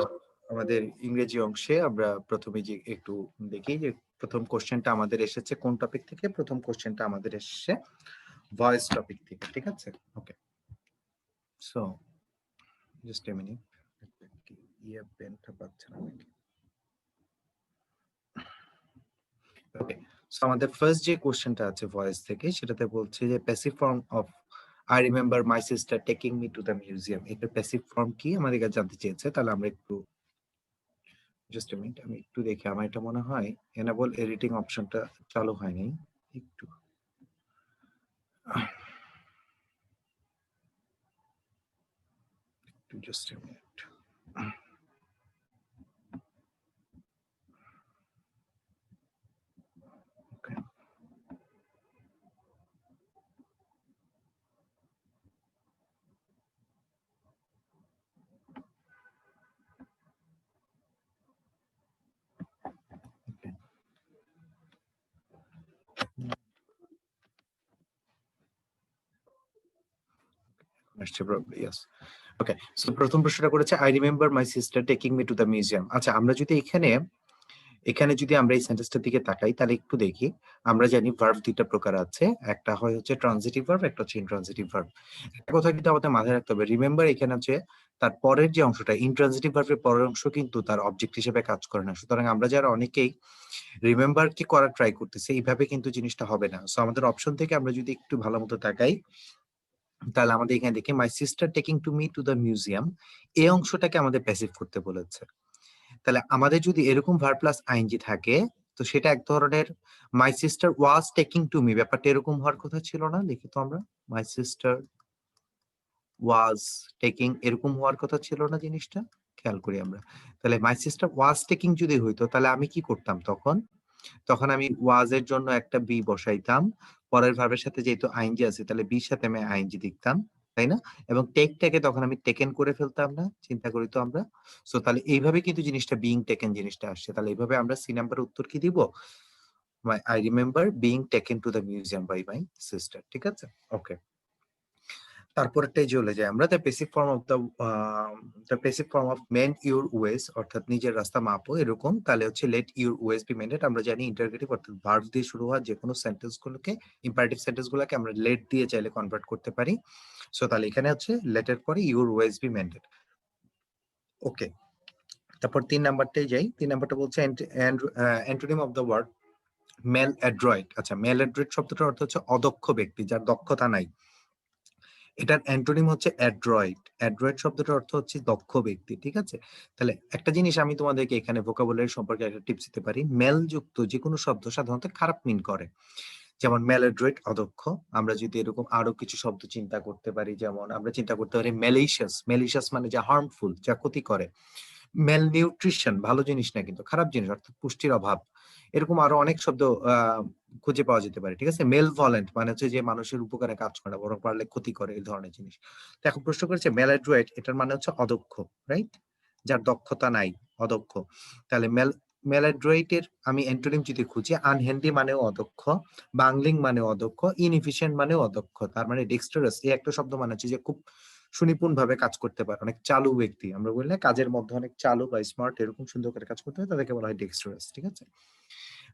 আমাদের ইংরেজি অংশে আমরা প্রথমে যে একটু দেখি যে প্রথম কোশ্চেনটা আমাদের এসেছে কোন টপিক থেকে। প্রথম কোশ্চেনটা আমাদের এসেছে ভয়েস টপিক থেকে, ঠিক আছে? ওকে, সো জাস্ট এ মিনিট। ইয়ে পেনটা পাচ্ছে না নাকি? ওকে, সো আমাদের ফার্স্ট যে কোশ্চেনটা আছে ভয়েস থেকে, সেটাতে বলছে যে passive form of I remember my sister taking me two the museum, এটা প্যাসিভ ফর্ম কি আমাদের কাছে জানতে চেয়েছে। তাহলে আমরা একটু জাস্ট এ মিনিট, আমি একটু দেখি। আমার এটা মনে হয় এনেবল এডিটিং অপশনটা চালু হয়নি। একটু একটু জাস্ট এ মিনিট। ওকে, আসছে প্রবলি, ইয়েস। ওকে, সো প্রথম প্রশ্নটা করেছে I remember my sister taking me two the museum. আচ্ছা, আমরা যদি এখানে এখানে যদি আমরা এই সেন্টেন্সটার দিকে তাকাই তাহলে একটু দেখি। আমরা জানি ভার্ব দুইটা প্রকার আছে, একটা হয় হচ্ছে ট্রানজিটিভ ভার্ব, একটা হচ্ছে ইনট্রানজিটিভ ভার্ব। একটা কথা কিন্তু আমাদের মাথায় রাখতে হবে, রিমেম্বার এখানে হচ্ছে তার পরের যে অংশটা, ইনট্রানজিটিভ ভার্বের পরের অংশ কিন্তু তার অবজেক্ট হিসেবে কাজ করে না। সুতরাং আমরা যারা অনেকেই রিমেম্বার কি করার ট্রাই করতেছি, এইভাবে কিন্তু জিনিসটা হবে না। সো আমাদের অপশন থেকে আমরা যদি একটু ভালো মতো তাকাই তাহলে আমাদের এখানে দেখি my sister taking to me two the museum, এই অংশটাকে আমাদের প্যাসিভ করতে বলেছে। তাহলে আমাদের যদি এরকম ভার্ব প্লাস আইএনজি থাকে তো সেটা এক ধরনের my sister was taking to me, ব্যাপারটা এরকম হওয়ার কথা ছিল না। দেখি তো আমরা, মাই সিস্টার ওয়াজ টেকিং এরকম হওয়ার কথা ছিল না জিনিসটা, খেয়াল করি আমরা। তাহলে মাই সিস্টার ওয়াজ টেকিং যদি হইতো তাহলে আমি কি করতাম তখন? তখন আমি ওয়াজ এর জন্য একটা বি বসাইতাম, পরের ভার্বের সাথে যেহেতু আইএনজি আছে তাহলে বির সাথে আমি আইএনজি লিখতাম, তাই না? এবং টেকটাকে তখন আমি টেকেন করে ফেলতাম না, চিন্তা করি তো আমরা। সো তাহলে এইভাবে কিন্তু জিনিসটা বিইং টেকেন জিনিসটা আসছে। তাহলে এইভাবে আমরা সি নাম্বার উত্তর কি দিব? I remember being taken to the museum by my sister, ঠিক আছে? ওকে, তারপরটাই চলে যায় আমরা। The basic form of mend your ways, অর্থাৎ নিজের রাস্তা মাপো এরকম। তাহলে হচ্ছে let your ways be mended. আমরা জানি ইন্টারগেটিভ অর্থাৎ ভার্ব দিয়ে শুরু হওয়া যে কোনো সেন্টেন্স গুলোকে, ইম্পারেটিভ সেন্টেন্স গুলোকে আমরা লেট দিয়ে চাইলে কনভার্ট করতে পারি। সো তাহলে এখানে হচ্ছে লেটের পরে your ways be mended. Okay, তারপর 3 নাম্বারটাই যাই। 3 নাম্বারটা বলছে antonym of the word maladroit. আচ্ছা, মেল অ্যাড্রয়েড শব্দটার অর্থ হচ্ছে অদক্ষ ব্যক্তি, যার দক্ষতা নাই। এটার অ্যান্টোনিম হচ্ছে অ্যাড্রয়েড। অ্যাড্রয়েড শব্দটার অর্থ হচ্ছে দক্ষ ব্যক্তি, ঠিক আছে? তাহলে একটা জিনিস আমি তোমাদেরকে এখানে ভোকাবুলারি সম্পর্কে একটা টিপস দিতে পারি। মেল যুক্ত যে কোনো শব্দ সাধারণত খারাপ মিন করে। যেমন ম্যালঅ্যাড্রয়েড অদক্ষ। আমরা যদি এরকম আরো কিছু শব্দ চিন্তা করতে পারি, যেমন আমরা চিন্তা করতে পারি ম্যালিশিয়াস। ম্যালিশিয়াস মানে যা হার্মফুল, যা ক্ষতি করে। মেল নিউট্রিশন ভালো জিনিস না, কিন্তু খারাপ জিনিস, অর্থাৎ পুষ্টির অভাব। এরকম আরো অনেক শব্দ খুঁজে পাওয়া যেতে পারে, ঠিক আছে? মেল ভলেন্ট মানে হচ্ছে যে মানুষের উপকারে কাজ করে না, বরং পারলে ক্ষতি করে, এই ধরনের জিনিস। তো এখন প্রশ্ন করেছে ম্যালঅ্যাড্রয়েড, এটার মানে হচ্ছে অদক্ষ, রাইট? যার দক্ষতা নাই, অদক্ষ। তাহলে ম্যালঅ্যাড্রয়েডের আমি অ্যান্টোনিম যদি খুঁজি, আনহ্যান্ডি মানেও অদক্ষ, বাংলিং মানেও অদক্ষ, ইনএফিশিয়েন্ট মানেও অদক্ষ। তার মানে ডেক্সটারাস এই একটা শব্দ মানে হচ্ছে যে খুব সুনিপুণ ভাবে কাজ করতে পারে, অনেক চালু ব্যক্তি। আমরা বললে কাজের মধ্যে অনেক চালু বা স্মার্ট, এরকম সুন্দর করে কাজ করতে হয়, তাদেরকে বলা হয় ডেক্সটারাস, ঠিক আছে?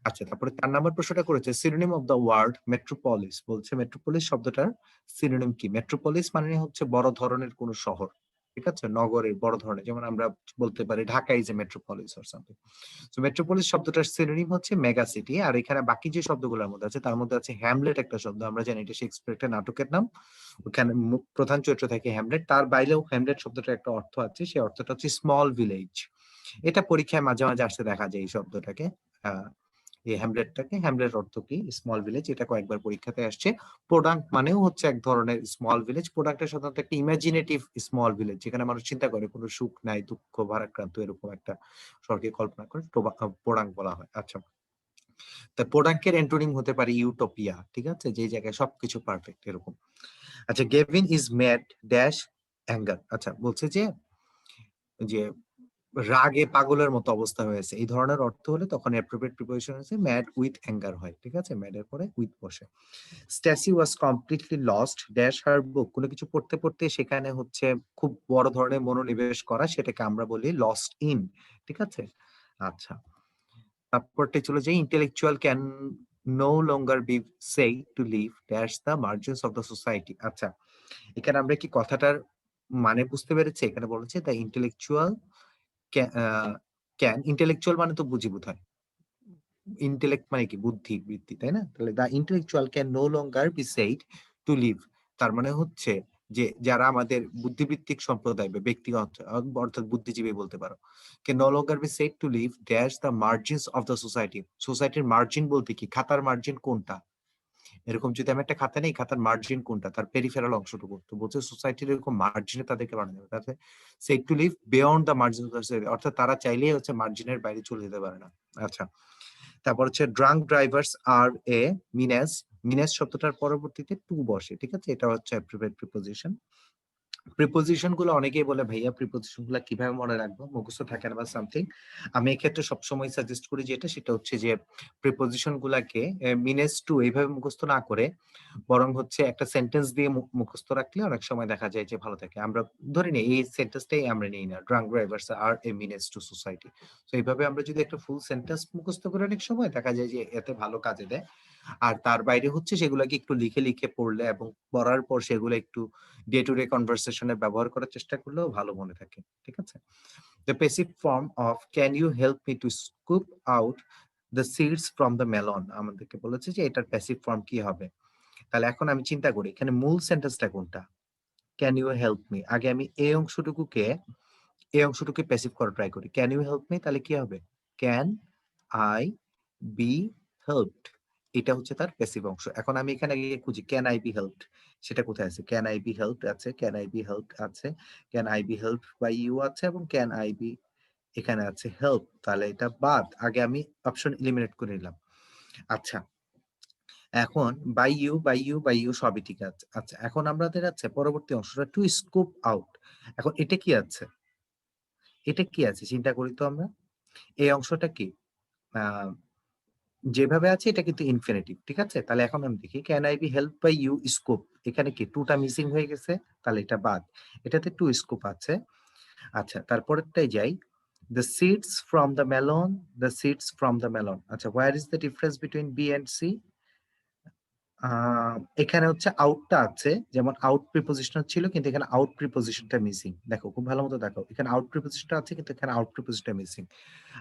আচ্ছা, তারপরে 4 নাম্বার প্রশ্নটা করেছে synonym of the word metropolis. বলছে মেট্রোপলিস শব্দটার সিনোনিম কি? মেট্রোপলিস মানে হচ্ছে বড় ধরনের কোন শহর, ঠিক আছে? নগরের বড় ধরনের, যেমন আমরা বলতে পারি Dhaka is a metropolis or something. So metropolis শব্দটার সিনোনিম হচ্ছে মেগা সিটি। আর এখানে বাকি যে শব্দগুলোর মধ্যে আছে তার মধ্যে আছে হ্যামলেট একটা শব্দ, আমরা জানি এটা শেক্সপিয়ার একটা নাটকের নাম, ওখানে প্রধান চরিত্র থাকে হ্যামলেট। তার বাইরেও হ্যামলেট শব্দটার একটা অর্থ আছে, সেই অর্থটা হচ্ছে স্মল ভিলেজ। এটা পরীক্ষায় মাঝে মাঝে আসতে দেখা যায় এই শব্দটাকে, এই হ্যামলেটটাকে। হ্যামলেট অর্থ কি? Small village. এটা কয়েকবার পরীক্ষাতে আসছে। প্রোডাক্ট মানেও হচ্ছে এক ধরনের স্মল ভিলেজ। প্রোডাক্টের সাধারণত একটা ইমাজিনেটিভ স্মল ভিলেজ, যেখানে মানুষ চিন্তা করে কোনো সুখ নাই, দুঃখ, ভারাক্রান্ত, এরকম একটা স্বর্গে কল্পনা করে প্রোডাক্ট বলা হয়। আচ্ছা, তা প্রোডাক্টের অ্যান্টোনিম হতে পারে ইউটোপিয়া, ঠিক আছে? যে জায়গায় সবকিছু পারফেক্ট, এরকম। আচ্ছা, Gavin is mad dash anger. আচ্ছা, বলছে যে যে রাগে পাগলের মতো অবস্থা হয়েছে, এই ধরনের অর্থ হলে তখন অ্যাপ্রোপ্রিয়েট প্রিপোজিশন হচ্ছে ম্যাড উইথ অ্যাঙ্গার হয়, ঠিক আছে? ম্যাড এর পরে উইথ বসে। Stacy was completely lost dash her book. কোনো কিছু পড়তে পড়তে সেখানে হচ্ছে খুব বড় ধরনের মনোনিবেশ করা, সেটাকে আমরা বলি লস্ট ইন, ঠিক আছে? আচ্ছা, তারপরটা চলে যাই। Intellectual can no longer be say to live dash the margins of the society. আচ্ছা, এখানে আমরা কি কথাটার মানে বুঝতে পেরেছি? এখানে বলেছে দ্য ইন্টেলেকচুয়াল ক্যান, ইন্টেলেকচুয়াল মানে তো বুঝি বোধহয়, ইন্টেলেক্ট মানে কি? বুদ্ধি, বৃত্তি, তাই না? তাহলে the intellectual can no longer be said to live, তার মানে হচ্ছে যে যারা আমাদের বুদ্ধিবৃত্তিক সম্প্রদায় বা ব্যক্তিগত, অর্থাৎ বুদ্ধিজীবী বলতে পারো, can no longer be said to live dash the margins of the society. সোসাইটির মার্জিন বলতে কি? খাতার মার্জিন কোনটা? এরকম যদি আমি একটা খাতা নেই, খাতার মার্জিন কোনটা? তার পেরিফেরাল অংশটুকু। তো বলছে সোসাইটির এরকম মার্জিনে তাদেরকে বানানো যাবে। তাতে said to live beyond the margin of the society, অর্থাৎ তারা চাইলেই হচ্ছে মার্জিনের বাইরে চলে যেতে পারে না। আচ্ছা, তারপর হচ্ছে drank drivers are a menace. Menace শব্দটার পরবর্তীতে টু বসে, ঠিক আছে? এটা হচ্ছে অ্যাপ্রোপ্রিয়েট প্রিপোজিশন। প্রিপোজিশন গুলো অনেকেই বলে ভাইয়া প্রিপোজিশন গুলো কিভাবে মনে রাখবো, মুখস্থ থাকে না বা সামথিং। আমি এক্ষেত্রে সবসময় সাজেস্ট করি যেটা, সেটা হচ্ছে যে প্রিপোজিশন গুলাকে মিনেস টু এইভাবে মুখস্থ না করে, বরং হচ্ছে একটা সেন্টেন্স দিয়ে মুখস্থ রাখলে অনেক সময় দেখা যায় যে ভালো থাকে। আমরা ধরি নিই এই সেন্টেন্সটাই আমরা নিই না, drunk drivers are a menace to society. তো এইভাবে আমরা যদি একটা ফুল সেন্টেন্স মুখস্থ করে অনেক সময় দেখা যায় যে এতে ভালো কাজে দেয়। আর তার বাইরে হচ্ছে সেগুলোকে একটু লিখে লিখে পড়লে এবং পড়ার পর সেগুলো একটু ডে টু ডে কনভারসেশনে ব্যবহার করার চেষ্টা করলেও ভালো মনে থাকে, ঠিক আছে? The passive form of can you help me to scoop out the seeds from the melon, আমাদেরকে বলেছে যে এটার প্যাসিভ ফর্ম কি হবে। তাহলে এখন আমি চিন্তা করি এখানে মূল সেন্টেন্সটা কোনটা? Can you help me. আগে আমি এই অংশটুকুকে প্যাসিভ করা ট্রাই করি। ক্যান ইউ হেল্প মি, তাহলে কি হবে? ক্যান আই বি হেল্পড, এটা হচ্ছে তার প্যাসিভ অংশ। এখন আমি এখানে গিয়ে খুঁজি ক্যান আই বি হেল্পড, সেটা কোথায় আছে? ক্যান আই বি হেল্পড আছে, ক্যান আই বি হেল্পড আছে, can I be helped by you আছে, এবং ক্যান আই বি এখানে আছে হেল্প। তাহলে এটা বাদ, আগে আমি অপশন এলিমিনেট করে নিলাম। আচ্ছা, এখন বাই ইউ সবই ঠিক আছে। আচ্ছা, এখন আমাদের আছে পরবর্তী অংশটা টু স্কুপ আউট। এখন এটা কি আছে? এটা কি আছে চিন্তা করি তো আমরা। এই অংশটা কি? আহ যেভাবে আছে এটা কিন্তু ইনফিনিটিভ, ঠিক আছে? তাহলে এখন আমি দেখি can I be help by you scoop, এখানে কি টুটা মিসিং হয়ে গেছে, তাহলে এটা বাদ। এটাতে টু স্কুপ আছে। আচ্ছা, তারপরেরটাই যাই। The seeds from the melon, the seeds from the melon. আচ্ছা, where is the difference between B and C? এখানে হচ্ছে আউটটা আছে, যেমন আউট প্রিপোজিশন ছিল কিন্তু এখানে আউট প্রিপোজিশনটা মিসিং। দেখো খুব ভালো মতো দেখো, এখানে আউট প্রিপোজিশনটা আছে কিন্তু এখানে আউট প্রিপোজিশনটা মিসিং।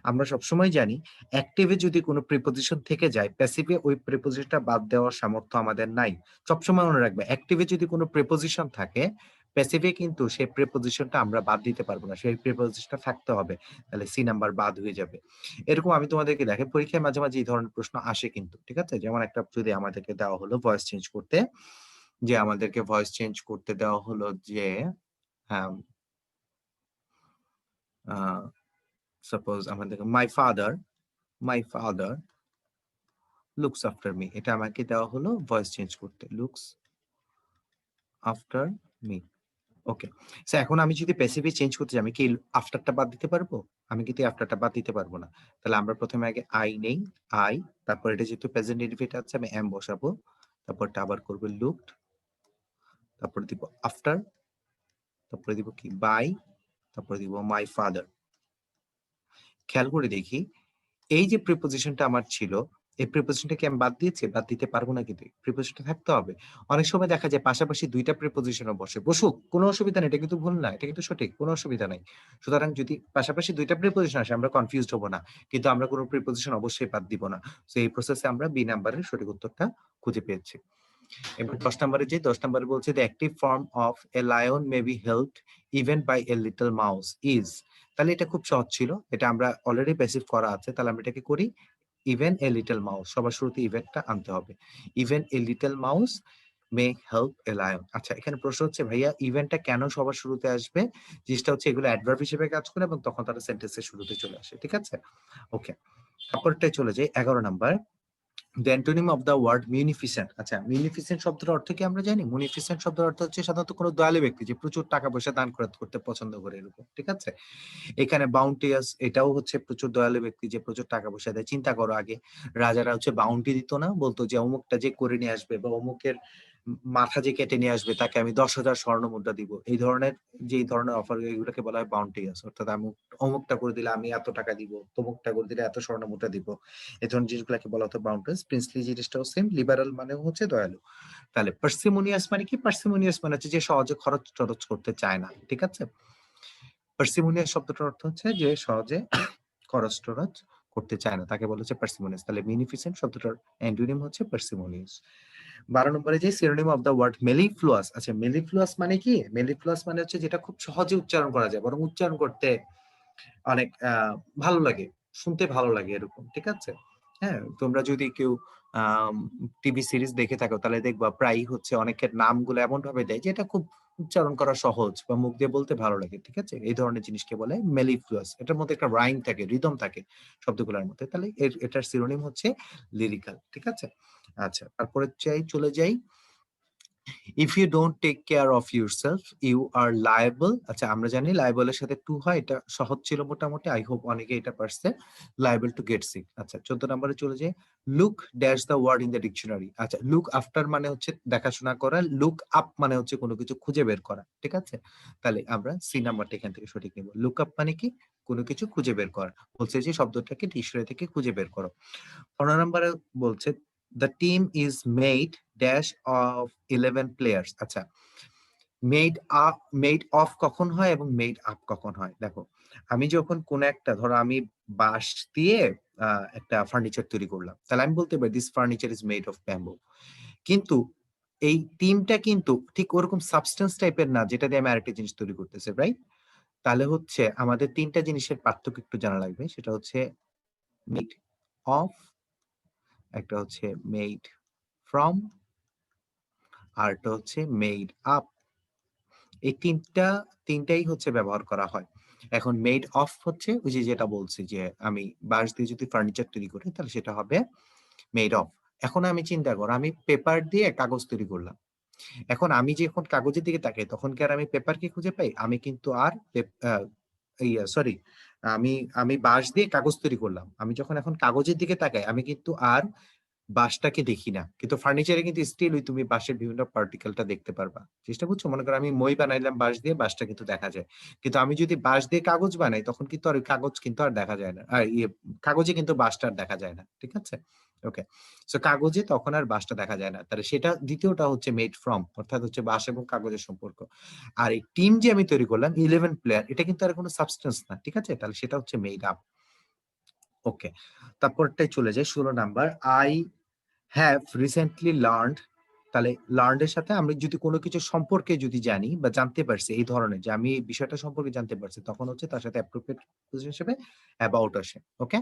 আমরা সবসময় জানি অ্যাক্টিভে যদি কোনো প্রিপোজিশন থেকে যায়, প্যাসিভে ওই প্রিপোজিশনটা বাদ দেওয়ার সামর্থ্য আমাদের নাই। সবসময় মনে রাখবে, অ্যাক্টিভে যদি কোনো প্রিপোজিশন থাকে, প্যাসিভে কিন্তু সেই প্রিপোজিশনটা আমরা বাদ দিতে পারবো না, সেই প্রিপোজিশনটা থাকতে হবে, তাহলে সি নাম্বার বাদ হয়ে যাবে। এরকম আমি তোমাদেরকে দেখে পরীক্ষায় মাঝে মাঝে এই ধরনের প্রশ্ন আসে কিন্তু, ঠিক আছে? যেমন একটা যদি আমাদেরকে দেওয়া হলো ভয়েস চেঞ্জ করতে, যে আমাদেরকে ভয়েস চেঞ্জ করতে দেওয়া হলো যে সাপোজ আমাদেরকে my father looks after me, এটা আমাকে দেওয়া হলো ভয়েস চেঞ্জ করতে, লুকস আফটার মি। ওকে, সো এখন আমি যদি প্যাসিভে চেঞ্জ করতে চাই, আমি কি আফটারটা বাদ দিতে পারবো? আমি কিন্তু আফটারটা বাদ দিতে পারবো না। তাহলে আমরা প্রথমে আগে আই নেই, আই, তারপর এটা যেহেতু প্রেজেন্ট ইনডিফিনিট আছে আমি এম বসাবো, তারপরটা আবার করবো লুকড, তারপরে দিব আফটার, তারপরে দিব কি বাই, তারপরে দিব মাই ফাদার। খেয়াল করে দেখি, এই যে প্রিপোজিশনটা আমার ছিল, এই প্রিপোজিশনটাকে আমি বাদ দিয়েছি? বাদ দিতে পারবো না, কিন্তু প্রিপোজিশনটা থাকতে হবে। অনেক সময় দেখা যায় পাশাপাশি দুইটা প্রিপোজিশনও বসে, বসুক, কোনো অসুবিধা নেই, এটা কিন্তু ভুল না, এটা কিন্তু সঠিক, কোনো অসুবিধা নাই। সুতরাং যদি পাশাপাশি দুইটা প্রিপোজিশন আসে আমরা কনফিউজড হবো না, কিন্তু আমরা কোনো প্রিপোজিশন অবশ্যই বাদ দিব না। তো এই প্রসেসে আমরা বি নাম্বারের সঠিক উত্তরটা খুঁজে পেয়েছি। এবার 10 নম্বরে যে 10 নম্বরে বলছে the active form of a lion may be helped even by a little mouse is. তাহলে এটা খুব সহজ ছিল, এটা আমরা অলরেডি প্যাসিভ করা আছে, তাহলে আমরা এটাকে করি ইভেন এ লিটল মাউস, সবার শুরুতে ইভেনটা আনতে হবে, even a little mouse may help a lion. আচ্ছা, এখানে প্রশ্ন হচ্ছে ভাইয়া ইভেন্টটা কেন সবার শুরুতে আসবে? জিনিসটা হচ্ছে এগুলো অ্যাডভার্ব হিসেবে কাজ করে এবং তখন তারা সেন্টেন্সের শুরুতে চলে আসে, ঠিক আছে? ওকে, তারপরটাই চলে যাই 11 number, the antonym of the word munificent. আচ্ছা, মিউনিফিসেন্ট শব্দের অর্থ কি আমরা জানি? মিউনিফিসেন্ট শব্দের অর্থ হচ্ছে সাধারণত কোনো দয়ালু ব্যক্তি যে প্রচুর টাকা পয়সা দান করতে পছন্দ করে, এরকম, ঠিক আছে? এখানে বাউন্টিয়াস, এটাও হচ্ছে প্রচুর দয়ালু ব্যক্তি যে প্রচুর টাকা পয়সা দেয়। চিন্তা করো, আগে রাজারা হচ্ছে বাউন্টি দিত না, বলতো যে অমুকটা যে করে নিয়ে আসবে বা অমুকের মাথা যে কেটে নিয়ে আসবে তাকে আমি 10,000 স্বর্ণ মুদ্রা দিব। এই ধরনের যে এই ধরনের অফার, এগুলোকে বলা হয় বাউন্টিয়াস, অর্থাৎ আমি অমুকটা করে দিলে আমি এত টাকা দিব, তমুকটা করে দিলে এত স্বর্ণ মুদ্রা দিব। এই ধরনের জিনিসগুলোকে বলা হতো বাউন্টিয়াস। প্রিন্সলি জিনিসটাও সেম, লিবারাল মানেও হচ্ছে দয়ালু। তাহলে পার্সিমোনিয়াস মানে কি? পার্সিমোনিয়াস মানে হচ্ছে যে সহজে খরচ টরচ করতে চায় না, ঠিক আছে? পার্সিমোনিয়াস শব্দটার অর্থ হচ্ছে যে সহজে খরচ টরচ করতে চায় না, তাকে বলা হচ্ছে পার্সিমোনিয়াস। তাহলে মিউনিফিসেন্ট শব্দটার অ্যান্টোনিম হচ্ছে পার্সিমোনিয়াস। 12 নম্বরে যে সিনোনিম অফ দ্য ওয়ার্ড মেলিফ্লুয়াস। আচ্ছা, মেলিফ্লুয়াস মানে কি? মেলিফ্লুয়াস মানে হচ্ছে যেটা খুব সহজে উচ্চারণ করা যায়, বরং উচ্চারণ করতে অনেক ভালো লাগে, শুনতে ভালো লাগে, এরকম, ঠিক আছে? হ্যাঁ, তোমরা যদি কেউ টিভি সিরিজ দেখে থাকো তাহলে দেখবা প্রায়ই হচ্ছে অনেকের নামগুলো এমন ভাবে দেয় যে এটা খুব উচ্চারণ করা সহজ বা মুখ দিয়ে বলতে ভালো লাগে, ঠিক আছে? এই ধরনের জিনিসকে বলে মেলিফ্লুয়াস। এটার মধ্যে একটা রাইম থাকে, রিদম থাকে শব্দগুলোর মধ্যে, তাহলে এটার সিনোনিম হচ্ছে লিরিক্যাল, ঠিক আছে? আচ্ছা, তারপরে চলে যাই, if you don't take care of yourself you are liable. আচ্ছা, আমরা জানি লায়েবলের সাথে টু হয়, এটা সহজ ছিল মোটামুটি, আই হোপ অনেকে এটা পারছে, লায়েবল টু গেট সিক। আচ্ছা, 14 নম্বরে চলে যায়, look dash the word in the dictionary. আচ্ছা, লুক আফটার মানে হচ্ছে দেখাশোনা করা, লুক আপ মানে হচ্ছে কোনো কিছু খুঁজে বের করা, ঠিক আছে? তাহলে আমরা সি নাম্বারটা এখান থেকে সঠিক নেব। লুক আপ মানে কি? কোনো কিছু খুঁজে বের করা, বলছে যে শব্দটাকে ডিকশনারি থেকে খুঁজে বের করো। 15 নম্বরে বলছে the team is made dash of 11 players. আচ্ছা, মেড অফ কখন হয় এবং মেড আপ কখন হয়? দেখো, আমি যখন কোন একটা, ধরো আমি বাঁশ দিয়ে একটা ফার্নিচার তৈরি করলাম, তাহলে আমি বলতে পারি this furniture is made of bamboo. কিন্তু এই টিমটা কিন্তু ঠিক ওরকম সাবস্টেন্স টাইপের না যেটা দিয়ে আমি আরেকটা জিনিস তৈরি করতেছি, রাইট? তাহলে হচ্ছে আমাদের তিনটা জিনিসের পার্থক্য একটু জানা লাগবে, সেটা হচ্ছে মেড অফ, একটা হচ্ছে মেড ফ্রম, আর একটা হচ্ছে মেড আপ। এই তিনটাই হচ্ছে ব্যবহার করা হয়। এখন মেড অফ হচ্ছে ওই যে যেটা বলছি যে আমি বাঁশ দিয়ে যদি ফার্নিচার তৈরি করি তাহলে সেটা হবে মেড অফ। এখন আমি চিন্তা করো, আমি পেপার দিয়ে কাগজ তৈরি করলাম। এখন আমি যখন কাগজের দিকে তাকাই তখন কি আর আমি পেপারকে খুঁজে পাই? আমি কিন্তু আর সরি, আমি আমি বাঁশ দিয়ে কাগজ তৈরি করলাম, আমি যখন এখন কাগজের দিকে তাকাই আমি কিন্তু আর বাঁশটাকে দেখি না, কিন্তু ফার্নিচারে কিন্তু স্টিল ওই তুমি বাঁশের বিভিন্ন পার্টিকেলটা দেখতে পারবা। চেষ্টা করছো, মনে করো আমি মই বানাইলাম বাঁশ দিয়ে, বাঁশটা কিন্তু দেখা যায়, কিন্তু আমি যদি বাঁশ দিয়ে কাগজ বানাই তখন কিন্তু আর ওই কাগজ কিন্তু আর দেখা যায় না, আর কাগজে কিন্তু বাঁশটা আর দেখা যায় না, ঠিক আছে? ওকে, সো কাগজে তখন আর বাঁশটা দেখা যায় না, তাহলে সেটা দ্বিতীয়টা হচ্ছে মেড ফ্রম, অর্থাৎ হচ্ছে বাঁশ এবং কাগজের সম্পর্ক। আর এই টিম যে আমি তৈরি করলাম 11 প্লেয়ার, এটা কিন্তু আর কোনো সাবস্টেন্স না, ঠিক আছে, তাহলে সেটা হচ্ছে মেড আপ। ওকে, তারপরটাই চলে যায় 16 number, I have recently learned. তাহলে লার্নড এর সাথে আমরা যদি কোনো কিছু সম্পর্কে যদি জানি বা জানতে পারছি এই ধরনের, যে আমি এই বিষয়টা সম্পর্কে জানতে পারছি, তখন হচ্ছে তার সাথে অ্যাপ্রোপ্রিয়েট পজিশন হিসেবে অ্যাবাউট আসে। ওকে,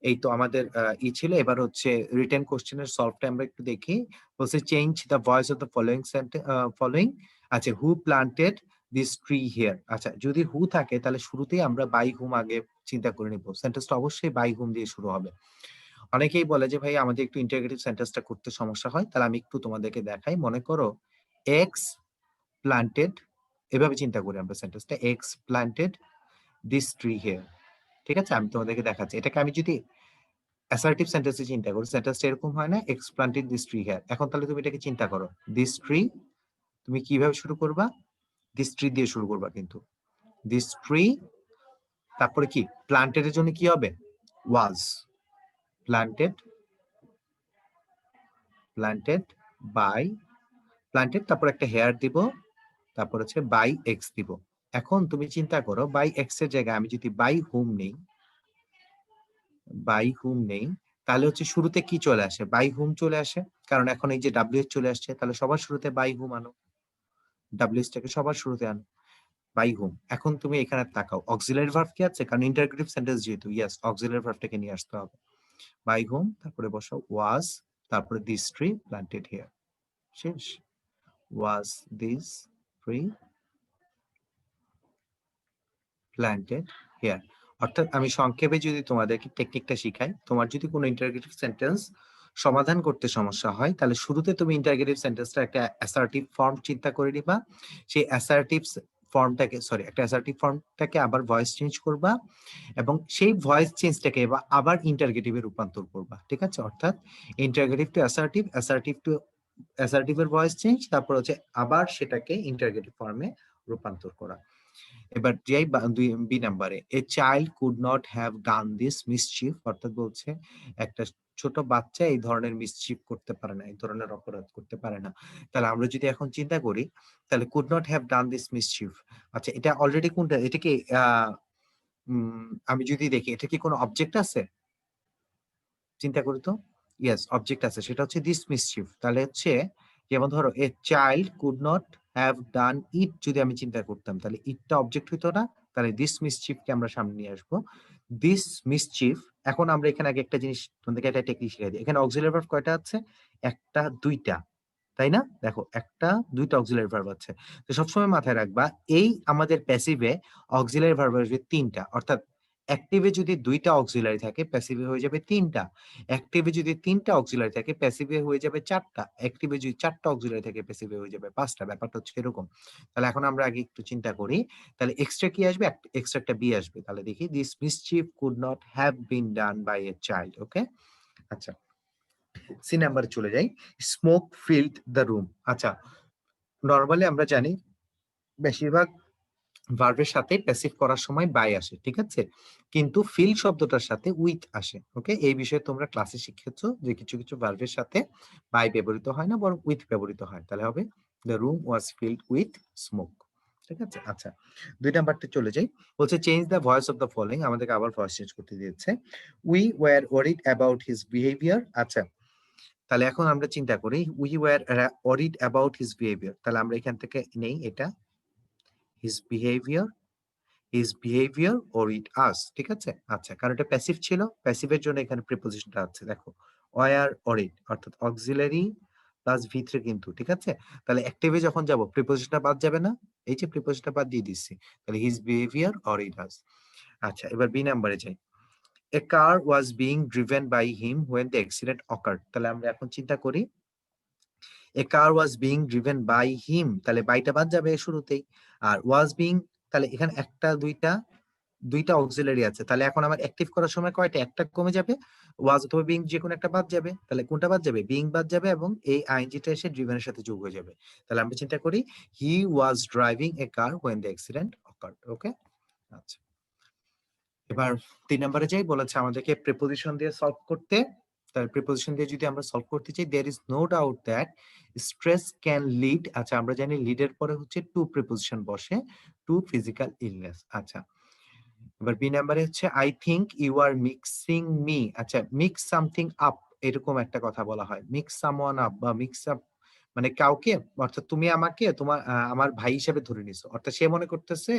এই তো আমাদের ছিল। এবার হচ্ছে রিটেন কোশ্চেনের সলভটা আমরা একটু দেখি। বলছে change the voice of the following following. আচ্ছা, হু প্লান্টেড দিস ট্রি হিয়ার। আচ্ছা, যদি হু থাকে তাহলে শুরুতেই আমরা বাই হুম আগে চিন্তা করে নিব, সেন্টেন্সটা অবশ্যই বাই হুম দিয়ে শুরু হবে। অনেকেই বলে যে ভাই আমাদের একটু ইন্টারোগেটিভ সেন্টেন্সটা করতে সমস্যা হয়, তাহলে আমি একটু তোমাদেরকে দেখাই। মনে করো এক্স প্লান্টেড, এভাবে চিন্তা করি আমরা সেন্টেন্সটা, x planted this tree here. ঠিক আছে, আমি তোমাদেরকে দেখাচ্ছি। এটাকে আমি যদি অ্যাসার্টিভ সেন্টেন্সে চিন্তা করি, সেন্টেন্সটা এরকম হয় না, x planted this tree here. এখন তাহলে তুমি এটাকে চিন্তা করো, দিস ট্রি তুমি কিভাবে শুরু করবা? দিস ট্রি দিয়ে শুরু করবা, কিন্তু দিস ট্রি তারপরে কি প্লান্টেড এর জন্য কি হবে? ওয়াজ প্লান্টেড, প্লান্টেড বাই, প্লান্টেড তারপর একটা হেয়ার দিব, তারপর হচ্ছে বাই এক্স দিব। এখন তুমি চিন্তা করো বাই এক্স এর জায়গায় আমি যদি বাই হুম নেই, বাই হুম নেই, তাহলে হচ্ছে শুরুতে কি চলে আসে? বাই হুম চলে আসে, কারণ এখন এই যে ডাব্লিউএস চলে আসছে, তাহলে সবার শুরুতে বাই হুম আনো, ডাব্লিউএস টাকে সবার শুরুতে আনো, বাই হুম। এখন তুমি এখানে তাকাও, অক্সিলারি ভার্ব কি আছে? কারণ ইন্টারগ্রেটিভ সেন্টেন্স যেহেতু, ইয়েস, অক্সিলারি ভার্বটাকে নিয়ে আসতে হবে। বাই হুম, তারপরে বসাও ওয়াজ, তারপরে দিস ট্রি প্লান্টেড হিয়ার, শেষ। Was this tree planted here. অর্থাৎ আমি সংক্ষেপে যদি তোমাদেরকে টেকনিকটা শিখাই, তোমার যদি কোনো ইন্টারোগেটিভ সেন্টেন্স সমাধান করতে সমস্যা হয়, তাহলে শুরুতে তুমি ইন্টারোগেটিভ সেন্টেন্সটা একটা অ্যাসার্টিভ ফর্ম চিন্তা করে নিবা, সেই অ্যাসার্টিভ ফর্মটাকে, সরি, একটা অ্যাসার্টিভ ফর্মটাকে আবার ভয়েস চেঞ্জ করবা, এবং সেই ভয়েস চেঞ্জটাকে আবার ইন্টারগেটিভে রূপান্তর করবা। ঠিক আছে, অর্থাৎ interrogative to assertive, assertive to অ্যাসার্টিভের ভয়েস চেঞ্জ, তারপর হচ্ছে আবার সেটাকে ইন্টারগেটিভ ফর্মে রূপান্তর করা। এবার যাই বি নাম্বারে, এ child could not have done this mischief, অর্থাৎ বলছে একটা ছোট বাচ্চা এই ধরনের মিসচিফ করতে পারে না, এই ধরনের অপরাধ করতে পারে না। তাহলে আমরা যদি এখন চিন্তা করি, তাহলে could not have done this mischief, আচ্ছা এটা অলরেডি কোনটা? এটা কি আমি যদি দেখি এটা কি কোনো অবজেক্ট আছে? চিন্তা করি তো, ইয়েস, অবজেক্ট আছে, সেটা হচ্ছে দিস মিসচিফ। তাহলে হচ্ছে যেমন ধরো a child could not have done it, যদি আমি চিন্তা করতাম তাহলে ইটটা অবজেক্ট হইতো না, তাহলে দিস মিসচিফকে আমরা সামনে নিয়ে আসবো, দিস মিসচিফ। এখন আমরা এখানে আগে একটা জিনিস তোমাদেরকে একটা টেকনিক শিখাই দিই। এখানে অক্সিলারি ভার্ব কয়টা আছে? একটা, দুইটা, তাই না? দেখো একটা, দুইটা অক্সিলারি ভার্ব আছে। তো সবসময় মাথায় রাখবা এই আমাদের প্যাসিভে অক্সিলারি ভার্ব আসবে তিনটা, অর্থাৎ অ্যাক্টিভে যদি দুইটা অক্সিলারি থাকে প্যাসিভে হয়ে যাবে তিনটা, অ্যাক্টিভে যদি তিনটা অক্সিলারি থাকে প্যাসিভে হয়ে যাবে চারটা, অ্যাক্টিভে যদি চারটা অক্সিলারি থাকে প্যাসিভে হয়ে যাবে পাঁচটা। ব্যাপারটা হচ্ছে এরকম। তাহলে এখন আমরা আগে একটু চিন্তা করি, তাহলে এক্সট্রা কি আসবে? এক্সট্রা একটা বি আসবে। তাহলে দেখি, this mischief could not have been done by a child. Okay, আচ্ছা, সি নাম্বারে চলে যাই, স্মোক ফিল্ড দ্য রুম। আচ্ছা, নরমালি আমরা জানি বেশিরভাগ ভার্বের সাথে প্যাসিভ করার সময় বাই আসে, ঠিক আছে, কিন্তু ফিল শব্দটার সাথে উইথ আসে। ওকে, এই বিষয়ে তোমরা ক্লাসে শিখেছো যে কিছু কিছু ভার্বের সাথে বাই ব্যবহৃত হয় না, বরং উইথ ব্যবহৃত হয়। তাহলে হবে the room was filled with smoke. ঠিক আছে, আচ্ছা, 2 নাম্বারটা চলে যাই। বলছে change the voice of the following, আমাদেরকে আবার ভয়েস চেঞ্জ করতে দিয়েছে। We were worried about his behaviour. আচ্ছা, তাহলে এখন আমরা চিন্তা করি, we were worried about his behaviour, তাহলে আমরা এখান থেকে নেই এটা, his behaviour, his behaviour worried us. ঠিক আছে, আচ্ছা, কারণ এটা প্যাসিভ ছিল, প্যাসিভের জন্য এখানে প্রিপোজিশনটা আছে, দেখো ওয়ার ওরিড, অর্থাৎ অক্সিলারি প্লাস ভি3 কিন্তু, ঠিক আছে। তাহলে অ্যাক্টিভে যখন যাব প্রিপোজিশনটা বাদ যাবে না, এই যে প্রিপোজিশনটা বাদ দিয়ে দিচ্ছি, তাহলে হিজ বিহেভিয়ার ওরিড আস। আচ্ছা, এবার বি নাম্বারে যাই, a car was being driven by him when the accident occurred. তাহলে আমরা এখন চিন্তা করি, a car was being driven by him, তাহলে বাইটা বাদ যাবে শুরুতেই, আর ওয়াজ বিং, তাহলে এখানে একটা, দুইটা, দুইটা অক্সিলারি আছে, তাহলে এখন আমার অ্যাক্টিভ করার সময় কয়টা? একটা কমে যাবে, ওয়াজ অথবা বিং যে কোনো একটা বাদ যাবে, তাহলে কোনটা বাদ যাবে? বিং বাদ যাবে, এবং এই আইএনজিটা এসে ড্রিভেনের সাথে যোগ হয়ে যাবে। তাহলে আমরা চিন্তা করি, he was driving a car when the accident occurred. Okay, আচ্ছা, এবার 3 নম্বরে যাই, বলেছে আমাদেরকে প্রিপোজিশন দিয়ে সলভ করতে। তাহলে প্রিপোজিশন দিয়ে যদি আমরা সলভ করতে চাই, there is no doubt that stress can lead, আচ্ছা আমরা জানি লিডের পরে হচ্ছে টু প্রিপোজিশন বসে, টু ফিজিক্যাল ইলনেস। আচ্ছা এবার বি নাম্বারে হচ্ছে I think you are mixing me, আচ্ছা মিক্স সামথিং আপ এরকম একটা কথা বলা হয়, মিক্স সামওয়ান আপ বা মিক্স আপ মানে কাউকে, অর্থাৎ তুমি আমাকে তোমার আমার ভাই হিসেবে ধরে নিছো, অর্থাৎ সে মনে করতেছে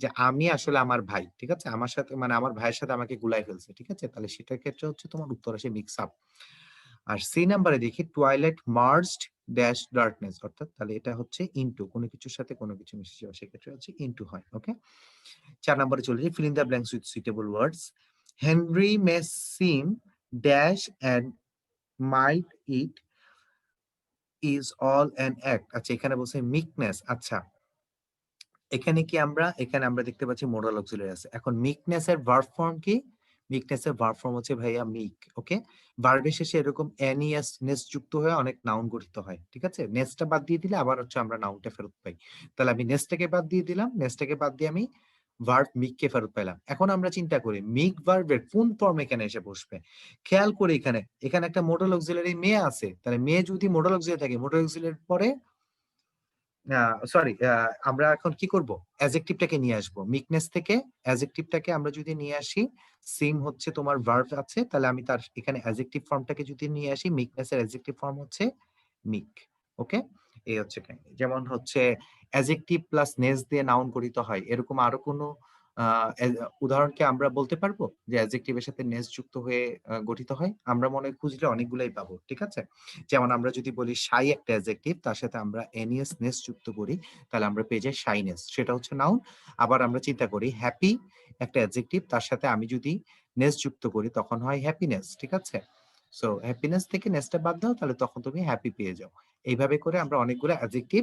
যে আমি আসলে আমার ভাই, ঠিক আছে, আমার সাথে মানে আমার ভাইয়ের সাথে আমাকে গুলাই ফেলছে, ঠিক আছে, তাহলে সেটার ক্ষেত্রে হচ্ছে তোমার উত্তর আসে মিক্স আপ। আর সি নাম্বারে দেখি টুয়াইলাইট মার্জড ড্যাশ ডার্কনেস, অর্থাৎ তাহলে এটা হচ্ছে ইনটু, কোনো কিছুর সাথে কোনো কিছু মিশে যাওয়া, সেক্ষেত্রে হচ্ছে ইনটু হয়। ওকে, 4 নম্বরে চলে যাই, fill in the blanks with suitable words. Henry may seem dash and might it is all an act, আচ্ছা এখানে বলছে meekness, আচ্ছা এখানে কি আমরা দেখতে পাচ্ছি মোডাল অক্সিলারি আছে। এখন মিকনেস এর ভার্ব ফর্ম কি? মিকনেস এর ভার্ব ফর্ম হচ্ছে ভাইয়া মিক। ওকে, ভার্বের শেষে এরকম এনিএস নেস যুক্ত হয়ে অনেক নাউন গঠিত হয়, ঠিক আছে, নেসটা বাদ দিয়ে দিলে আবার হচ্ছে আমরা নাউনটা ফেরত পাই। তাহলে আমি নেসটাকে বাদ দিয়ে দিলাম, নেসটাকে বাদ দিয়ে আমি ভার্ব মিককে ফেরত পেলাম। এখন আমরা চিন্তা করি মিক ভার্বের কোন ফর্ম এখানে এসে বসবে। খেয়াল করে এখানে একটা মোডাল অক্সিলারি মেয়ে আছে, তাহলে মেয়ে যদি মোডাল অক্সিলারি থাকে, মোডাল অক্সিলারির পরে সরি আমরা এখন কি করব, অ্যাডজেক্টিভটাকে নিয়ে আসবো মিকনেস থেকে, অ্যাডজেক্টিভটাকে আমরা যদি নিয়ে আসি, সিম হচ্ছে তোমার ভার্ব আছে, তাহলে আমি তার এখানে অ্যাডজেক্টিভ ফর্মটাকে যদি নিয়ে আসি, মিকনেস এর অ্যাডজেক্টিভ ফর্ম হচ্ছে মিক। ওকে, এই হচ্ছে কাহিনী। যেমন হচ্ছে অ্যাডজেক্টিভ প্লাস নেস দিয়ে নাউন গঠিত হয়, এরকম আরো কোনো উদাহরণ কি আমরা বলতে পারবো যে অ্যাডজেক্টিভের সাথে নেস যুক্ত হয়ে গঠিত হয়? আমরা মনে হয় খুঁজলে অনেকগুলাই পাবো, ঠিক আছে। যেমন আমরা যদি বলি শাই একটা অ্যাডজেক্টিভ, তার সাথে আমরা এনিয়াস নেস যুক্ত করি, তাহলে আমরা পেয়ে যাই শাইনেস, সেটা হচ্ছে নাউন। আবার আমরা চিন্তা করি হ্যাপি একটা অ্যাডজেক্টিভ, তার সাথে আমি যদি নেস যুক্ত করি তখন হয় হ্যাপিনেস, ঠিক আছে। সো হ্যাপিনেস থেকে নেসটা বাদ দাও, তাহলে তখন তুমি হ্যাপি পেয়ে যাও। এইভাবে করে আমরা অনেকগুলো অ্যাডজেক্টিভ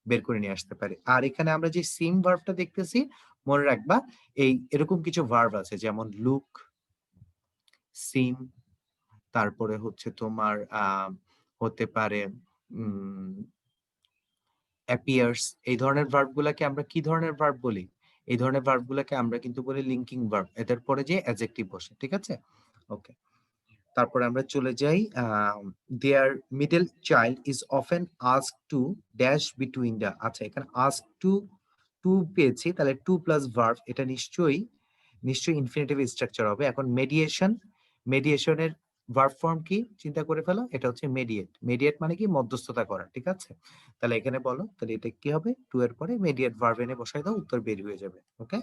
বের করে নিয়ে আসতে পারি। আর এখানে আমরা যে সিম ভার্বটা দেখতেছি, মনে রাখবা এই এরকম কিছু ভার্ব আছে, যেমন লুক, সিম, তারপরে হচ্ছে তোমার হতে পারে অ্যাপিয়ার্স, এই ধরনের ভার্ব গুলাকে আমরা কি ধরনের ভার্ব বলি? এই ধরনের ভার্ব গুলাকে আমরা কিন্তু বলি লিঙ্কিং ভার্ব, এদের পরে যে অ্যাডজেক্টিভ বসে, ঠিক আছে। ওকে, তারপরে আমরা চলে যাই দেয়ার middle child is often ask to dash between the, আচ্ছা এখানে আস্ক টু টু পেয়েছি, তাহলে টু প্লাস ভার্ব, এটা নিশ্চয়ই ইনফিনিটিভ স্ট্রাকচার হবে। এখন মেডিয়েশনের ভার্ব ফর্ম কি চিন্তা করে ফেলো, এটা হচ্ছে মেডিয়েট মানে কি মধ্যস্থতা করা, ঠিক আছে। তাহলে এখানে বলো, তাহলে এটা কি হবে, টু এর পরে মেডিয়েট ভার্ব এনে বসাই দাও, উত্তর বের হয়ে যাবে। ওকে,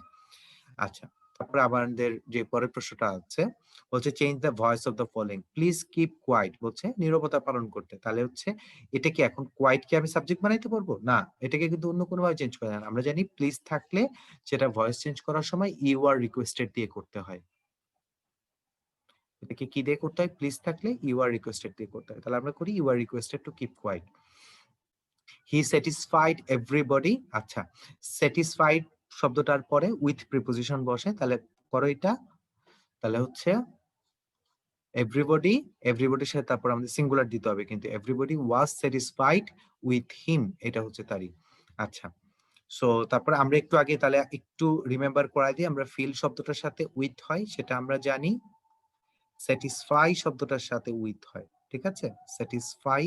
আচ্ছা তারপরে আমাদের যে পরের প্রশ্নটা আছে বলছে change the voice of the following, please keep quiet, বলছে নীরবতা পালন করতে, তাহলে হচ্ছে এটা কি এখন কোয়াইট কি আমি সাবজেক্ট বানাইতে পারবো না, এটাকে কিন্তু অন্য কোনো ভাবে চেঞ্জ করা যায় না। আমরা জানি প্লিজ থাকলে সেটা ভয়েস চেঞ্জ করার সময় ইউ আর রিকোয়েস্টেড দিয়ে করতে হয়, এটাকে কি দিয়ে করতে হয়, প্লিজ থাকলে ইউ আর রিকোয়েস্টেড দিয়ে করতে হয়, তাহলে আমরা করি you are requested to keep quiet. He satisfied everybody, আচ্ছা স্যাটিসফাইড শব্দটার পরে উইথ প্রিপোজিশন বসে, তাহলে করো এটা, তাহলে হচ্ছে এভরিবডির সাথে তারপর আমাদের সিঙ্গুলার দিতে হবে, কিন্তু everybody was satisfied with him, এটা হচ্ছে তারই। আচ্ছা সো তারপরে আমরা একটু আগে তাহলে একটু রিমেম্বার করাই দিই, আমরা ফিল শব্দটার সাথে উইথ হয় সেটা আমরা জানি, স্যাটিসফাই শব্দটার সাথে উইথ হয়, ঠিক আছে, স্যাটিসফাই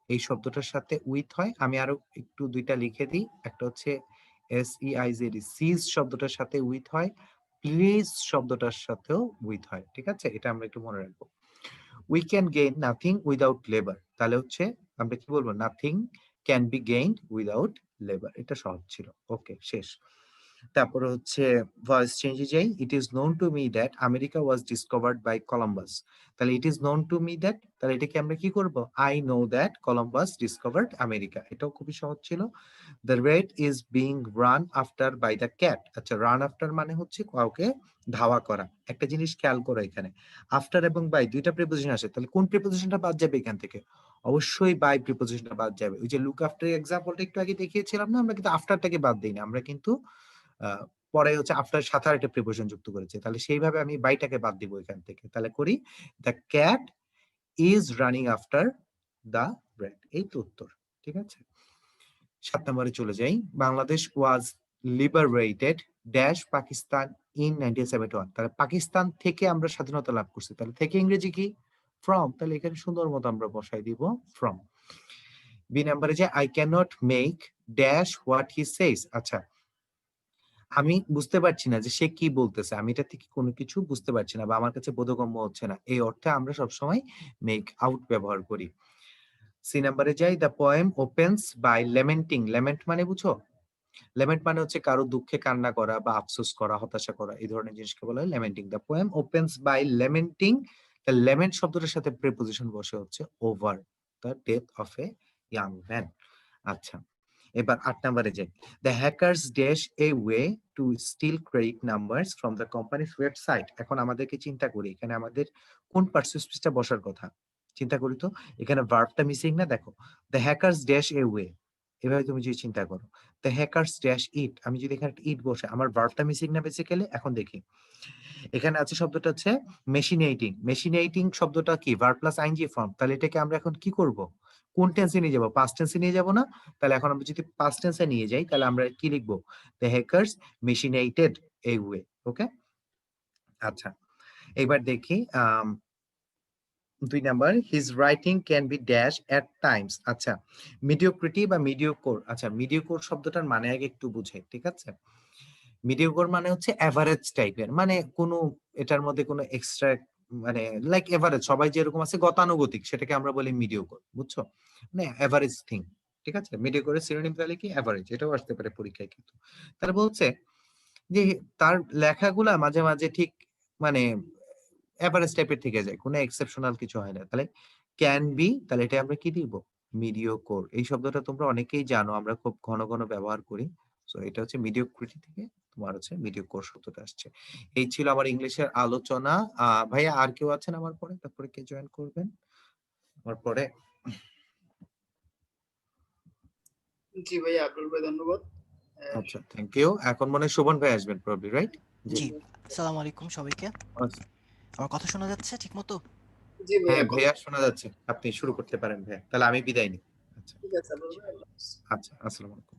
এই শব্দটার সাথে উইথ হয়। আমি আরো একটু দুইটা লিখে দিই, একটা হচ্ছে SEIZD সিজ শব্দটার সাথে উইথ হয়, প্লিজ শব্দটার সাথেও উইথ হয়, ঠিক আছে, এটা আমরা একটু মনে রাখবো। We can gain nothing without labour, তাহলে হচ্ছে আমরা কি বলবো, nothing can be gained without labour, এটা সহজ ছিল। ওকে শেষ। তারপরে হচ্ছে ভয়েস চেঞ্জে যাই, it is known to me that America was discovered by Columbus, তাহলে it is known to me that, তাহলে এটাকে আমরা কি করব, I know that Columbus discovered America, এটাও খুবই সহজ ছিল। The rat is being run after by the cat, আচ্ছা রান আফটার মানে হচ্ছে কাউকে ধাওয়া করা। একটা জিনিস খেয়াল করো, এখানে আফটার এবং বাই দুইটা প্রিপোজিশন আসে, তাহলে কোন প্রিপোজিশনটা বাদ যাবে এখান থেকে, অবশ্যই বাই প্রিপোজিশনটা বাদ যাবে। ওই যে লুক আফটার এক্সাম্পলটা একটু আগে দেখিয়েছিলাম না, আমরা কিন্তু আফটারটাকে বাদ দিই না, আমরা কিন্তু পরে হচ্ছে আফটার সাথে একটা প্রিপোজিশন যুক্ত করেছে, তাহলে সেইভাবে আমি বাইটাকে বাদ দিব এখান থেকে, তাহলে করি the cat is running after the red, এই তো উত্তর, ঠিক আছে। 7 নম্বরে চলে যাই, বাংলাদেশ ওয়াজ লিবারেটেড ড্যাশ পাকিস্তান ইন 1971, তাহলে পাকিস্তান থেকে আমরা স্বাধীনতা লাভ করছি, তাহলে থেকে ইংরেজি কি, ফ্রম, তাহলে এখানে সুন্দর মতো আমরা বসাই দিব ফ্রম। বি নাম্বারে যে I can not make dash what he says. আচ্ছা, আমি বুঝতে পারছি না যে সে কি বলতেছে, আমি এটা থেকে কোনো কিছু বুঝতে পারছি না বা আমার কাছে বোধগম্য হচ্ছে না, এই অর্থে আমরা সবসময় মেক আউট ব্যবহার করি। সি নাম্বারে যাই, দ্য পোয়েম ওপেন্স বাই লেমেন্টিং। লেমেন্ট মানে বুঝো? লেমেন্ট মানে হচ্ছে কারো দুঃখে কান্না করা বা আফসোস করা, হতাশা করা, এই ধরনের জিনিসকে বলা হয় lamenting. The poem opens by lamenting, the lament শব্দটার সাথে প্রিপোজিশন বসে হচ্ছে over the death of a young man. আচ্ছা, এবার 8 নম্বরে যাই, the hackers dash a way to steal credit numbers from the company's website. এখন আমাদেরকে চিন্তা করি এখানে আমাদের কোন পার্সিস্টেন্সটা বসার কথা, চিন্তা করি তো। এখানে ভার্বটা মিসিং না, দেখো, the hackers dash a way, এভাবে তুমি যদি চিন্তা করো, দ্য হ্যাকার্স ড্যাশ ইট, আমি যদি এখানে ইট বসে, আমার ভার্বটা মিসিং না বেসিক্যালি। এখন দেখি এখানে আছে শব্দটা হচ্ছে মেশিনেটিং। মেশিনেটিং শব্দটা কি? Verb plus ING form. তাহলে এটাকে আমরা এখন কি করব? কোন টেন্সে নিয়ে যাব? পাস্ট টেন্সে নিয়ে যাব না? তাহলে এখন আমরা যদি পাস্ট টেন্সে নিয়ে যাই তাহলে আমরা কি লিখব? The hackers machinated a way. Okay, আচ্ছা, এবার দেখি 2 number, his writing can be dash at times. আচ্ছা, মিডিওক্রিটি বা মিডিওকোর। আচ্ছা, মিডিওকোর শব্দটার মানে আগে একটু বুঝাই, ঠিক আছে? মিডিওকোর মানে হচ্ছে এভারেজ টাইপের, মানে কোনো এটার মধ্যে কোনো এক্সট্রা, মানে লাইক এভারেজ, সবাই যেরকম আছে গতানুগতিক, সেটাকে আমরা বলি মিডিওকোর, বুঝছো? মানে এভারেজ থিং, ঠিক আছে? মিডিওকোরের সিনোনিম তাহলে কি? এভারেজ। এটাও আসতে পারে পরীক্ষায় কিন্তু। তাহলে বলছে যে তার লেখাগুলা মাঝে মাঝে ঠিক মানে এভারেজ টাইপের থেকে যায়, কোনো এক্সেপশনাল কিছু হয় না। তাহলে ক্যান বি, তাহলে এটা আমরা কি দিব? মিডিওকোর। এই শব্দটা তোমরা অনেকেই জানো, আমরা খুব ঘন ঘন ব্যবহার করি। সো এটা হচ্ছে মিডিওক্রিটি থেকে তোমার হচ্ছে মিডিওকোর শব্দটা আসছে। এই ছিল আমার ইংলিশের আলোচনা। ভাইয়া আর কেউ আছেন আমার পরে? তারপরে কে জয়েন করবেন আমার পরে? জি ভাইয়া, আব্দুল ভাই ধন্যবাদ। আচ্ছা, থ্যাংক ইউ। এখন মনে হয় শোভন ভাই আসবেন প্রবাবলি, রাইট? জি। জি, আসসালামু আলাইকুম সবাইকে। আচ্ছা, আমার কথা শোনা যাচ্ছে ঠিকমতো? জি ভাইয়া, হ্যাঁ ভাইয়া শোনা যাচ্ছে, আপনি শুরু করতে পারেন ভাইয়া। তাহলে আমি বিদায় নিই। আচ্ছা ঠিক আছে আব্দুল ভাই, আল্লাহ হাফেজ। আচ্ছা, আসসালামু আলাইকুম।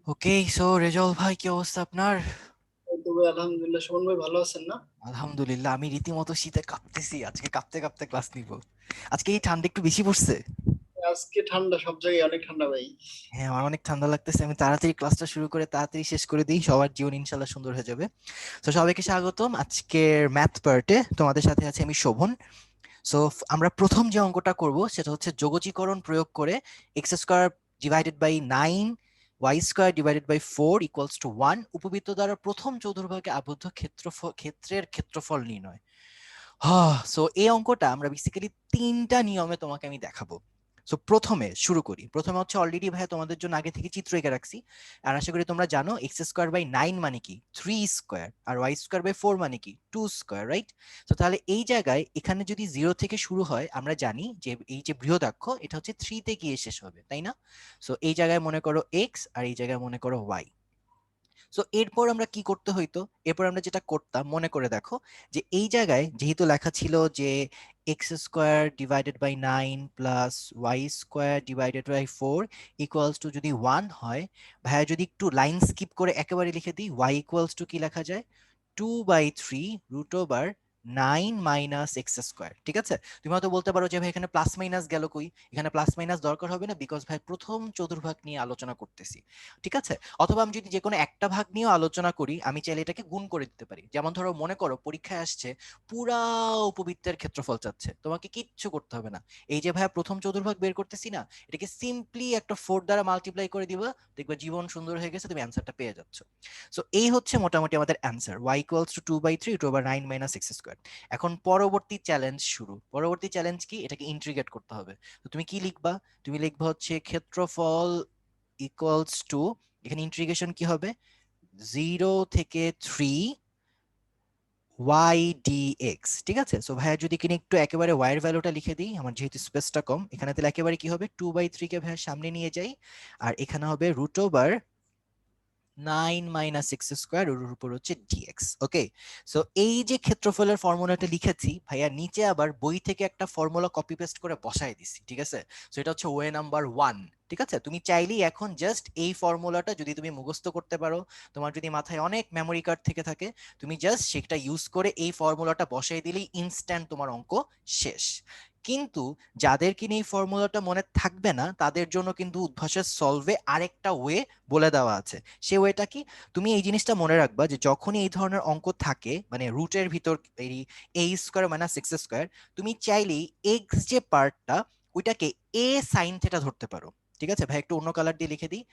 ওকে, সো রেজাউল ভাই কি অবস্থা আপনার? এই তো ভাই আলহামদুলিল্লাহ। সুমন ভাই ভালো আছেন না? আলহামদুলিল্লাহ, আমি রীতিমতো শীতে কাঁপতেছি। আজকে কাঁপতে কাঁপতে ক্লাস নিব। আজকে এই ঠান্ডা একটু বেশি পড়ছে। আজকে ঠান্ডা, সব জায়গায় অনেক ঠান্ডা ভাই। হ্যাঁ, আমার অনেক ঠান্ডা লাগতেছে। আমি তাড়াতাড়ি ক্লাসটা শুরু করে তাড়াতাড়ি শেষ করে দিই, সবার জীবন ইনশাল্লাহ সুন্দর হয়ে যাবে। তো সবাইকে স্বাগতম আজকের ম্যাথ পার্টে। তোমাদের সাথে আছি আমি শোভন। সো আমরা প্রথম যে অঙ্কটা করব সেটা হচ্ছে যোগজীকরণ প্রয়োগ করে x square divided by 9 y square divided by 4 equals to 1 উপবৃত্ত দ্বারা প্রথম চতুর্ভাগে আবদ্ধ ক্ষেত্রের ক্ষেত্রফল নির্ণয়। সো এই অঙ্কটা আমরা বেসিক্যালি 3টা নিয়মে তোমাকে আমি দেখাবো। সো প্রথমে শুরু করি। প্রথমে হচ্ছে অলরেডি ভাই তোমাদের জন্য আগে থেকে চিত্র এঁকে রাখছি, আর আশা করি তোমরা জানো এক্স স্কোয়ার বাই 9 মানে কি 3 স্কোয়ার, আর ওয়াই স্কোয়ার বাই 4 মানে কি 2 স্কোয়ার, রাইট? তো তাহলে এই জায়গায় এখানে যদি 0 থেকে শুরু হয়, আমরা জানি যে এই যে বৃহদাক্ষ এটা হচ্ছে 3 তে গিয়ে শেষ হবে, তাই না? সো এই জায়গায় মনে করো এক্স আর এই জায়গায় মনে করো ওয়াই। সো এরপর আমরা কি করতে হইতো? এরপর আমরা যেটা করতাম মনে করে দেখো, যে এই জায়গায় যেহেতু লেখা ছিল যে x square divided by 9 plus y square divided by 4 equals to যদি 1 হয়, ভাইয়া যদি একটু লাইন স্কিপ করে একেবারে লিখে দিই, ওয়াই ইকুয়ালস টু কি লেখা যায়? 2/3 root over 9 minus x square. ঠিক আছে, তুমি হয়তো বলতে পারো যে ভাই এখানে প্লাস মাইনাস গেল কই? এখানে প্লাস মাইনাস দরকার হবে না, বিকজ ভাই প্রথম চতুর্ভাগ নিয়ে আলোচনা করতেছি। ঠিক আছে, অথবা আমি যদি যে কোনো একটা ভাগ নিয়েও আলোচনা করি, আমি চাইলে এটাকে গুণ করে দিতে পারি। যেমন ধরো মনে করো পরীক্ষায় আসছে পুরা উপবৃত্তের ক্ষেত্রফল চাচ্ছে, তোমাকে কিচ্ছু করতে হবে না। এই যে ভাইয়া প্রথম চতুর্ভাগ বের করতেছি না, এটাকে সিম্পলি একটা 4 দ্বারা মাল্টিপ্লাই করে দিবা, দেখবে জীবন সুন্দর হয়ে গেছে, তুমি অ্যান্সারটা পেয়ে যাচ্ছ। সো এই হচ্ছে মোটামুটি আমাদের answer, y equals to 2/3 root over 9 minus x square. এখন পরবর্তী চ্যালেঞ্জ শুরু। পরবর্তী চ্যালেঞ্জ কি? এটাকে ইন্টিগ্রেট করতে হবে। তো তুমি কি লিখবা? তুমি লিখবা হচ্ছে ক্ষেত্রফল ইকুয়ালস টু, এখানে ইন্টিগ্রেশন কি হবে? 0 থেকে 3 y dx। ঠিক আছে, সো ভাইয়া যদি কিনে একটু একেবারে y এর ভ্যালুটা লিখে দিই, আমার যেহেতু স্পেসটা কম এখানে, তাহলে একেবারে কি হবে 2/3 কে ভাইয়া সামনে নিয়ে যাই, আর এখানে হবে root over 9 minus x square ওর উপর হচ্ছে ডিএক্স। ওকে, সো এই যে ক্ষেত্রফলের ফর্মুলাটা লিখেছি ভাইয়া, নিচে আবার বই থেকে একটা ফর্মুলা কপি পেস্ট করে বসায় দিছি, ঠিক আছে? সো এটা হচ্ছে ওয়ে নাম্বার 1। ঠিক আছে, তুমি চাইলেই এখন জাস্ট এই ফর্মুলাটা যদি তুমি মুখস্থ করতে পারো, তোমার যদি মাথায় অনেক মেমোরি কার্ড থেকে থাকে, তুমি জাস্ট সেটা ইউজ করে এই ফর্মুলাটা বসাই দিলেই ইনস্ট্যান্ট তোমার অঙ্ক শেষ। কিন্তু যাদের কিনা এই ফর্মুলাটা মনে থাকবে না, তাদের জন্য কিন্তু উদ্ভাসের সলভে আরেকটা ওয়ে বলে দেওয়া আছে। সে ওয়েটা কি? তুমি এই জিনিসটা মনে রাখবা যে যখনই এই ধরনের অঙ্ক থাকে, মানে রুটের ভিতর এই এ স্কোয়ার মাইনাস এক্স স্কোয়ার, তুমি চাইলেই এক্স যে পার্টটা ওইটাকে এ সাইন থেটা ধরতে পারো। ঠিক আছে ভাই, একটু অন্য কালার দিয়ে লিখে দিই।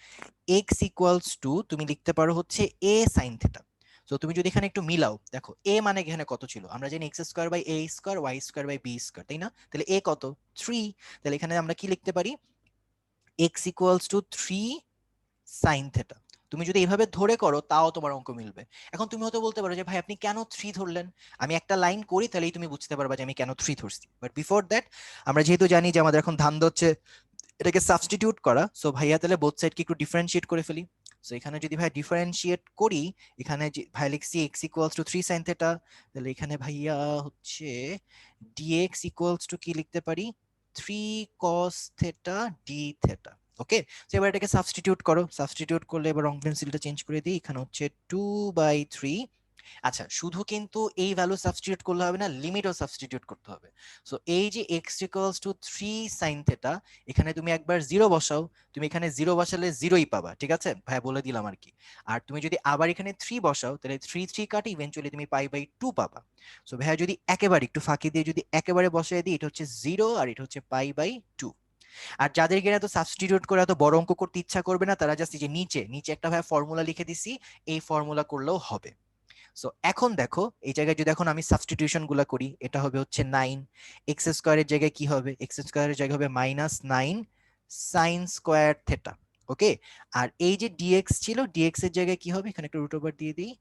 এক্স ইকুয়ালস টু তুমি লিখতে পারো হচ্ছে এ সাইন থেটা। তো তুমি যদি এখানে একটু মিলাও, দেখো এ মানে এখানে কত ছিল, আমরা জানি x square by a square y square by b square, তাই না? তাহলে এ কত? 3। তাহলে এখানে আমরা কি লিখতে পারি? X equals to 3 sine theta. তুমি যদি এইভাবে ধরে করো তাও তোমার অঙ্ক মিলবে। এখন তুমি হয়তো বলতে পারো যে ভাই আপনি কেন 3 ধরলেন? আমি একটা লাইন করি তাহলেই তুমি বুঝতে পারবা যে আমি কেন 3 ধরছি। বাট বিফোর দ্যাট আমরা যেহেতু জানি যে আমাদের এখন ধান্দা হচ্ছে এটাকে সাবস্টিটিউট করা, সো ভাইয়া তাহলে বোথ সাইডকে একটু ডিফারেন্সিয়েট করে ফেলি। সো এখানে যদি ভাই ডিফারেন্সিয়েট করি, এখানে ভাই লিখছি x equals to 3 sine theta, তাহলে এখানে ভাইয়া হচ্ছে ডিএক্স ইকুয়ালস টু কি লিখতে পারি? 3 কস থেটা ডি থেটা। ওকে, তো এবার এটাকে সাবস্টিটিউট করো। সাবস্টিটিউট করলে এবার রং পেন্সিলটা চেঞ্জ করে দিই, এখানে হচ্ছে 2/3। আচ্ছা, শুধু কিন্তু এই ভ্যালু সাবস্টিটিউট করলে হবে না, লিমিটও সাবস্টিটিউট করতে হবে। সো এই যে x equals to 3 sin theta, এখানে তুমি একবার 0 বসাও, তুমি এখানে 0 বসালে 0ই পাবা, ঠিক আছে ভাই, বলে দিলাম আর কি। আর তুমি যদি আবার এখানে 3 বসাও, তাহলে 3 3 কাটে ইভেন্চুয়ালি তুমি π/2 পাবা। সো ভাই যদি একেবারে একটু ফাঁকি দিয়ে যদি একেবারে বসায় দিই, এটা হচ্ছে 0 আর এটা হচ্ছে π/2। আর যাদের কিনা তো সাবস্টিটিউট করে এত বড় অঙ্ক করতে ইচ্ছা করবে না, তারা জাস্ট এই যে নিচে নিচে একটা ভাই ফর্মুলা লিখে দিছি, এই ফর্মুলা করলেও হবে। সো এখন দেখো এই জায়গায় যদি এখন আমি সাবস্টিটিউশন গুলা করি, এটা হবে হচ্ছে 9, এক্স স্কোয়ারের জায়গায় কি হবে? এক্স স্কোয়ারের জায়গায় হবে -9 সাইন স্কোয়ার থেটা। ওকে, আর এই যে ডিএক্স ছিল, ডিএক্স এর জায়গায় কি হবে? এখানে একটা রুট ওভার দিয়ে দিই,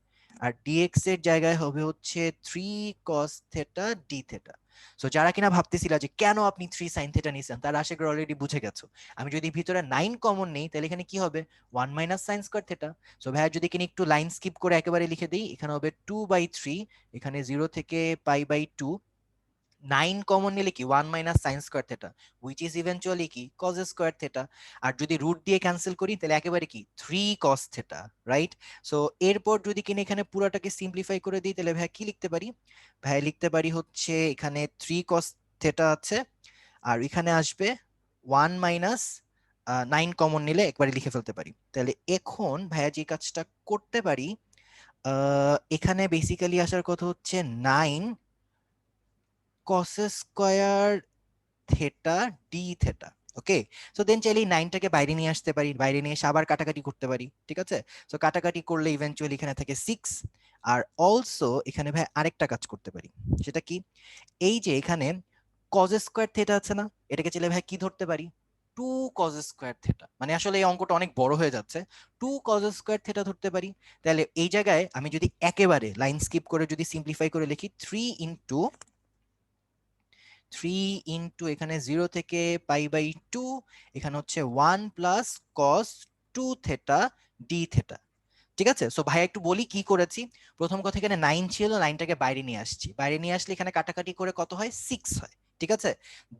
আর ডিএক্স এর জায়গায় হবে হচ্ছে 3 cos theta d theta. So যারা কিনা ভাবতেছিল যে কেন আপনি 3 sin থেটা নিছেন, তারা আশা করি অলরেডি বুঝে গেছো। আমি যদি ভিতরে 9 কমন নেই, তাহলে এখানে কি হবে? 1 minus sine square theta. So ভাইয়া যদি কিনা একটু লাইন স্কিপ করে একেবারে লিখে দিই, এখানে হবে 2/3, এখানে 0 থেকে π/2। 9 কমন নিলে কি 1 minus sine square theta, which is eventually কি কজ স্কোয়ার থেটা। আর যদি রুট দিয়ে ক্যান্সেল করি তাহলে একেবারে কি 3 কস থেটা, রাইট? সো এরপর যদি কিনা এখানে পুরোটাকে সিম্পলিফাই করে দিই, তাহলে ভাই কি লিখতে পারি? ভাই লিখতে পারি হচ্ছে এখানে 3 কস থেটা আছে, আর এখানে আসবে 1 মাইনাস 9 কমন নিলে একবারে লিখে ফেলতে পারি। তাহলে এখন ভাইয়া যে কাজটা করতে পারি, এখানে বেসিক্যালি আসার কথা হচ্ছে 9 cos square theta d theta. Okay, so then চাইলে 9টাকে বাইরে নিয়ে আসতে পারি, বাইরে নিয়ে এসে আবার কাটাকাটি করতে পারি, ঠিক আছে? সো কাটাকাটি করলে ইভেন্চুয়ালি এখানে থাকে 6। আর অলসো এখানে ভাই আরেকটা কাজ করতে পারি, সেটা কি? এই যে এখানে cos স্কয়ার থেটা আছে না, এটাকে চাইলে ভাই কি ধরতে পারি? 2 cos স্কয়ার থেটা। মানে আসলে এই অঙ্কটা অনেক বড় হয়ে যাচ্ছে, 2 cos স্কয়ার থেটা ধরতে পারি। তাহলে এই জায়গায় আমি যদি একেবারে লাইন স্কিপ করে যদি সিম্পলিফাই করে লিখি, 3 ইন্টু এখানে 0 থেকে π/2, এখানে হচ্ছে 1 plus cos 2 theta d theta. ঠিক আছে, সো ভাই একটু বলি কি করেছি। প্রথম কথা, এখানে 9 ছিল, 9টাকে বাইরে নিয়ে আসছি, বাইরে নিয়ে আসলে এখানে কাটাকাটি করে কত হয়? 6 হয়, ঠিক আছে?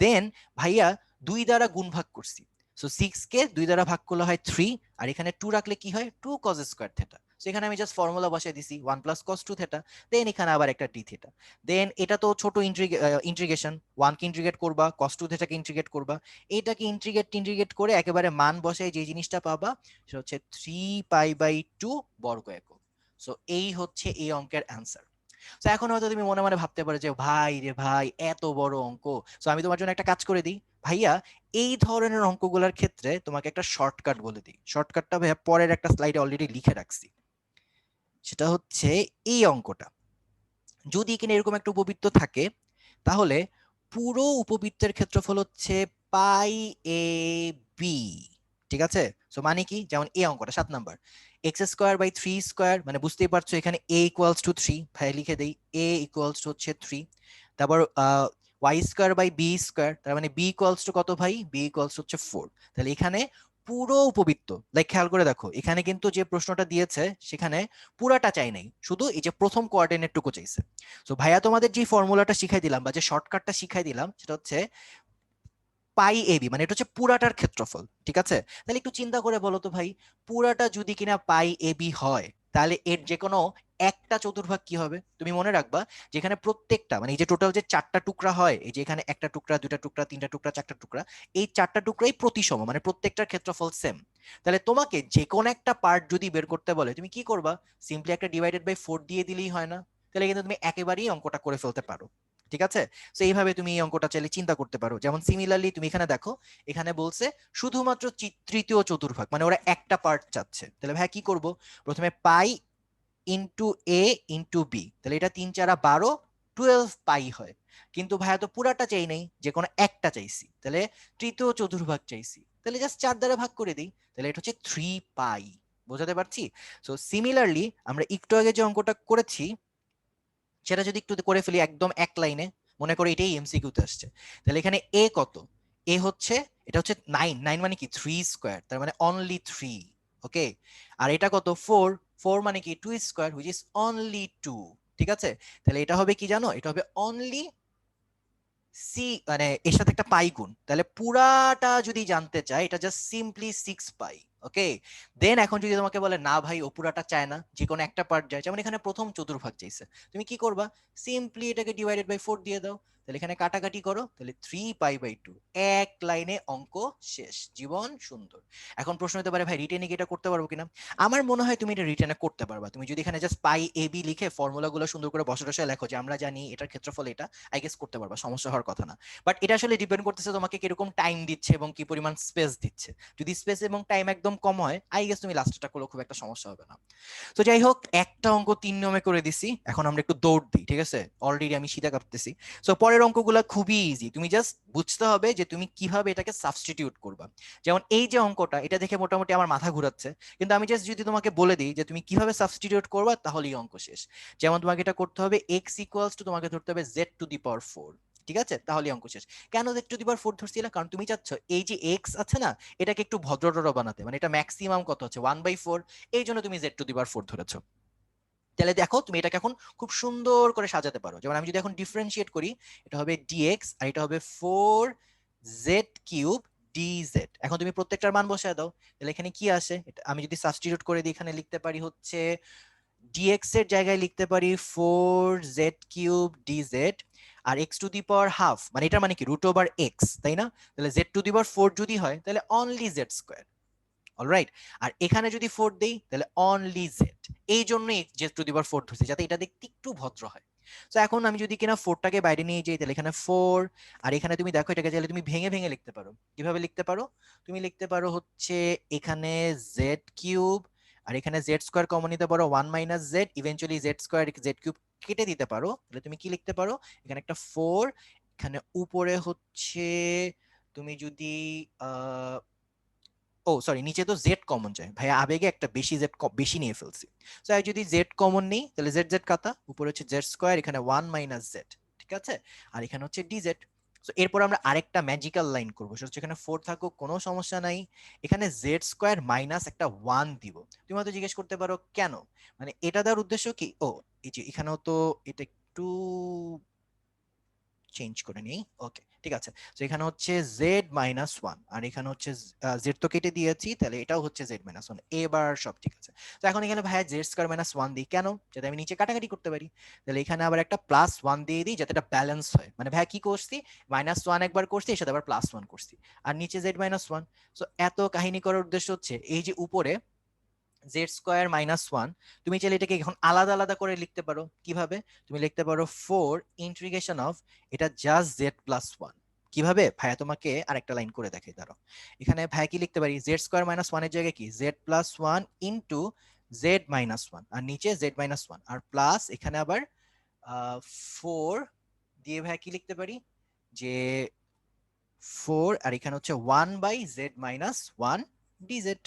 দেন ভাইয়া 2 দ্বারা গুণ ভাগ করছি, সো 6 কে 2 দ্বারা ভাগ করলে হয় 3, আর এখানে 2 রাখলে কি হয়? 2 cos স্কয়ার থেটা। সো এখানে আমি জাস্ট ফর্মুলা বসাই দিছি 1 প্লাস cos 2 থেটা, দেন এখানে আবার একটা ডি থেটা। দেন এটা তো ছোট ইন্টিগ্রেশন, 1 কে ইন্টিগ্রেট করবা, cos 2 থেটাকে ইন্টিগ্রেট করবা, এইটাকে ইন্টিগ্রেট করে একেবারে মান বসাই যে জিনিসটা পাবা সেটা হচ্ছে 3π/2 বর্গ একক। সো এই হচ্ছে এই অঙ্কের অ্যান্সার। তো এখন হয়তো তুমি মনে মনে ভাবতে পারো যে ভাই রে ভাই এত বড় অঙ্ক। সো আমি তোমার জন্য একটা কাজ করে দিই ভাইয়া, এই ধরনের অঙ্কগুলোর ক্ষেত্রে তোমাকে একটা শর্টকাট বলে দিই। শর্টকাটটা ভাইয়া পরের একটা স্লাইডে অলরেডি লিখে রাখছি, সেটা হচ্ছে এই অঙ্কটা। যদি এখানে এরকম একটা উপবৃত্ত থাকে, তাহলে পুরো উপবৃত্তের ক্ষেত্রফল হচ্ছে পাই এ বি, ঠিক আছে? সো মানে কি, যেমন এই অঙ্কটা 7 number, x square by 3 square, মানে বুঝতেই পারছো এখানে এ ইকুয়ালস টু 3, ভাই লিখে দেই এ ইকুয়ালস টু হচ্ছে 3। তারপর y square by b square, তার মানে বি ইকুয়ালস টু কত ভাই? বি ইকুয়ালস হচ্ছে 4। তাহলে এখানে পুরো উপবৃত্ত, লাইক খেয়াল করে দেখো এখানে কিন্তু যে প্রশ্নটা দিয়েছে সেখানে পুরাটা চাই নাই, শুধু এই যে প্রথম কোঅর্ডিনেট টুকু চাইছে। তো ভাইয়া তোমাদের যে ফর্মুলাটা শিখাই দিলাম বা যে শর্টকাটটা শিখাই দিলাম সেটা হচ্ছে পাই এবি, মানে এটা হচ্ছে পুরাটার ক্ষেত্রফল, ঠিক আছে? তাহলে একটু চিন্তা করে বলো তো ভাই, পুরাটা যদি কিনা পাই এবি হয় তাহলে এর যে কোনো একটা চতুর্ভাগ কি হবে? তুমি মনে রাখবা যেখানে প্রত্যেকটা মানে এই যে টোটাল যে চারটা টুকরা হয়, এই যে এখানে একটা টুকরা, দুইটা টুকরা, তিনটা টুকরা, চারটা টুকরা, এই চারটা টুকরাই প্রতিসম, মানে প্রত্যেকটার ক্ষেত্রফল সেম। তাহলে তোমাকে যে কোনো একটা পার্ট যদি বের করতে বলে তুমি কি করবা? সিম্পলি একটা ডিভাইডেড বাই 4 দিয়ে দিলেই হয় না? তাহলে কিন্তু তুমি একেবারেই অঙ্কটা করে ফেলতে পারো, ঠিক আছে? তো এইভাবে তুমি এই অঙ্কটা চাইলে চিন্তা করতে পারো। যেমন সিমিলারলি তুমি এখানে দেখো, এখানে বলছে শুধুমাত্র তৃতীয় চতুর্ভাগ, মানে ওরা একটা পার্ট চাচ্ছে। তাহলে ভাই কি করব? প্রথমে পাই ইন্টু এ ইন্টু বি, তাহলে এটা 3 4 12, 12 পাই হয়। কিন্তু ভাইয়া তো পুরাটা চাই নাই, যে কোনো একটা চাইছি, তাহলে তৃতীয় চতুর্ভাগ চাইছি, তাহলে জাস্ট 4 দ্বারা ভাগ করে দিই, তাহলে এটা হচ্ছে 3 পাই। বোঝাতে পারছি? সো সিমিলারলি আমরা একটু আগে যে অঙ্কটা করেছি সেটা যদি একটু করে ফেলি একদম এক লাইনে, মনে করো এটাই এমসিকিউতে আসছে, তাহলে এখানে এ কত? এ হচ্ছে, এটা হচ্ছে 9, 9 মানে কি 3 স্কয়ার, তার মানে অনলি 3, ওকে? আর এটা কত? 4, 4 মানে কি 2 স্কয়ার, হুইচ ইজ অনলি 2, ঠিক আছে? তাহলে এটা হবে কি জানো? এটা হবে অনলি সি, মানে এর সাথে একটা পাই গুণ, তাহলে পুরাটা যদি জানতে চাই এটা জাস্ট সিম্পলি 6 পাই, ওকে? দেন এখন যদি তোমাকে বলে না ভাই ও পুরাটা চায় না, যে কোনো একটা পার্ট যায়, যেমন এখানে প্রথম চতুর্ভাগ চাইছে, তুমি কি করবা? সিম্পলি এটাকে ডিভাইডেড বাই 4 দিয়ে দাও, তাহলে এখানে কাটাকাটি করো, তাহলে 3 পাই বাই 2, এক লাইনে অঙ্ক শেষ, জীবন সুন্দর। এখন প্রশ্ন হতে পারে ভাই রিটেনে কি এটা করতে পারবো কিনা? আমার মনে হয় তুমি এটা রিটেনে করতে পারবা, তুমি যদি এখানে জাস্ট পাই এ বি লিখে ফর্মুলাগুলো সুন্দর করে বসে বসে লেখো যে আমরা জানি এটার ক্ষেত্রফল এটা, আই গেস করতে পারবা, সমস্যা হওয়ার কথা না। বাট এটা আসলে ডিপেন্ড করতেছে তোমাকে কিরকম টাইম দিচ্ছে এবং কি পরিমাণ স্পেস দিচ্ছে। যদি স্পেস এবং টাইম একদম কম হয়, আই গেস তুমি লাস্টটা করলে খুব একটা সমস্যা হবে না। তো যাই হোক, একটা অঙ্ক 3 নিয়মে করে দিছি, এখন আমরা একটু দৌড় দিই, ঠিক আছে? অলরেডি আমি শীতে কাঁপতেছি। সো পরের অঙ্কগুলো খুবই ইজি, তুমি জাস্ট বুঝতে হবে যে তুমি কিভাবে এটাকে সাবস্টিটিউট করবা। যেমন এই যে অঙ্কটা, এটা দেখে মোটামুটি আমার মাথা ঘুরাচ্ছে, কিন্তু আমি জাস্ট যদি তোমাকে বলে দিই যে তুমি কিভাবে সাবস্টিটিউট করবা, তাহলেই অঙ্ক শেষ। যেমন তোমাকে এটা করতে হবে x ইকুয়ালস টু, তোমাকে ধরতে হবে z টু দি পাওয়ার 4, ঠিক আছে? তাহলে অঙ্ক শেষ। কেন z টু দি পাওয়ার 4 ধরছিলে? কারণ তুমি চাচ্ছ এই যে x আছে না, এটাকে একটু ভদ্রটর বানাতে, মানে এটা ম্যাক্সিমাম কত হচ্ছে 1/4, এই জন্য তুমি z টু দি পাওয়ার 4 ধরেছো। তাহলে দেখো তুমি এটাকে এখন খুব সুন্দর করে সাজাতে পারো। যেমন আমি যদি এখন ডিফারেন্সিয়েট করি, এটা হবে dx আর এটা হবে 4z³ dz। এখন তুমি প্রত্যেকটার মান বসায় দাও, তাহলে এখানে কি আসে? আমি যদি সাবস্টিটিউট করে দিই, এখানে লিখতে পারি হচ্ছে dx এর জায়গায় লিখতে পারি 4z³ dz, আর x to the power half, মানে এটা মানে কি রুট ওভার x, তাই না? তাহলে z টু দি পাওয়ার 4 যদি হয় তাহলে অনলি z স্কয়ার, অলরাইট? আর এখানে যদি 4 দেই তাহলে অনলি z। এই জন্যই z টু দি পাওয়ার 4 ধরছি, যাতে এটা দেখতে একটু ভদ্র হয়। তো এখন আমি যদি কিনা 4টাকে বাইরে নিয়ে যাই, তাহলে এখানে 4, আর এখানে তুমি দেখো এটাকে চাইলে তুমি ভেঙে ভেঙে লিখতে পারো। কিভাবে লিখতে পারো? তুমি লিখতে পারো হচ্ছে এখানে z³ আর এখানে z স্কয়ার কমন নিতে পারো 1 minus z, eventually z square z³ কেটে দিতে পারো, তাহলে তুমি কি লিখতে পারো? এখানে একটা 4, এখানে উপরে হচ্ছে তুমি যদি আহ ও সরি, নিচে তো জেড কমন যায় ভাইয়া, আবেগে একটা বেশি জেড বেশি নিয়ে ফেলছি। তো আমি যদি জেড কমন নেই তাহলে জেড জেড কাটা, উপরে হচ্ছে জেড স্কয়ার, এখানে 1 মাইনাস জেড, ঠিক আছে? আর এখানে হচ্ছে ডিজেড। তো এরপর আমরা আরেকটা ম্যাজিক্যাল লাইন করবো, সেটা হচ্ছে এখানে 4 থাকুক কোনো সমস্যা নাই, এখানে জেড স্কয়ার মাইনাস একটা 1 দিব। তুমি হয়তো জিজ্ঞেস করতে পারো কেন, মানে এটা দেওয়ার উদ্দেশ্য কি? ও এই যে এখানেও তো এটা একটু চেঞ্জ করে নিই, ওকে ঠিক আছে। তো এখানে হচ্ছে z-1 আর এখানে হচ্ছে z তো কেটে দিয়েছি, তাহলে এটাও হচ্ছে z-1, এবার সব ঠিক আছে। তো এখন এখানে ভাইয়া z² - 1 দিই কেন? যাতে আমি নিচে কাটাকাটি করতে পারি। তাহলে এখানে আবার একটা +1 দিয়ে দিই যাতে এটা ব্যালেন্স হয়, মানে ভাইয়া কি করছি, -1 একবার করছি, এর সাথে আবার +1 করছি, আর নিচে z-1। সো এত কাহিনী করার উদ্দেশ্য হচ্ছে এই যে উপরে z² - 1, তুমি চাইলে এটাকে এখন আলাদা আলাদা করে লিখতে পারো। কিভাবে? তুমি লিখতে পারো 4 ইন্টিগ্রেশন অফ এটা জাস্ট z+1। কিভাবে ভাইয়া তোমাকে আরেকটা লাইন করে দেখাই, দাঁড়াও। এখানে ভাইয়া কি লিখতে পারি, z² - 1 এর জায়গায় কি z+1 ইন্টু z-1, আর নিচে z-1 আর প্লাস এখানে আবার 4 দিয়ে ভাইয়া কি লিখতে পারি, যে 4 আর এখানে হচ্ছে 1/z-1 dz।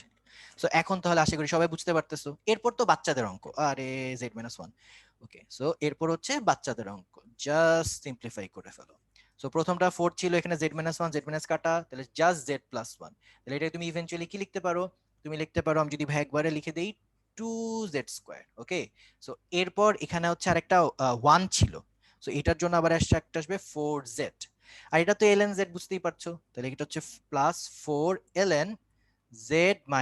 সো এখন তাহলে আশা করি সবাই বুঝতে পারতেছো। এরপর তো বাচ্চাদের অঙ্ক, আরে z-1, ওকে। সো এরপর হচ্ছে বাচ্চাদের অঙ্ক, জাস্ট সিম্পলিফাই করে ফেলো। সো প্রথমটা 4 ছিল, এখানে z - 1 z - কাটা, তাহলে জাস্ট z + 1। তাহলে এটা তুমি ইভেন্চুয়ালি কি লিখতে পারো? তুমি লিখতে পারো, আমি যদি ভাই একবারে লিখে দেই 2z²। ওকে, সো এরপর এখানে হচ্ছে আরেকটা 1 ছিল, সো এটার জন্য আবার একটা আসবে 4z। আর এটা তো ln z, বুঝতেই পারছো, তাহলে এটা হচ্ছে প্লাস 4 ln z -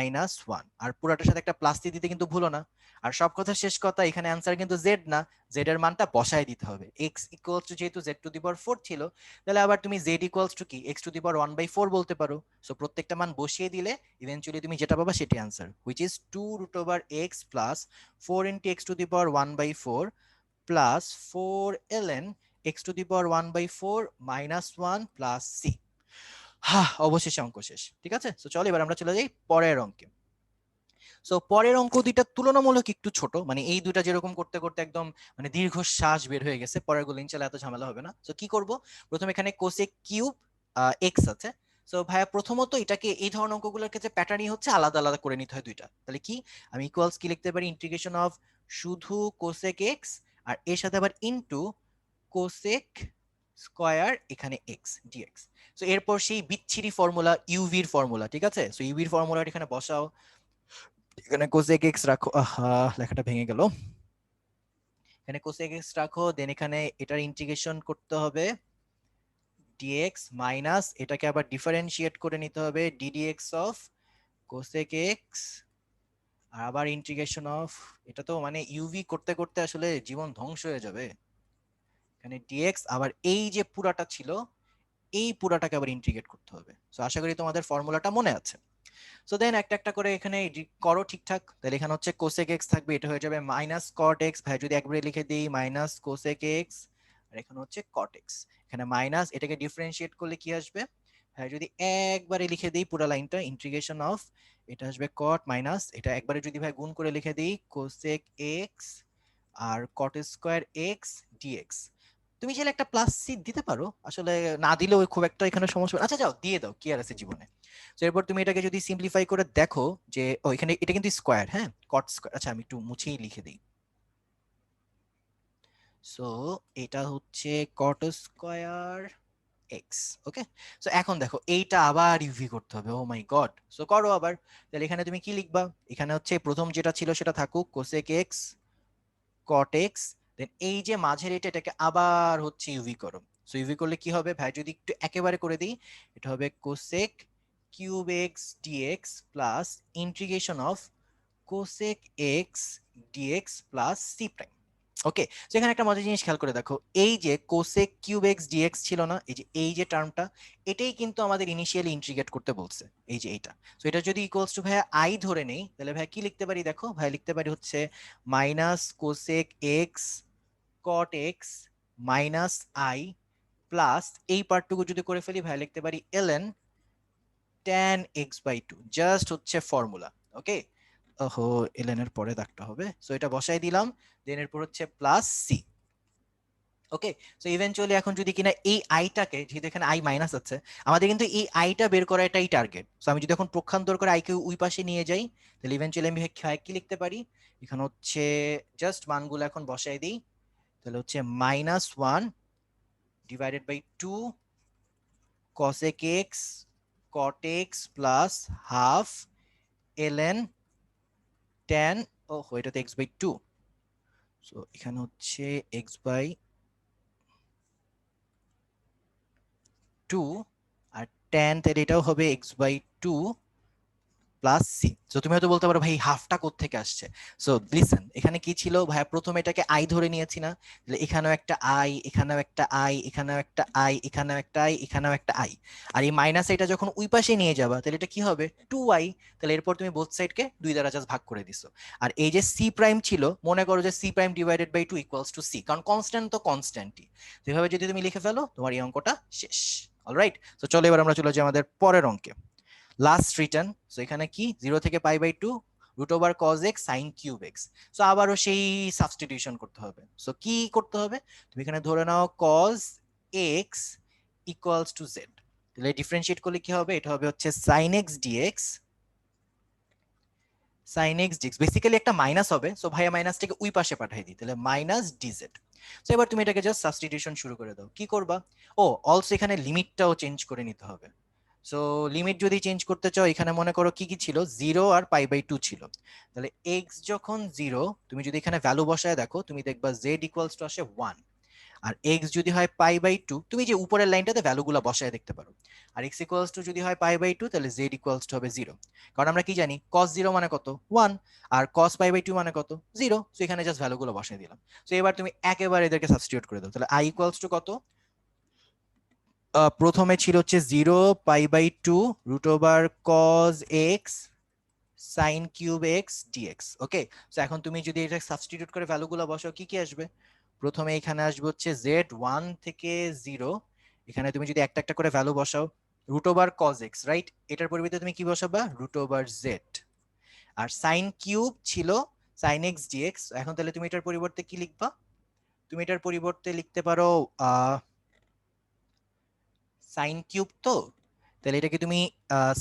1। আর পুরাটার সাথে একটা প্লাস দিয়ে দিতে কিন্তু ভুলো না। আর সব কথা শেষ কথা, এখানে অ্যান্সার কিন্তু z না, z এর মানটা বসায় দিতে হবে। x ইকুয়ালস টু, যেহেতু z⁴ ছিল, তাহলে আবার তুমি z ইকুয়ালস টু কি x⁴ বলতে পারো। সো প্রত্যেকটা মান বসিয়ে দিলে ইভেন্চুয়ালি তুমি যেটা পাবা সেটাই answer, which is 2√x plus 4 × x⁴ plus 4 ln x⁴ minus 1 plus c। অবশেষে অঙ্ক শেষ। ঠিক আছে, সো চলো এবার আমরা চলে যাই পরের অঙ্কে। সো পরের অঙ্ক দুইটা তুলনামূলক একটু ছোট, মানে এই দুইটা যেরকম করতে করতে একদম মানে দীর্ঘশ্বাস বের হয়ে গেছে, পরের গুলো ইনশাআল্লাহ এত ঝামেলা হবে না। সো কি করব, প্রথমে এখানে কোসেক কিউব এক্স আছে। সো ভাইয়া প্রথমত এটাকে, এই ধরনের অঙ্কগুলোর ক্ষেত্রে প্যাটার্নই হচ্ছে আলাদা আলাদা করে নিতে হয় দুইটা। তাহলে কি, আমি ইকুয়ালস কি লিখতে পারি, ইন্টিগ্রেশন অফ শুধু কোসেক এক্স আর এর সাথে আবার ইনটু কোসেক স্কয়ার এখানে এক্স ডিএক্স। সো এরপর সেই বিচ্ছিরি ফর্মুলা, ইউভির ফর্মুলা, ঠিক আছে, সো ইউভির ফর্মুলাটা এখানে বসাও। এখানে কোসেক এক্স রাখো, লেখাটা ভেঙে গেল। এখানে কোসেক এক্স রাখো, দেন এখানে এটার ইন্টিগ্রেশন করতে হবে dx মাইনাস এটাকে আবার ডিফারেন্সিয়েট করে নিতে হবে ddx অফ কোসেক এক্স, আর আবার ইন্টিগ্রেশন অফ, এটা তো মানে ইউভি করতে করতে আসলে জীবন ধ্বংস হয়ে যাবে। এখানে dx, আবার এই যে পুরাটা ছিল এই পুরাটাকে আবার ইন্টিগ্রেট করতে হবে। সো আশা করি তোমাদের ফর্মুলাটা মনে আছে। সো দেন একটা একটা করে এখানে করো ঠিকঠাক। তাহলে এখানে হচ্ছে কোসেক এক্স থাকবে, এটা হয়ে যাবে মাইনাস কট এক্স, ভাই যদি একবারে লিখে দিই মাইনাস কোসেক এক্স, আর এখানে হচ্ছে কট এক্স, এখানে মাইনাস, এটাকে ডিফারেন্সিয়েট করলে কি আসবে, ভাই যদি একবারে লিখে দিই পুরো লাইনটা, ইন্টিগ্রেশন অফ, এটা আসবে কট মাইনাস, এটা একবারে যদি ভাই গুণ করে লিখে দিই কোসেক এক্স আর কট স্কয়ার এক্স ডিএক্স। তুমি চাইলে একটা প্লাস সি দিতে পারো, আসলে না দিলেও খুব একটা এখানে সমস্যা, আচ্ছা যাও দিয়ে দাও, কি আর আছে জীবনে। তো এরপর তুমি এটাকে যদি সিম্পলিফাই করে দেখো যে এখানে এটা কিন্তু স্কয়ার, হ্যাঁ কট স্কয়ার, আচ্ছা আমি একটু মুছেই লিখে দিই। সো এটা হচ্ছে কট স্কয়ার এক্স। ওকে, সো এখন দেখো এইটা আবার ইউভি করতে হবে, ও মাই গড। সো করো আবার, তাহলে এখানে তুমি কি লিখবা, এখানে হচ্ছে প্রথম যেটা ছিল সেটা থাকুক, কোসেক এক্স কট এক্স, দেন এই যে মাঝের এটাকে আবার হচ্ছে ইউভি করো। সো ইউভি করলে কি হবে ভাই, যদি একটু একেবারে করে দিই, এটা হবে cosec cube x dx plus integration of cosec x dx plus C prime. Okay, তো এখানে একটা মজার জিনিস খেয়াল করে দেখো, এই যে কোসেক কিউব এক্স ডিএক্স ছিল না, এই যে টার্মটা, এটাই কিন্তু আমাদের ইনিশিয়ালি ইন্টিগ্রেট করতে বলছে, এই যে এইটা। তো এটা যদি ইকুয়ালস টু ভাইয়া আই ধরে নেই, তাহলে ভাই কি লিখতে পারি, দেখো ভাই লিখতে পারি হচ্ছে minus cosec x cot x minus I plus এই পার্টটুকু যদি করে ফেলি ভাই লিখতে পারি ln tan x/2, জাস্ট হচ্ছে ফর্মুলা। ওকে, ওহো ln এর পরে দাগটা হবে, সো এটা বসাই দিলাম, দেন এরপর হচ্ছে প্লাস সি। ওকে, সো ইভেন্চুয়ালি এখন যদি কিনা এই আইটাকে, যেহেতু এখানে আই মাইনাস আছে, আমাদের কিন্তু এই আইটা বের করা এটাই টার্গেট। সো আমি যদি এখন পক্ষান্তর করে আইকে ওই পাশে নিয়ে যাই, তাহলে ইভেন্চুয়ালি আমি কি লিখতে পারি, এখানে হচ্ছে জাস্ট মানগুলো এখন বসাই দিই, তাহলে হচ্ছে -1 divided by 2 cosec x cot x plus half ln tan, ও এটা তো x/2, সো এখানে হচ্ছে x/2 আর tan, তাহলে এটাও হবে x/2 প্লাস সি। সো তুমি হয়তো বলতে পারো ভাই হাফটা কোত্থেকে আসছে। সো লিসেন, এখানে কি ছিল ভাই, প্রথমে এটাকে আই ধরে নিয়েছি না, তাহলে এখানেও একটা আই, এখানেও একটা আই, এখানেও একটা আই, এখানেও একটা আই, এখানেও একটা আই, আর এই মাইনাস এটা যখন ওই পাশে নিয়ে যাবা তাহলে এটা কি হবে 2i। তাহলে এরপর তুমি বোথ সাইডকে 2 দ্বারা জাস্ট ভাগ করে দিছো। আর এই যে সি প্রাইম ছিল, মনে করো যে C prime divided by 2 equals to C, কারণ কনস্ট্যান্ট তো কনস্ট্যান্টই। এভাবে যদি তুমি লিখে ফেলো তোমার এই অঙ্কটা শেষ। অলরাইট, সো চলো এবার আমরা চলে যাই আমাদের পরের অঙ্কে, লাস্ট রিটার্ন। সো এখানে কি 0 থেকে π/2 √cos x sin cube x। So আবারও সেই সাবস্টিটিউশন করতে হবে। সো কি করতে হবে, তুমি এখানে ধরে নাও cos x equals to z, তাহলে ডিফারেন্সিয়েট করলে কি হবে, এটা হবে হচ্ছে sin x dx, sin x dx basically একটা মাইনাস হবে। সো ভাইয়া মাইনাসটাকে ওই পাশে পাঠিয়ে দিই, তাহলে মাইনাস dz। তো এবার তুমি এটাকে জাস্ট সাবস্টিটিউশন শুরু করে দাও। কি করবা? ও অলসো এখানে লিমিটটাও চেঞ্জ করে নিতে হবে। সো লিমিট যদি চেঞ্জ করতে চাও, এখানে মনে করো কি কি ছিল, 0 আর π/2 ছিল। তাহলে x যখন 0, তুমি যদি এখানে ভ্যালু বসায় দেখো, তুমি দেখবা z ইকুয়ালস টু আসে 1। আর x যদি হয় π/2, তুমি যে উপরের লাইনটাতে ভ্যালুগুলো বসায় দেখতে পারো। আর x ইকুয়ালস টু যদি হয় π/2, তাহলে z ইকুয়ালস টু হবে 0। কারণ আমরা কি জানি cos 0 মানে কত, 1, আর cos π/2 মানে কত, 0। সো এখানে জাস্ট ভ্যালুগুলো বসায় দিলাম। সো এবার তুমি একেবারে এদেরকে সাবস্টিটিউট করে দাও। তাহলে i ইকুয়ালস টু কত, প্রথমে ছিল হচ্ছে 0 π/2 √cos x sin cube x dx। ওকে, সো এখন তুমি যদি এটা সাবস্টিটিউট করে ভ্যালুগুলো বসাও, কি কি আসবে? প্রথমে এখানে আসবে হচ্ছে z 1 থেকে 0। এখানে তুমি যদি একটা একটা করে ভ্যালু বসাও, √cos x, রাইট? এটার পরিবর্তে তুমি কি বসাবা? √z। আর sin কিউব ছিল sin x dx। এখন তাহলে তুমি এটার পরিবর্তে কি লিখবা? তুমি এটার পরিবর্তে লিখতে পারো সাইন কিউব। তো তাহলে এটাকে তুমি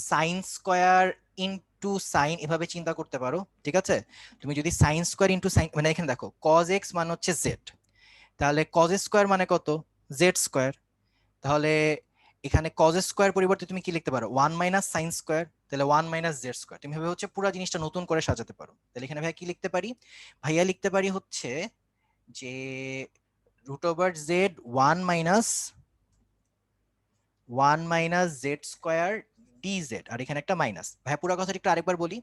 সাইন স্কয়ার ইনটু সাইন এভাবে চিন্তা করতে পারো, ঠিক আছে? তুমি যদি সাইন স্কয়ার ইনটু সাইন, মানে এখানে দেখো cos x মানে হচ্ছে z, তাহলে cos স্কয়ার মানে কত, z স্কয়ার। তাহলে এখানে cos স্কয়ার পরিবর্তে তুমি কি লিখতে পারো? 1 মাইনাস সাইন স্কয়ার, তাহলে 1 মাইনাস z স্কয়ার। তুমি ভাবে হচ্ছে পুরো জিনিসটা নতুন করে সাজাতে পারো। তাহলে এখানে ভাইয়া কি লিখতে পারি? ভাইয়া লিখতে পারি হচ্ছে যে √z 1 minus z square dz, আর এখানে একটা মাইনাস। ভাই পুরো কথাটা একটু আরেকবার বলি।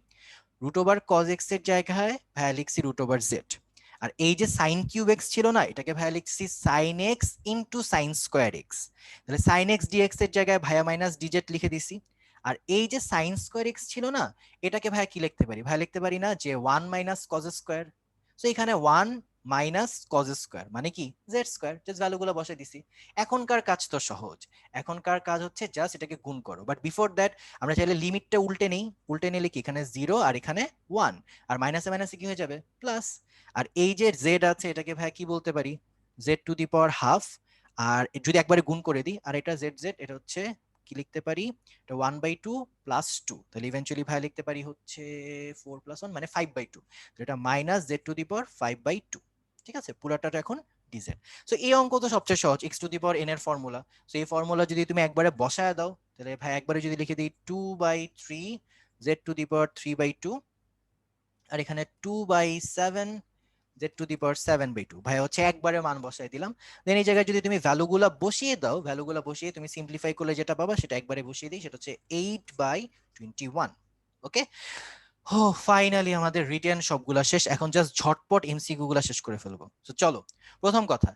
√cos x এর জায়গায় ভাইয়া লিখছি √z। আর এই যে sin কিউব x ছিল না, এটাকে ভাইয়া লিখছি sin x into sin square x। তাহলে sin x dx এর জায়গায় ভাইয়া মাইনাস dz লিখে দিছি। আর এই যে sin স্কয়ার x ছিল না, এটাকে ভাইয়া কি লিখতে পারি? ভাইয়া লিখতে পারি না যে 1 মাইনাস cos স্কয়ার। সো এখানে 1 মাইনাস cos স্কয়ার মানে কি, z স্কয়ার। জাস্ট ভ্যালুগুলো বসাই দিছি। এখনকার কাজ তো সহজ, এখনকার কাজ হচ্ছে জাস্ট এটাকে গুণ করো। বাট বিফোর দ্যাট আমরা চাইলে লিমিটটা উল্টে নেই। উল্টে নিলে কি, এখানে 0 আর এখানে 1, আর মাইনাসে মাইনাসে কি হয়ে যাবে, প্লাস। আর এই যে z আছে, এটাকে ভাই কি বলতে পারি, z to the power half. আর যদি একবারে গুণ করে দিই, আর এটা z, এটা হচ্ছে কি লিখতে পারি, এটা 1/2 প্লাস 2। তাহলে ইভেন্চুয়ালি ভাই লিখতে পারি হচ্ছে 4 প্লাস 1 মানে 5/2। এটা মাইনাস z টু দি পাওয়ার 5/2। ঠিক আছে, পুরাটা এখন dz। সো এই অঙ্ক তো সবচেয়ে সহজ, x to the power n এর ফর্মুলা। সো এই ফর্মুলা যদি তুমি একবারে বসায় দাও, তাহলে ভাই একবারে যদি লিখে দিই 2/3 z টু দি পাওয়ার 3/2, আর এখানে 2/7 z টু দি পাওয়ার 7/2। ভাই হচ্ছে একবারে মান বসায় দিলাম। দেন এই জায়গায় যদি তুমি ভ্যালুগুলা বসিয়ে দাও, ভ্যালুগুলা বসিয়ে তুমি সিম্পলিফাই করলে যেটা পাবা সেটা একবারে বসিয়ে দিই, সেটা হচ্ছে 8/21। ওকে, ও ফাইনালি আমাদের রিটেন সবগুলা শেষ। এখন জাস্ট ঝটপট এমসিকিউ গুলা শেষ করে ফেলবো। তো চলো, প্রথম কথা,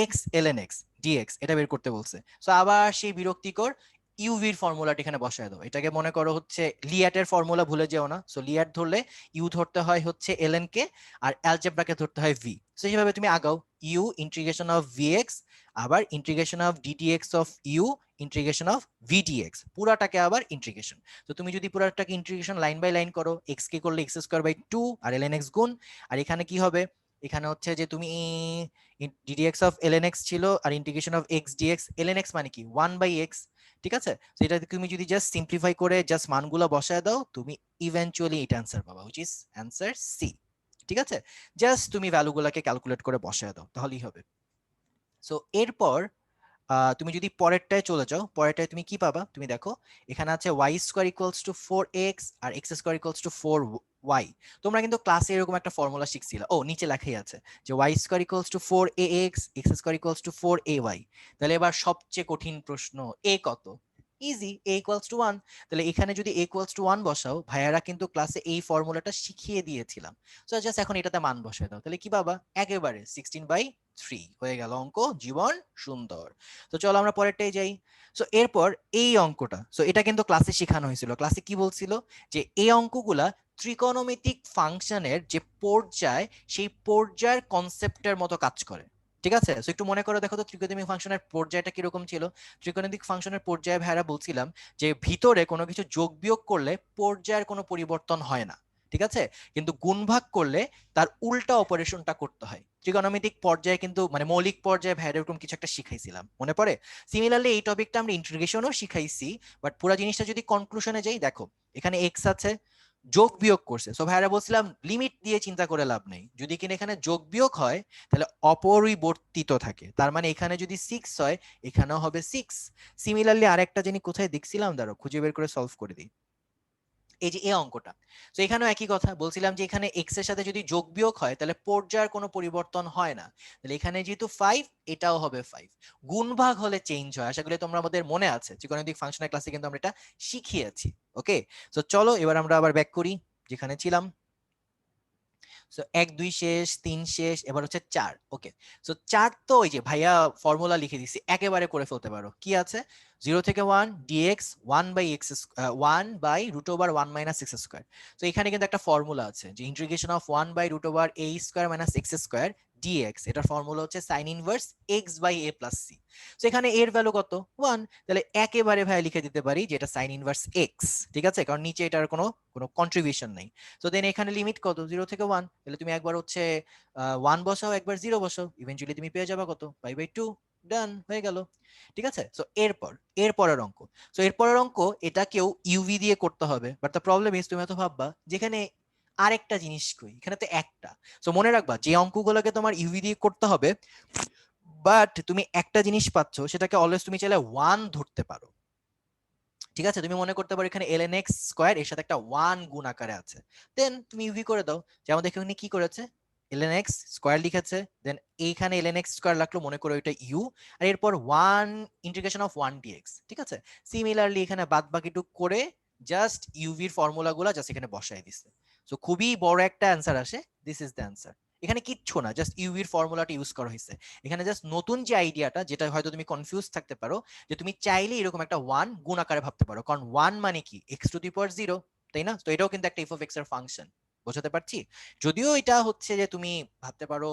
x ln x dx এটা বের করতে বলছে। সো আবার সেই বিরক্তিকর ইউভির ফর্মুলাটা এখানে বসায় দাও। এটাকে মনে করো হচ্ছে লিয়াটের ফর্মুলা, ভুলে যেও না। সো লিয়াট ধরলে ইউ ধরতে হয় হচ্ছে ln কে, আর অ্যালজেব্রাকে ধরতে হয় v। সো এইভাবে তুমি আগাও, ইউ ইন্টিগ্রেশন অফ vx, আবার integration of ddx of u, integration of vdx, পুরাটাকে আবার ইন্টিগ্রেশন। তো তুমি যদি পুরাটাকে ইন্টিগ্রেশন লাইন বাই লাইন করো, এক্স কে করলে x²/2 আর ln x গুণ। আর এখানে কি হবে, এখানে হচ্ছে যে তুমি ddx অফ ln x ছিল, আর integration of x dx, ln x মানে কি 1/x। ঠিক আছে, তো এটা তুমি যদি জাস্ট সিম্পলিফাই করে জাস্ট মানগুলো বসায় দাও, তুমি ইভেন্চুয়ালি এটা অ্যান্সার পাবা, হুইচ ইজ অ্যান্সার সি। ঠিক আছে, জাস্ট তুমি ভ্যালুগুলোকে ক্যালকুলেট করে বসায় দাও, তাহলেই হবে। সো এরপর তুমি যদি পরেরটায় চলে যাও, পরেরটায় তুমি কি পাবা, তুমি দেখো এখানে আছে y² = 4x আর x² = 4y। তোমরা কিন্তু ক্লাসে এরকম একটা ফর্মুলা শিখছিলে, ও নিচে লেখাই আছে যে y² = 4ax, x² = 4ay। তাহলে এবার সবচেয়ে কঠিন প্রশ্ন, a কত? Easy, a = 1। তাহলে এখানে যদি a = 1 বসাও, ভাইয়ারা কিন্তু ক্লাসে এই ফর্মুলাটা শিখিয়ে দিয়েছিলাম। সো জাস্ট এখন এটাতে মান বসায় দাও, তাহলে কি পাবা, একেবারে 16/3 হয়ে গেল অঙ্ক, জীবন সুন্দর। তো চলো আমরা পরেরটাই যাই। সো এরপর এই অঙ্কটা, সো এটা কিন্তু ক্লাসে শেখানো হয়েছিল। ক্লাসে কি বলছিল, যে এই অঙ্কগুলা ত্রিকোণমিতিক ফাংশনের যে পর্যায়, সেই পর্যায়ের কনসেপ্টের মতো কাজ করে। ঠিক আছে, সো একটু মনে করে দেখো তো ত্রিকোণমিতিক ফাংশনের পর্যায়টা কিরকম ছিল। ত্রিকোণমিতিক ফাংশনের পর্যায়ে ভাইরা বলছিলাম যে ভিতরে কোনো কিছু যোগ বিয়োগ করলে পর্যায়ের কোনো পরিবর্তন হয় না, ঠিক আছে, কিন্তু গুণ ভাগ করলে তার উল্টা অপারেশনটা করতে হয়। ত্রিকোণমিতিক পর্যায়ে কিন্তু মানে মৌলিক পর্যায়ে ভাইয়া এরকম কিছু একটা শিখাইছিলাম, মনে পড়ে? সিমিলারলি এই টপিকটা আমরা ইন্টিগ্রেশনও শিখাইছি। বাট পুরো জিনিসটা যদি কনক্লুশনে যাই, দেখো এখানে এক্স আছে, যোগ বিয়োগ করছে। সো ভাইরা বলছিলাম লিমিট দিয়ে চিন্তা করে লাভ নেই, যদি কিনা এখানে যোগ বিয়োগ হয় তাহলে অপরিবর্তিত থাকে, তার মানে এখানে যদি 6 হয় এখানেও হবে 6। সিমিলারলি আরেকটা জিনিস কোথায় দেখছিলাম, দাঁড়াও খুঁজে বের করে সলভ করে দিই। এই যে এই অঙ্কটা, তো এখানেও একই কথা বলছিলাম যে এখানে এক্স এর সাথে যদি যোগ বিয়োগ হয় তাহলে পর্যায়ের কোনো পরিবর্তন হয় না, তাহলে এখানে যেহেতু 5 এটাও হবে 5। গুণ ভাগ হলে চেঞ্জ হয়, আশা করি তোমরা আমাদের মনে আছে ত্রিকোণমিতিক ফাংশনের ক্লাসে কিন্তু আমরা এটা শিখিয়েছি। ওকে, তো চলো এবার আমরা আবার ব্যাক করি যেখানে ছিলাম। সো 1 2 শেষ, 3 শেষ, এবার হচ্ছে 4। ওকে, সো 4 তো ওই যে ভাইয়া ফর্মুলা লিখে দিছি, একেবারে করে ফেলতে পারো। কি আছে, 0 থেকে 1 dx 1 by x 1 by root over 1 minus x square. তো এখানে কিন্তু একটা ফর্মুলা আছে যে integration of 1 by root over a square minus x square dx, এটার ফর্মুলা হচ্ছে sin inverse x by a plus c। তো এখানে এর ভ্যালু কত 1, তাহলে একেবারে ভাই লিখে দিতে পারি যে এটা sin ইনভার্স x। ঠিক আছে, কারণ নিচে এটার কোনো কোনো কন্ট্রিবিউশন নাই। তো দেন এখানে লিমিট কত 0 থেকে 1, তাহলে তুমি একবার হচ্ছে 1 বসাও একবার 0 বসাও, ইভেন্চুয়ালি তুমি পেয়ে যাবে কত π/2। ডান হয়ে গেল। ঠিক আছে, সো এরপরের অঙ্ক, সো এরপরের অঙ্ক এটা কেউ ইউভি দিয়ে করতে হবে, বাট দ্য প্রবলেম ইজ তুমি হয়তো ভাববা যেখানে আরেকটা জিনিস কই, এখানে তো একটা। সো মনে রাখবা যে অঙ্কগুলোকে তোমার ইউভি দিয়ে করতে হবে, বাট তুমি একটা জিনিস পাচ্ছ, সেটাকে অলওয়েজ তুমি চাইলে 1 ধরতে পারো। ঠিক আছে, তুমি মনে করতে পারো এখানে ln x স্কয়ার এর সাথে একটা 1 গুণ আকারে আছে, দেন তুমি ইউভি করে দাও। যেমন দেখো এখানে কি করেছে, ln x স্কয়ার লিখেছে, দেন এইখানে ln x স্কয়ার লাগলো, মনে করো এটা u, আর এরপর 1 ইন্টিগ্রেশন অফ 1 dx। ঠিক আছে, সিমিলারলি এখানে বাদ বাকিটুক করে জাস্ট ইউভির ফর্মুলাগুলো জাস্ট এখানে বসাই দিছে। সো খুবই বড় একটা অ্যান্সার আসে, দিস ইজ দ্য অ্যান্সার। এখানে কিচ্ছু না, জাস্ট ইউভির ফর্মুলাটা ইউজ করা হয়েছে। এখানে জাস্ট নতুন যে আইডিয়াটা, যেটা হয়তো তুমি কনফিউজ থাকতে পারো, যে তুমি চাইলে এরকম একটা 1 গুণ আকারে ভাবতে পারো, কারণ 1 মানে কি x টু দি পাওয়ার 0, তাই না? তো এটাও কিন্তু একটা f of x এর ফাংশন, বোঝাতে পারছি? যদিও এটা হচ্ছে যে তুমি ভাবতে পারো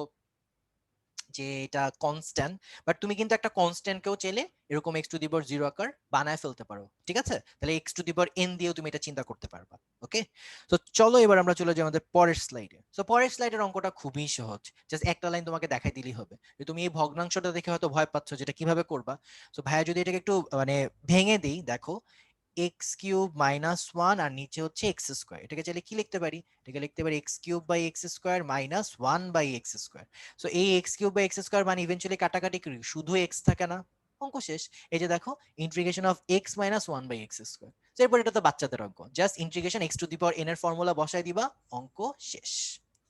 যে এটা কনস্ট্যান্ট, বাট তুমি কিন্তু একটা কনস্ট্যান্ট কেও চাইলে এরকম x টু দি পাওয়ার 0 আকার বানায় ফেলতে পারো। ঠিক আছে, তাহলে x to the power n দিয়েও তুমি এটা চিন্তা করতে পারবা। ওকে, তো চলো এবার আমরা চলে যাই আমাদের পরের স্লাইডে। সো পরের স্লাইডের অঙ্কটা খুবই সহজ, জাস্ট একটা লাইন তোমাকে দেখাই দিলেই হবে। যে তুমি এই ভগ্নাংশটা দেখে হয়তো ভয় পাচ্ছ যেটা কিভাবে করবা। সো ভাইয়া যদি এটাকে একটু মানে ভেঙে দিই, দেখো এক্স কিউব মাইনাস 1 আর নিচে হচ্ছে এক্স স্কোয়ার, এটাকে চাইলে কি লিখতে পারি, এটাকে লিখতে পারি x cube by x square minus 1 by x square. So এই x cube by x square মানে ইভেন্চুয়ালি কাটাকাটি করি, শুধু এক্স থাকে না, অঙ্ক শেষ। এই যে দেখো integration of x minus 1 by x square. এরপর এটা তো বাচ্চাদের অঙ্ক, just integration x to the power n এর ফর্মুলা বসাই দিবা, অঙ্ক শেষ।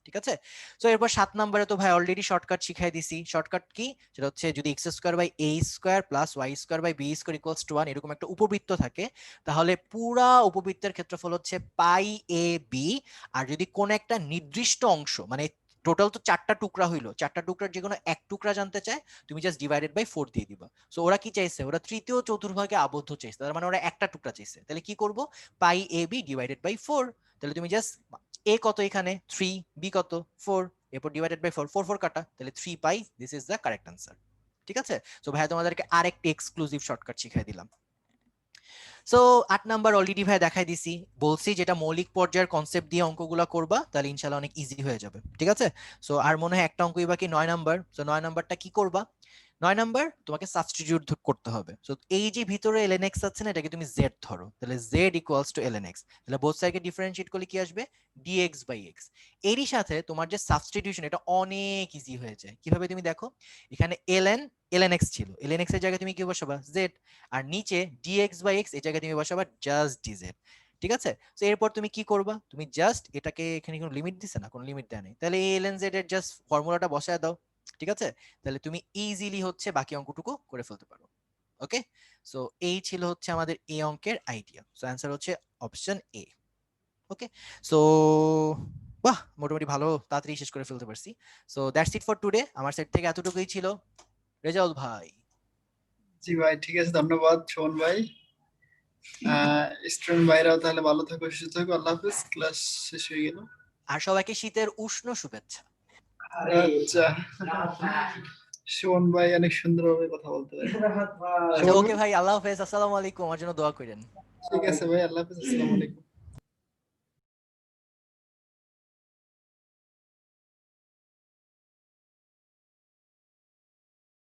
ঠিক আছে, তো এরপর 7 নম্বরে তো ভাই অলরেডি শর্টকাট শিখাই দিছি। শর্টকাট কি, সেটা হচ্ছে যদি x square by a square plus y square by b square equals to 1 এরকম একটা উপবৃত্ত থাকে, তাহলে পুরা উপবৃত্তের ক্ষেত্রফল হচ্ছে পাই এ বি। আর যদি কোন একটা নির্দিষ্ট অংশ, মানে টোটাল তো 4টা টুকরা হইলো, 4টা টুকরার যে কোনো এক টুকরা জানতে চায়, তুমি জাস্ট ডিভাইডেড বাই 4 দিয়ে দিবা। সো ওরা কি চাইছে, ওরা তৃতীয় চতুর্ভাগে আবদ্ধ চাইছে, তার মানে ওরা একটা টুকরা চাইছে। তাহলে কি করব, পাই এ বি ডিভাইডেড বাই 4। তাহলে তুমি জাস্ট এ কত এখানে 3, বি কত 4, এরপর ডিভাইডেড বাই 4, 4 4 কাটা, তাহলে 3 পাই, this is the correct answer. ঠিক আছে, সো ভাই তোমাদেরকে আরেকটি এক্সক্লুসিভ শর্টকাট শিখাই দিলাম। সো 8 নাম্বার অলরেডি ভাই দেখাই দিছি, বলছি যেটা মৌলিক পর্যায়ের কনসেপ্ট দিয়ে অঙ্কগুলো করবা তাহলে ইনশাআল্লাহ অনেক ইজি হয়ে যাবে। ঠিক আছে, সো আর মনে হয় একটা অঙ্কই বাকি 9 নাম্বার। সো 9 নাম্বারটা কি করবা, 9 নাম্বার তোমাকে সাবস্টিটিউট করতে হবে। সো এই যে ভিতরে ln x আছে না, এটাকে তুমি z ধরো, তাহলে z equals to ln x, তাহলে বোথ সাইডকে ডিফারেন্সিয়েট করলে কি আসবে, dx বাই x। এরই সাথে তোমার যে সাবস্টিটিউশন, এটা অনেক ইজি হয়ে যায়। কিভাবে তুমি দেখো, এখানে ln x ছিল, ln x এর জায়গায় তুমি কি বসাবা z, আর নিচে dx বাই x এই জায়গায় তুমি বসাবা জাস্ট dz। ঠিক আছে, তো এরপর তুমি কি করবা, তুমি জাস্ট এটাকে, এখানে কোনো লিমিট দিছে না, কোনো লিমিট দেয় নাই, তাহলে এই ln z এর জাস্ট ফর্মুলাটা বসায় দাও। ঠিক আছে, তাহলে তুমি ইজিলি হচ্ছে বাকি অঙ্কটুকু করে ফেলতে পারো। ওকে, সো এই ছিল হচ্ছে আমাদের এই অঙ্কের আইডিয়া। সো অ্যান্সার হচ্ছে অপশন এ। ওকে, সো বাহ, মোটামুটি ভালো তাড়াতাড়ি শেষ করে ফেলতে পারছি। So that's it for today, আমার সেট থেকে এতটুকুই ছিল। রেজাউল ভাই। জি ভাই, ঠিক আছে, ধন্যবাদ শোভন ভাই। স্টুডেন্ট ভাইরাও তাহলে ভালো থাকো, সুস্থ থাকো, আল্লাহ হাফেজ। ক্লাস শেষ হয়ে গেল। আর সবাইকে শীতের উষ্ণ শুভেচ্ছা। আচ্ছা, শোভন ভাই অনেক সুন্দরভাবে কথা বলতে পারে। ওকে ভাই, আল্লাহ হাফেজ, আসসালামু আলাইকুম, আমার জন্য দোয়া করেন। ঠিক আছে ভাই, আল্লাহ হাফেজ, আসসালামু আলাইকুম।